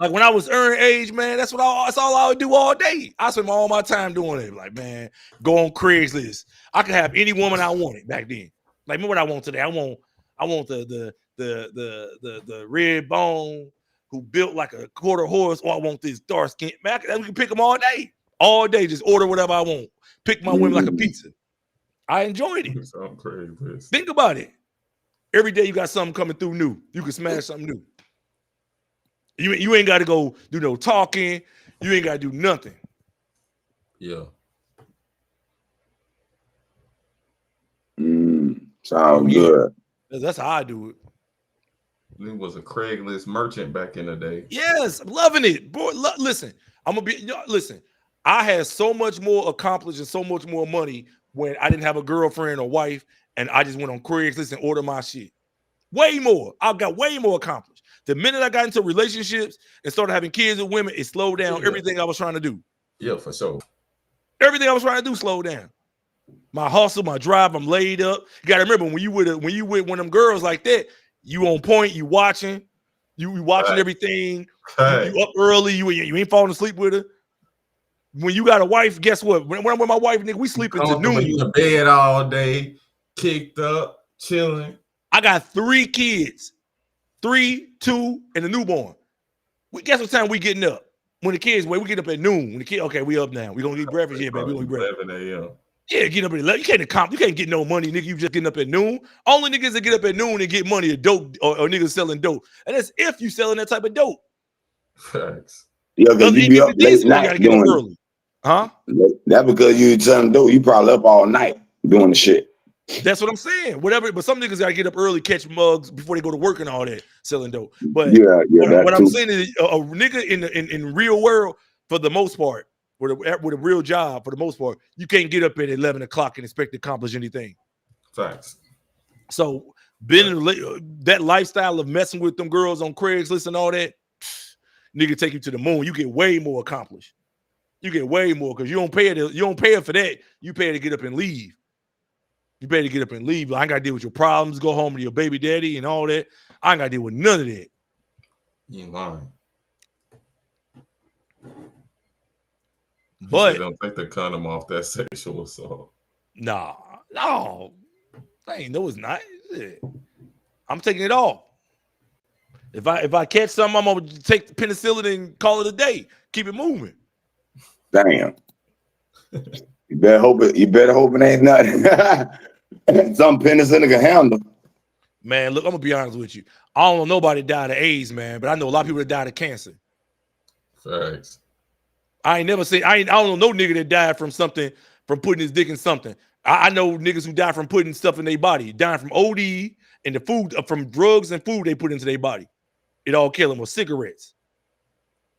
Like when I was earning age, man, that's all I would do all day. I spent all my time doing it. Like, man, go on Craigslist. I could have any woman I wanted back then. Like, remember what I want today? I want the red bone who built like a quarter horse, or I want this dark skin. Man, we can pick them all day. Just order whatever I want. Pick my women like a pizza. I enjoyed it. Think about it. Every day you got something coming through new. You can smash something new. You ain't got to go do no talking. You ain't got to do nothing. Yeah. Sounds good. That's how I do it. He was a Craigslist merchant back in the day. Yes, I'm loving it. Boy, listen, listen. I had so much more accomplished and so much more money when I didn't have a girlfriend or wife, and I just went on Craigslist and ordered my shit. Way more. I got way more accomplished. The minute I got into relationships and started having kids with women, it slowed down everything I was trying to do. Yeah, for sure. Everything I was trying to do slowed down. My hustle, my drive, I'm laid up. You gotta remember when you with one of them girls like that, you on point, you watching everything. Right. You up early, you ain't falling asleep with her. When you got a wife, guess what? When I'm with my wife, nigga, we sleep until noon. You in bed all day, kicked up, chilling. I got 3 kids. 3, 2, and a newborn. Guess what time we getting up? When the kids wait, we get up at noon. When the kid, okay, we up now. We gonna eat breakfast, yeah, baby. We gonna eat breakfast. 11 a.m. Yeah, get up at 11. You can't get no money, nigga. You just getting up at noon. Only niggas that get up at noon and get money are dope or niggas selling dope. And that's if you selling that type of dope. Facts. Yeah, because you be up late night get up early. Huh? That's because you selling dope. You probably up all night doing the shit. That's what I'm saying. Whatever, but some niggas gotta get up early, catch mugs before they go to work and all that, selling dope. But what I'm saying is a nigga in real world, for the most part, with a real job, for the most part, you can't get up at 11 o'clock and expect to accomplish anything. Facts. So that lifestyle of messing with them girls on Craigslist and all that, nigga take you to the moon. You get way more accomplished. You get way more because you don't pay her for that. You pay her to get up and leave. You better get up and leave. I ain't got to deal with your problems. Go home to your baby daddy and all that. I ain't got to deal with none of that. You ain't lying. But don't take the condom off that sexual assault. No. No, it's not. I'm taking it off. If I catch something, I'm gonna take the penicillin and call it a day. Keep it moving. Damn. You better hope it ain't nothing. Some penicillin can handle. Man, look, I'm gonna be honest with you. I don't know nobody that died of AIDS, man, but I know a lot of people that died of cancer. Facts. I ain't never seen. I don't know no nigga that died from something from putting his dick in something. I know niggas who died from putting stuff in their body, dying from OD and the food from drugs and food they put into their body. It all kill them, or cigarettes.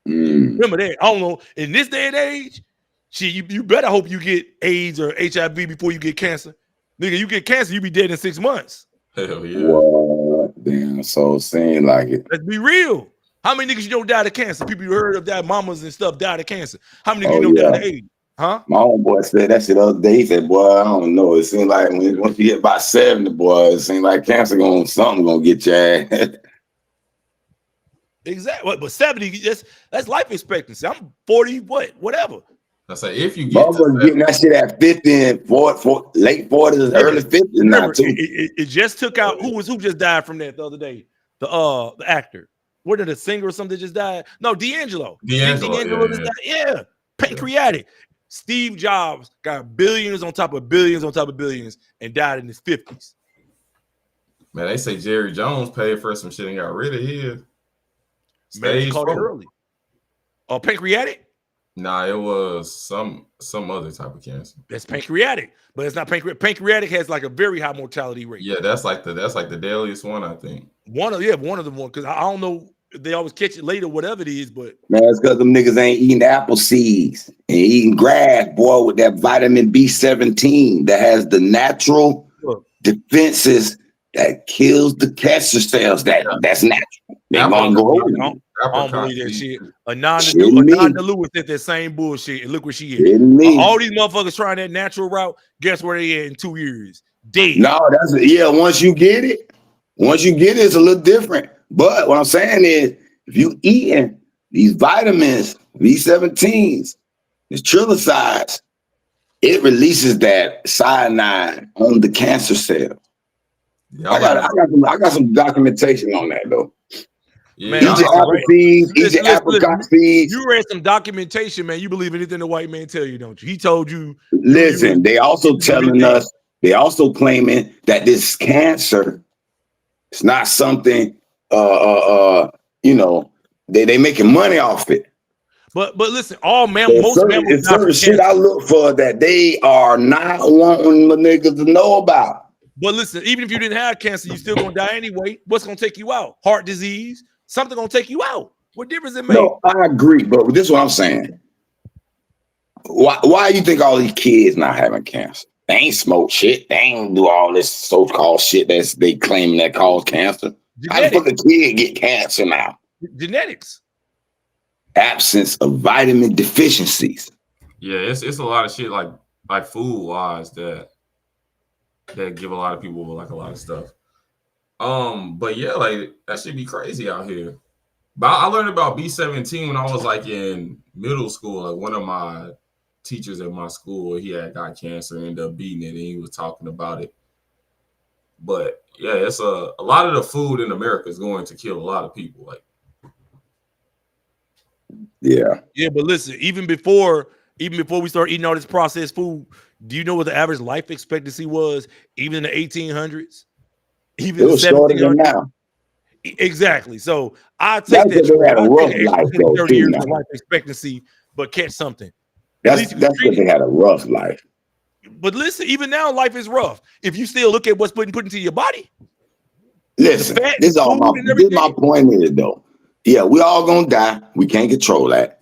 Remember that? I don't know. In this day and age, shit, you better hope you get AIDS or HIV before you get cancer. Nigga, you get cancer, you be dead in 6 months. Hell yeah. Well, damn, so it seemed like it. Let's be real. How many niggas you know died of cancer? People you heard of that, mamas and stuff died of cancer. How many niggas you know died of AIDS? Huh? My homeboy said that shit the other day. He said, "Boy, I don't know. It seemed like once you get about 70, boy, it seemed like cancer something gonna get your ass." Exactly. But 70, that's life expectancy. I'm 40, whatever. I say if you get Motherfuckers getting that shit at 50 and 40, late 40s, early 50s now too. It just took out who just died from that the other day. The actor. What did a singer or something just died? No, D'Angelo. D'Angelo just died. Yeah. Pancreatic. Steve Jobs got billions on top of billions on top of billions and died in his 50s. Man, they say Jerry Jones paid for some shit and got rid of his. Man, they caught it early. Pancreatic? Nah, it was some other type of cancer. That's pancreatic, but it's not pancreatic. Pancreatic has like a very high mortality rate. Yeah, that's like the deadliest one, I think. One of them because I don't know. They always catch it later, whatever it is, but man, it's because them niggas ain't eating apple seeds and eating grass, boy, with that vitamin B17 that has the natural defenses that kills the cancer cells. That's natural. They gonna go over. I don't believe that shit. Ananda Lewis did that same bullshit, and look where she is. All these motherfuckers trying that natural route. Guess where they at in 2 years? Dead. No, once you get it, it's a little different. But what I'm saying is, if you eating these vitamins, B17s, it's trilicides, it releases that cyanide on the cancer cell. Yeah, I got some documentation on that though. Yeah, eat your apple seeds, eat your apricot seeds. You read some documentation, man. You believe anything the white man tell you, don't you? He told you. Listen, they also telling us, they also claiming that this cancer, it's not something, they making money off it. But listen, most mammals certain shit I look for that they are not wanting the niggas to know about. But listen, even if you didn't have cancer, you still gonna die anyway. What's gonna take you out? Heart disease. Something gonna take you out. What difference it make? No, I agree, but this is what I'm saying. Why you think all these kids not having cancer? They ain't smoke shit. They ain't do all this so-called shit that's they claiming that cause cancer. How the fuck a kid get cancer now? Genetics. Absence of vitamin deficiencies. Yeah, it's a lot of shit like food wise that give a lot of people like a lot of stuff. But yeah, like that should be crazy out here. But I learned about B17 when I was like in middle school. Like one of my teachers at my school, he had got cancer, ended up beating it, and he was talking about it. But yeah, it's a lot of the food in America is going to kill a lot of people. Like, yeah, but listen, even before we start eating all this processed food, do you know what the average life expectancy was? Even in the 1800s, even it was shorter than now. Exactly. So I take that. They had a rough life, 20, 30 years of life expectancy, but catch something. That's because they had a rough life. But listen, even now, life is rough. If you still look at what's put into your body. Listen, this is my point is though. Yeah, we all gonna die. We can't control that.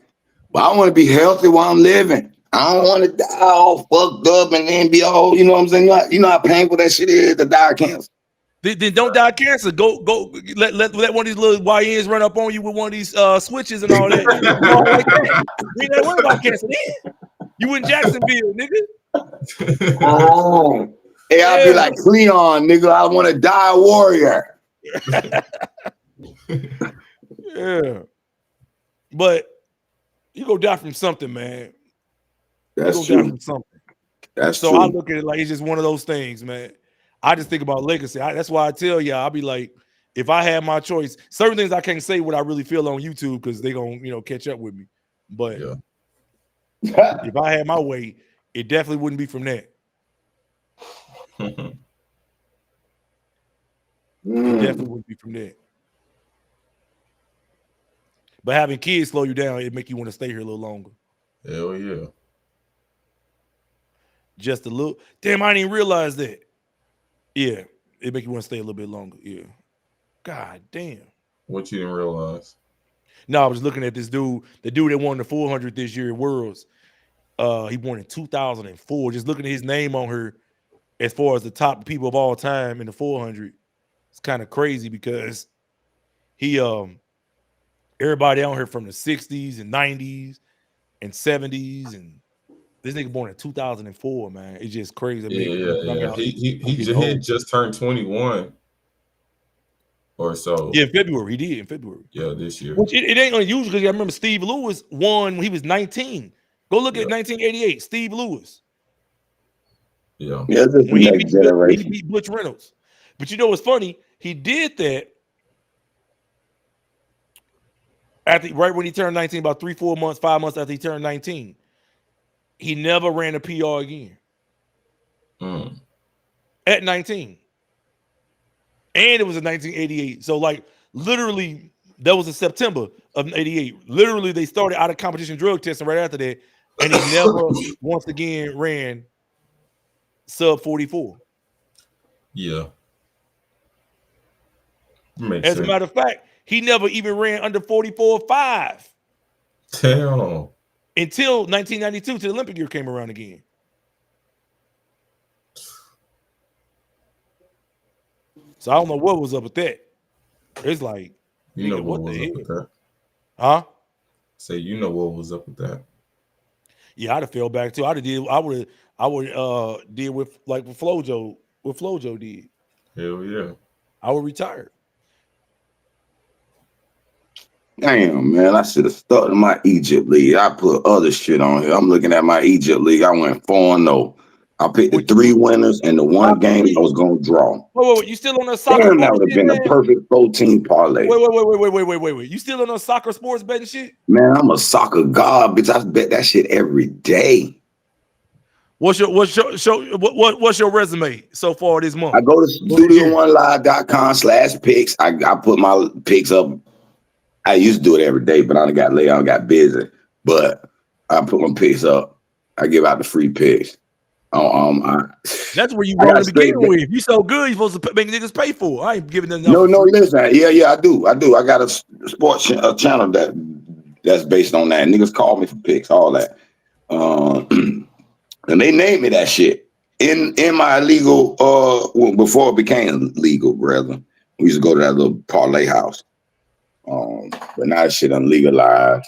But I want to be healthy while I'm living. I don't want to die all fucked up and then be all, you know what I'm saying? You know how painful that shit is to die of cancer. Then don't die of cancer. Go let one of these little YNs run up on you with one of these switches and all that. Like that. You ain't worried about cancer then. You in Jacksonville, nigga. Oh. Hey, I'll be like Cleon, nigga. I want to die a warrior. Yeah. But you go die from something, man. That's true. Die from something. That's so true. I look at it like it's just one of those things, man. I just think about legacy. That's why I tell y'all, I'll be like, if I had my choice, certain things I can't say what I really feel on YouTube because they're gonna, catch up with me. But if I had my way, it definitely wouldn't be from that. It definitely would be from there. But having kids slow you down, it make you want to stay here a little longer. Hell yeah. Just a little. Damn, I didn't realize that. Yeah, it make you want to stay a little bit longer. Yeah. God damn. What you didn't realize? No, I was looking at this dude, the dude that won the 400 this year at Worlds. He won in 2004. Just looking at his name on her as far as the top people of all time in the 400. It's kind of crazy because he everybody on here from the 60s and 90s and 70s, and this nigga born in 2004, man. It's just crazy. Yeah. He just turned 21 or so. Yeah, in February. He did in February. Yeah, this year. Which it ain't unusual because I remember Steve Lewis won when he was 19. Go look at 1988, Steve Lewis. Yeah, this is the next generation. He beat Butch Reynolds. But you know what's funny? He did that right when he turned 19, about 3-4 months, 5 months after he turned 19. He never ran a PR again. At 19. And it was in 1988. So, like, literally, that was in September of 88. Literally, they started out of competition drug testing right after that. And he never once again ran sub 44. Yeah. As a matter of fact, he never even ran under 44.5. Damn. Until 1992, till the Olympic year came around again. So I don't know what was up with that. It's like, you know what was up with that? Huh? Say you know what was up with that. Yeah, I'd have fell back too. I would did with Flojo, what Flojo did. Hell yeah. I would retire. Damn, man, I should have stuck to my Egypt league. I put other shit on here. I'm looking at my Egypt league. I went 4-0. I picked the 3 winners and the one game I was gonna draw. Wait. You still on the soccer? Damn, that would have been a perfect 14 parlay. Wait. You still on the soccer sports betting shit? Man, I'm a soccer god, bitch. I bet that shit every day. What's your resume so far this month? I go to studio1live.com/picks. I put my picks up. I used to do it every day, but I done got laid out, got busy. But I put my picks up. I give out the free picks. That's where you want to begin with. You so good, you supposed to make niggas pay for it. I ain't giving them. No, listen. Yeah, I do. I got a sports channel that's based on that. Niggas call me for picks, all that. And they named me that shit in my illegal before it became legal, brother. We used to go to that little parlay house. But now that shit unlegalized.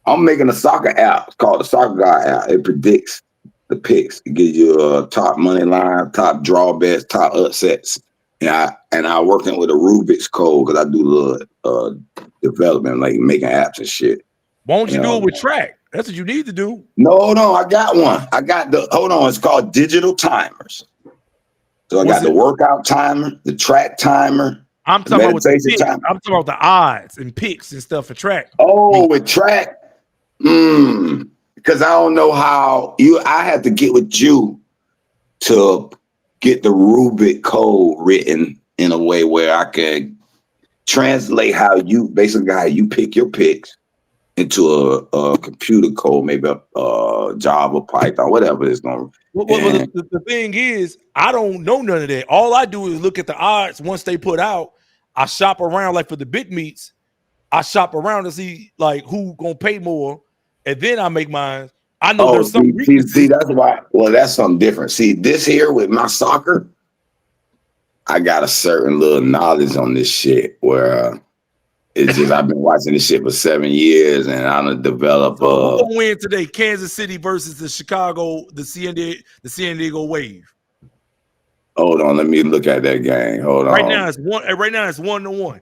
I'm making a soccer app. It's called the Soccer Guy app. It predicts the picks. It gives you a top money line, top draw bets, top upsets. And I working with a Rubik's code because I do development, like making apps and shit. Why don't you do it with track? That's what you need to do. No, I got one. It's called digital timers. So I got the workout timer, the track timer. I'm talking about I'm talking about the odds and picks and stuff for track. Oh, with track. Because I don't know how I have to get with you to get the Rubik code written in a way where I can translate how you pick your picks into a computer code, maybe a Java, Python, whatever it's going to. Well, the thing is, I don't know none of that. All I do is look at the odds once they put out. I shop around, like for the big meets. I shop around to see like who gonna pay more, and then I make mine. I know there's some. See, that's why. Well, that's something different. See, this here with my soccer, I got a certain little knowledge on this shit where it's just I've been watching this shit for 7 years, and I'm gonna develop. Who's gonna win today? Kansas City versus the San Diego Wave. Hold on, let me look at that game. Hold on. Right now it's 1-1.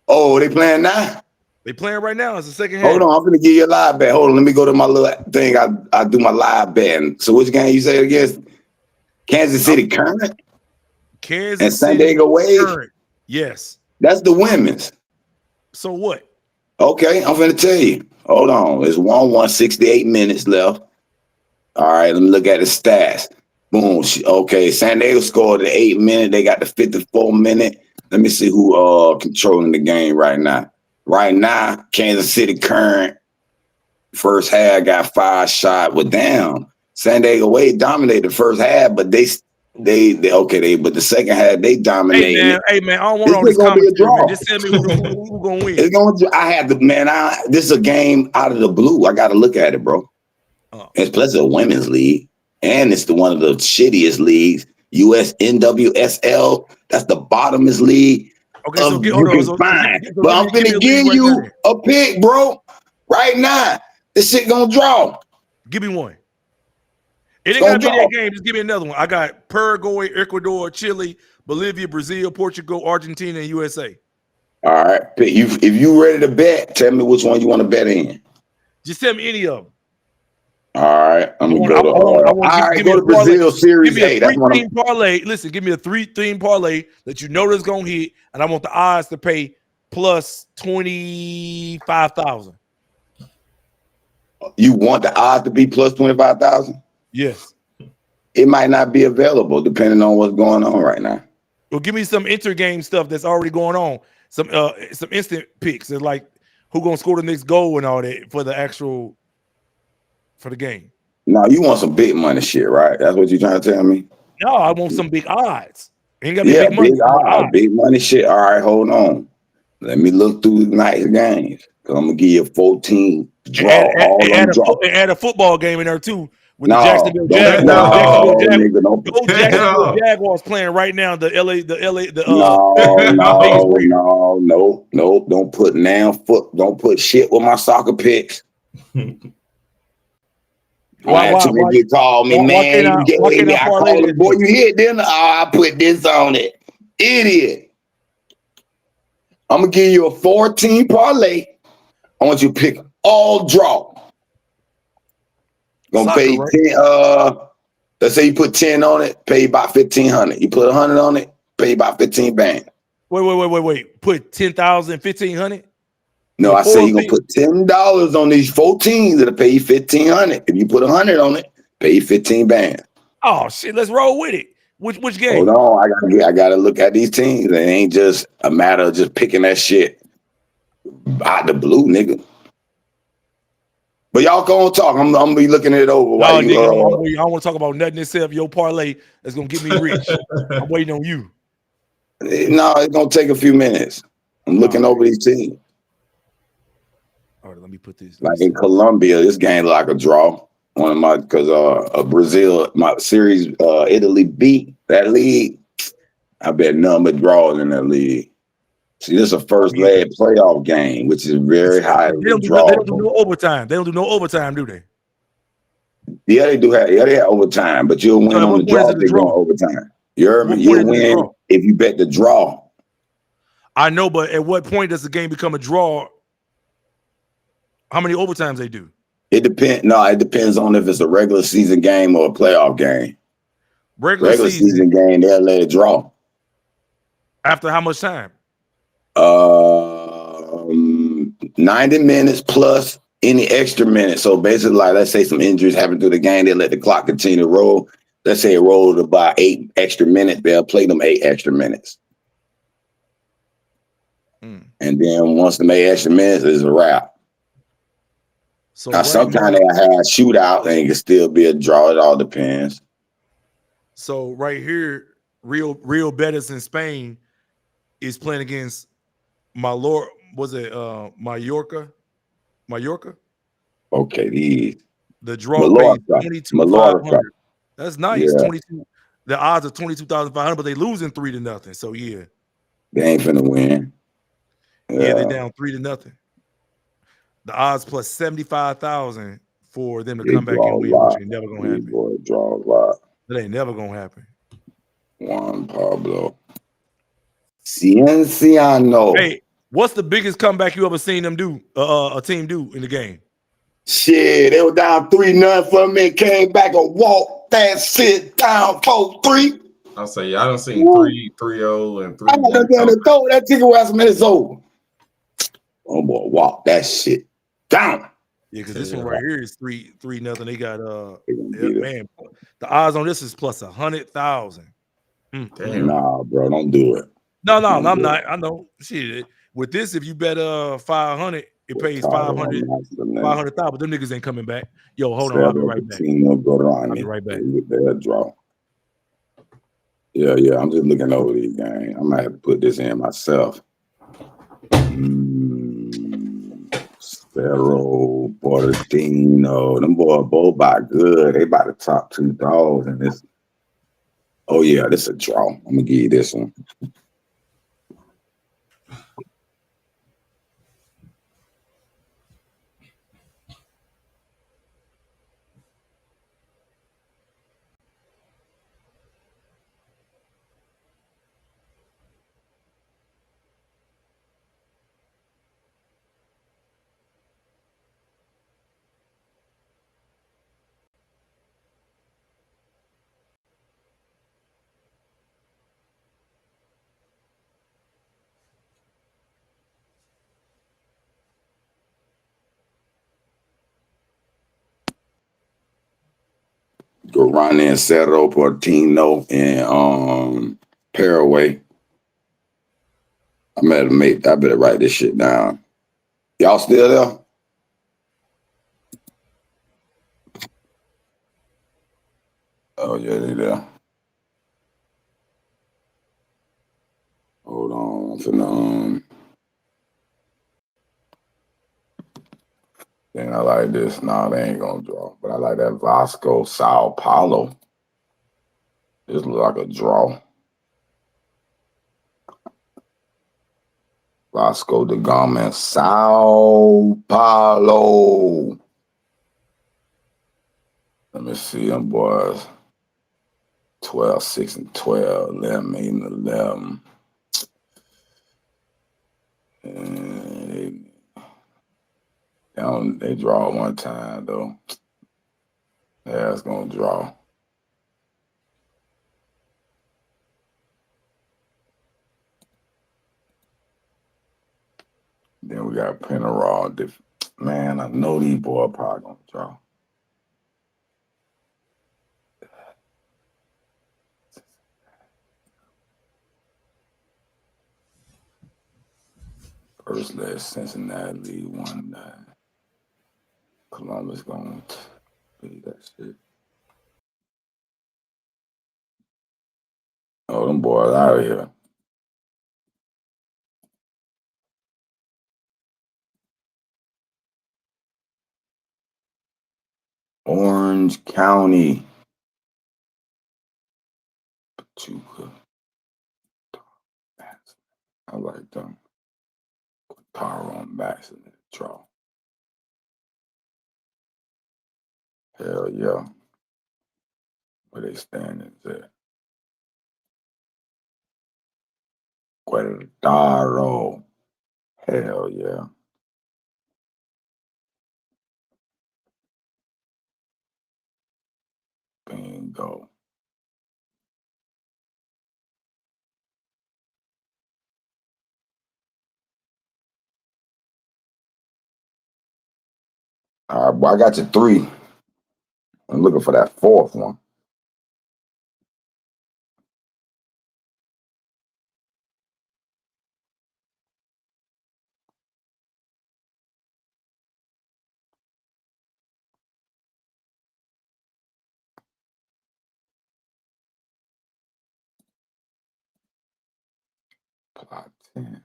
Oh, they playing now? They playing right now. It's the second half. Hold on, I'm gonna give you a live bet. Hold on, let me go to my little thing. I do my live bet. So which game you say against? Kansas City Current? Kansas and San Diego Wave? Current. Yes. That's the women's. So what? Okay, I'm gonna tell you. Hold on. It's 1-1, 68 minutes left. All right, let me look at the stats. Boom. Okay, San Diego scored the 8 minute. They got the 54 minute. Let me see who controlling the game right now. Right now, Kansas City current first half got 5 shots. Well, damn, San Diego Wade dominated the first half, but they but the second half they dominated. Hey man, I don't want all this gonna be a commentary, draw. man. Just tell me who gonna win. It's gonna. I had to, man. This is a game out of the blue. I got to look at it, bro. It's plus a women's league, and it's one of the shittiest leagues. US NWSL. That's the bottomest league. Okay, so get, hold on. But I'm finna give you a pick, bro. Right now, this shit gonna draw. Give me one. It ain't gotta be that game. Just give me another one. I got Paraguay, Ecuador, Chile, Bolivia, Brazil, Portugal, Argentina, and USA. All right. If you ready to bet, tell me which one you want to bet in. Just tell me any of them. All right. I'm gonna go to Brazil Series A. Give me a 3-team parlay. Listen, give me a 3-team parlay that you know that's gonna hit, and I want the odds to pay plus 25,000. You want the odds to be plus 25,000? Yes. It might not be available depending on what's going on right now. Well, give me some inter-game stuff that's already going on. Some instant picks. They're like who gonna score the next goal and all that for the game. No, you want some big money shit, right? That's what you're trying to tell me? No, I want some big odds. Ain't gotta be big money. Big money shit. All right, hold on. Let me look through the nice games. Cause I'm gonna give you a 14 draw. Add a football game in there too. With the Jacksonville Jaguars. Jacksonville Jaguars playing right now. The LA. No. Don't put shit with my soccer picks. Why you call me, man? I call the boy you hit, then I put this on it. Idiot. I'm gonna give you a 14 parlay. I want you to pick all draw. Gonna pay 10. Let's say you put 10 on it, pay about 1,500. You put 100 on it, pay about 15 bands. Wait. Put 10,000, 1,500? No, I say you're gonna put $10 on these 14s that'll pay you 1,500. If you put 100 on it, pay you 15 bands. Oh shit, let's roll with it. Which game? Hold on, I gotta look at these teams. It ain't just a matter of just picking that shit out the blue, nigga. But y'all go on talk. I'm gonna be looking it over. I don't want to talk about nothing except your parlay that's gonna get me rich. I'm waiting on you. No, it's gonna take a few minutes. I'm looking over these teams. All right, let me put this. Like in Colombia, this game look like a draw. One of my Brazil, my series, Italy beat that league. I bet none but draws in that league. See, this is a first leg playoff game, which is very high. They don't do no overtime. They don't do no overtime, do they? Yeah, they do have. Yeah, they have overtime, but you'll win on the draw if they go overtime. You heard me? You'll win if you bet the draw. I know, but at what point does the game become a draw? How many overtimes they do? It depends. No, it depends on if it's a regular season game or a playoff game. Regular season game, they'll let it draw. After how much time? 90 minutes plus any extra minutes. So basically, like, let's say some injuries happen through the game, they let the clock continue to roll. Let's say it rolled about 8 extra minutes. They'll play them 8 extra minutes. And then once the 8 extra minutes is a wrap. So now, sometimes they have shootout and it can still be a draw. It all depends. So right here, Real Betis in Spain is playing against Mallorca. Okay, the draw pays 22,500. That's nice. Yeah. 22. The odds are 22,500, but they losing 3-0. So yeah, they ain't finna win. Yeah, they down 3-0. The odds plus 75,000 for them to come back and win, which ain't never gonna happen. Draw a lot. That ain't never gonna happen. Juan Pablo. Cienciano. Hey, what's the biggest comeback you ever seen them do? A team do in the game? Shit, they were down 3-0 for me. Came back and walked that shit down 4-3. I'll say, I done seen 3-0 and 3. I got to throw that ticket where some minutes over. Oh boy, walk that shit down. Yeah, because this one right here is 3-0. They got man. The odds on this is plus 100,000. Nah, bro, don't do it. No, I'm not. I know. Shit. With this, if you bet 500, it pays 500,000. But them niggas ain't coming back. Yo, hold on. I'll be right back. I'll be right back. Draw. Yeah. I'm just looking over these games. I might have to put this in myself. Cerro, Portino, them boys both by good. They by the top 2 dogs in this. Oh yeah, this a draw. I'm gonna give you this one. Guarani and Cerro, Portino, and Paraguay. I better write this shit down. Y'all still there? Oh yeah, they there. Hold on, I'm finna then I like this. Nah, they ain't gonna draw. But I like that Vasco Sao Paulo. This look like a draw. Vasco da Gama, Sao Paulo. Let me see them boys. 12, 6, and 12, 11, 8, and 11. And they draw one time, though. Yeah, it's going to draw. Then we got Penarol. Man, I know these boys probably going to draw. First leg, Cincinnati lead 1-9. Columbus going to lead that shit. Oh, them boys out of here. Orange County. Pachuca. I like them. Power on backs in the draw. Hell yeah. Where they standing at? Guadalajara. Hell yeah. Bingo. All right, boy, I got you 3. I'm looking for that 4th one. Plot 10.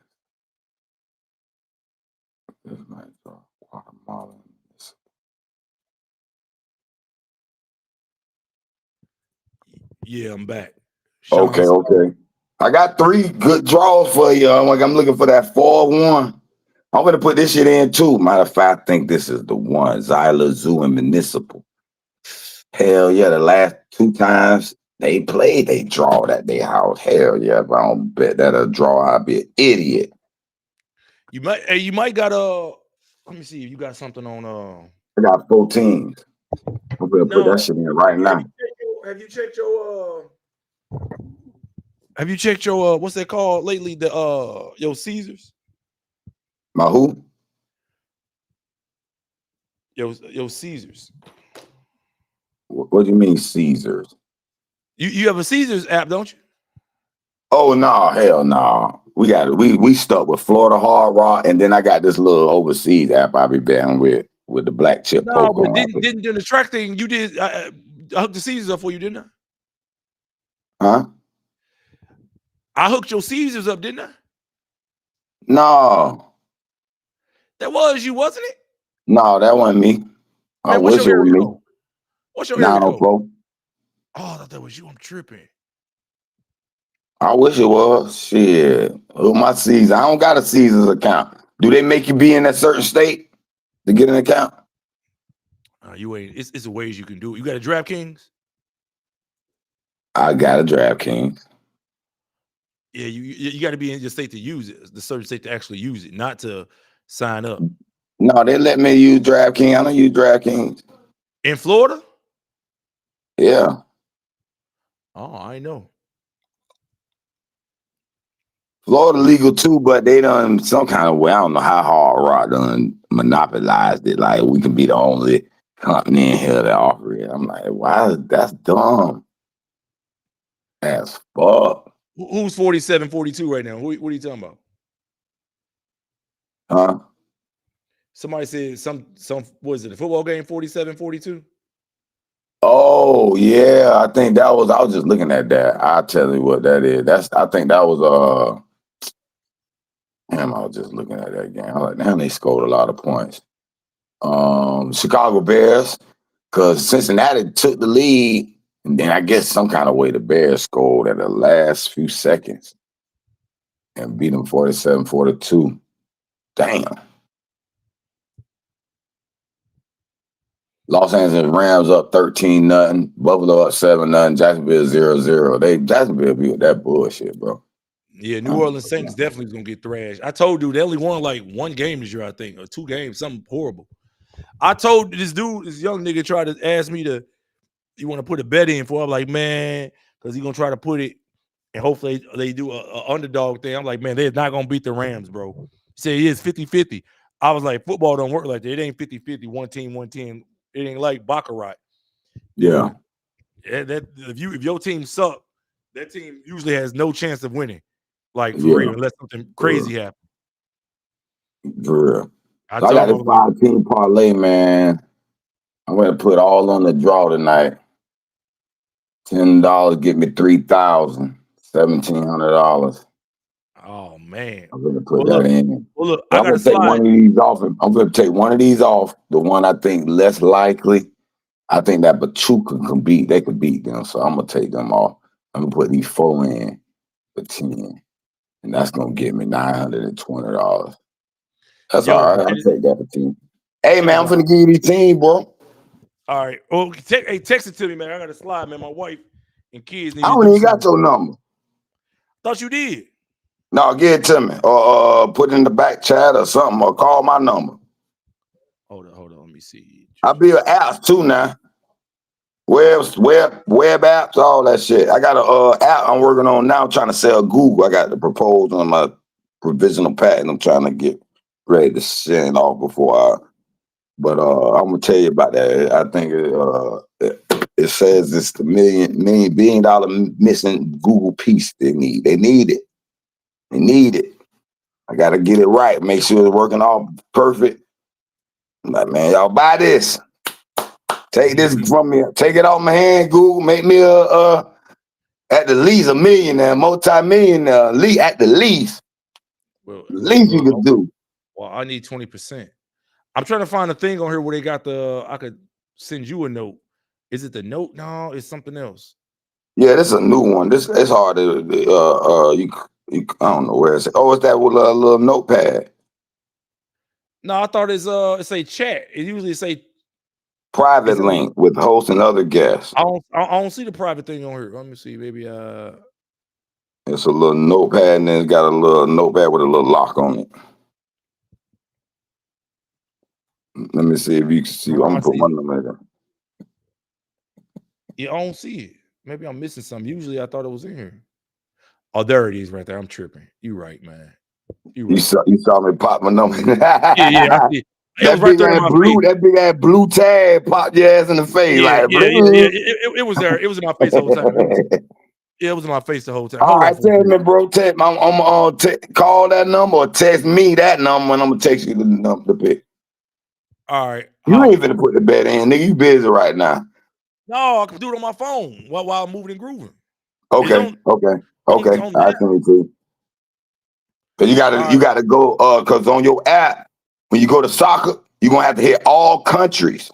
This might draw Guatemala. Yeah, I'm back. Okay. I got 3 good draws for you. I'm looking for that 4-1. I'm going to put this shit in too. Matter of fact, I think this is the one. Zyla Zoo and Municipal. Hell yeah, the last 2 times they played, they draw that they house. Hell yeah, if I don't bet that'll draw, I'll be an idiot. You might got let me see if you got something on I got 4 teams. I'm gonna put that shit in right now. Have you checked your what's that called lately? The your Caesars? My who? Your Caesars. What do you mean Caesars? You have a Caesars app, don't you? Oh no, hell no. We stuck with Florida Hard Rock, and then I got this little overseas app I be betting with the black chip No, poker but on it. didn't the track thing you did? I hooked the Caesars up for you, didn't I? Huh? I hooked your Caesars up, didn't I? No. That was you, wasn't it? No, that wasn't me. I Man, what's wish your it was area me. code? What's your area code? 904. Oh, I thought that was you. I'm tripping. I wish it was. Shit. Oh, my Caesars. I don't got a Caesars account. Do they make you be in that certain state to get an account? You ain't. It's ways you can do it. You got a DraftKings? I got a DraftKings. Yeah, you got to be in your state to use it. The certain state to actually use it, not to sign up. No, they let me use DraftKings. I don't use DraftKings. In Florida? Yeah. Oh, I know. Florida legal too, but they done some kind of way. I don't know how Hard Rock done monopolized it. Like we can be the only company in here that offer it. I'm like, wow, that's dumb. As fuck. Who's 47, 42 right now? What are you talking about? Huh? Somebody said some what is it, a football game 47, 42? Oh yeah, I think I was just looking at that. I'll tell you what that is. I think that was damn, I was just looking at that game. I was like, damn, they scored a lot of points. Chicago Bears, because Cincinnati took the lead, and then I guess some kind of way the Bears scored at the last few seconds and beat them 47-42. Damn. Los Angeles Rams up 13-0. Buffalo up 7-0. Jacksonville 0-0. Jacksonville beat that bullshit, bro. Yeah, New Orleans Saints definitely gonna get thrashed. I told you they only won like one game this year, I think, or 2 games, something horrible. I told this young nigga tried to ask me you want to put a bet in for? I'm like, man, because he's gonna try to put it, and hopefully they do a underdog thing. I'm like, man, they're not gonna beat the Rams, bro. He said it is 50-50. I was like, football don't work like that. It ain't 50-50, one team. It ain't like Baccarat. Yeah. That if your team suck, that team usually has no chance of winning. Like for real, unless something crazy happens. For real. I got this 5-team parlay, man. I'm gonna put all on the draw tonight. $10 get me $3,000. $1,700. Oh man. I'm gonna put that in. Well, look, I'm gonna take one of these off. I'm gonna take one of these off. The one I think less likely. I think that Pachuca they could beat them. So I'm gonna take them off. I'm gonna put these 4 in for 10. And that's gonna get me $920. That's all right. I'll take that for 10. Hey man, I'm finna give you these team, bro. All right. Well, text it to me, man. I got to slide, man. My wife and kids need I to don't do even got your number. Thought you did. No, give it to me. Or put it in the back chat or something, or call my number. Hold on. Let me see. I build apps too now. Web apps, all that shit. I got a app I'm working on now trying to sell Google. I got the proposal on my provisional patent. I'm trying to get ready to send off but I'm gonna tell you about that. I think it says it's the billion dollar missing Google piece they need. They need it. They need it. I gotta get it right. Make sure it's working all perfect. I'm like, man, y'all buy this. Take this from me. Take it off my hand, Google. Make me at the least a millionaire, multi-millionaire. At the least. Well, least you could do. Well, I need 20%. I'm trying to find a thing on here where they got I could send you a note. Is it the note? No, it's something else. Yeah, this is a new one. It's hard to I don't know where it's. Oh, it's that with a little notepad. No, I thought it's a chat. It usually say private link with hosts and other guests. I don't see the private thing on here. Let me see, maybe it's a little notepad and then it's got a little notepad with a little lock on it. Let me see if you can see. I'm gonna put my number there. Yeah, I don't see it. Maybe I'm missing something. Usually I thought it was in here. Oh, there it is right there. I'm tripping. You right, man. You saw me pop my number. yeah, I see. It was right there in my face. That big ass blue tag popped your ass in the face. Yeah, like, yeah. It was there. It was in my face all the time. Yeah, it was in my face the whole time. All Hold on right, for a tell minute. me, bro. Text. I'm call that number or text me that number, and I'm gonna text you the number to pick. All right. You Holla. ain't finna put the bet in, nigga. You busy right now. No, I can do it on my phone while I'm moving and grooving. Okay, Don't I tap. send it to you. But you All right. gotta go cause on your app, when you go to soccer, you're gonna have to hit all countries.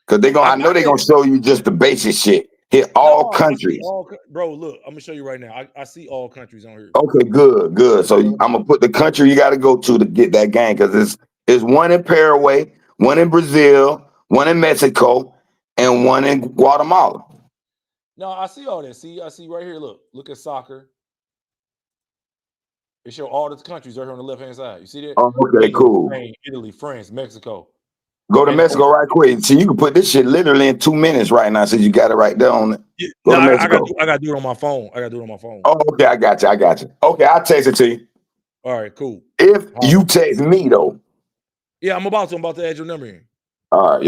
Cause I know got they're that. gonna show you just the basic shit. Hit all No, I see countries. bro. Look, I'm gonna show you right now. I see all countries on here. Okay, good. So I'm gonna put the country you gotta go to get that game, because it's one in Paraguay, one in Brazil, one in Mexico, and one in Guatemala. No, I see all that. See, I see right here. Look at soccer. It show all the countries right here on the left hand side. You see that? Oh, okay, England, cool. Spain, Italy, France, Mexico. Go to And Mexico right quick. See, you can put this shit literally in 2 minutes right now, since you got it right there on it. Go to Mexico. I got to do it on my phone. Oh, okay, I got you. Okay, I'll text it to you. All right, cool. If you text me though. Yeah, I'm about to add your number in. All right, yo.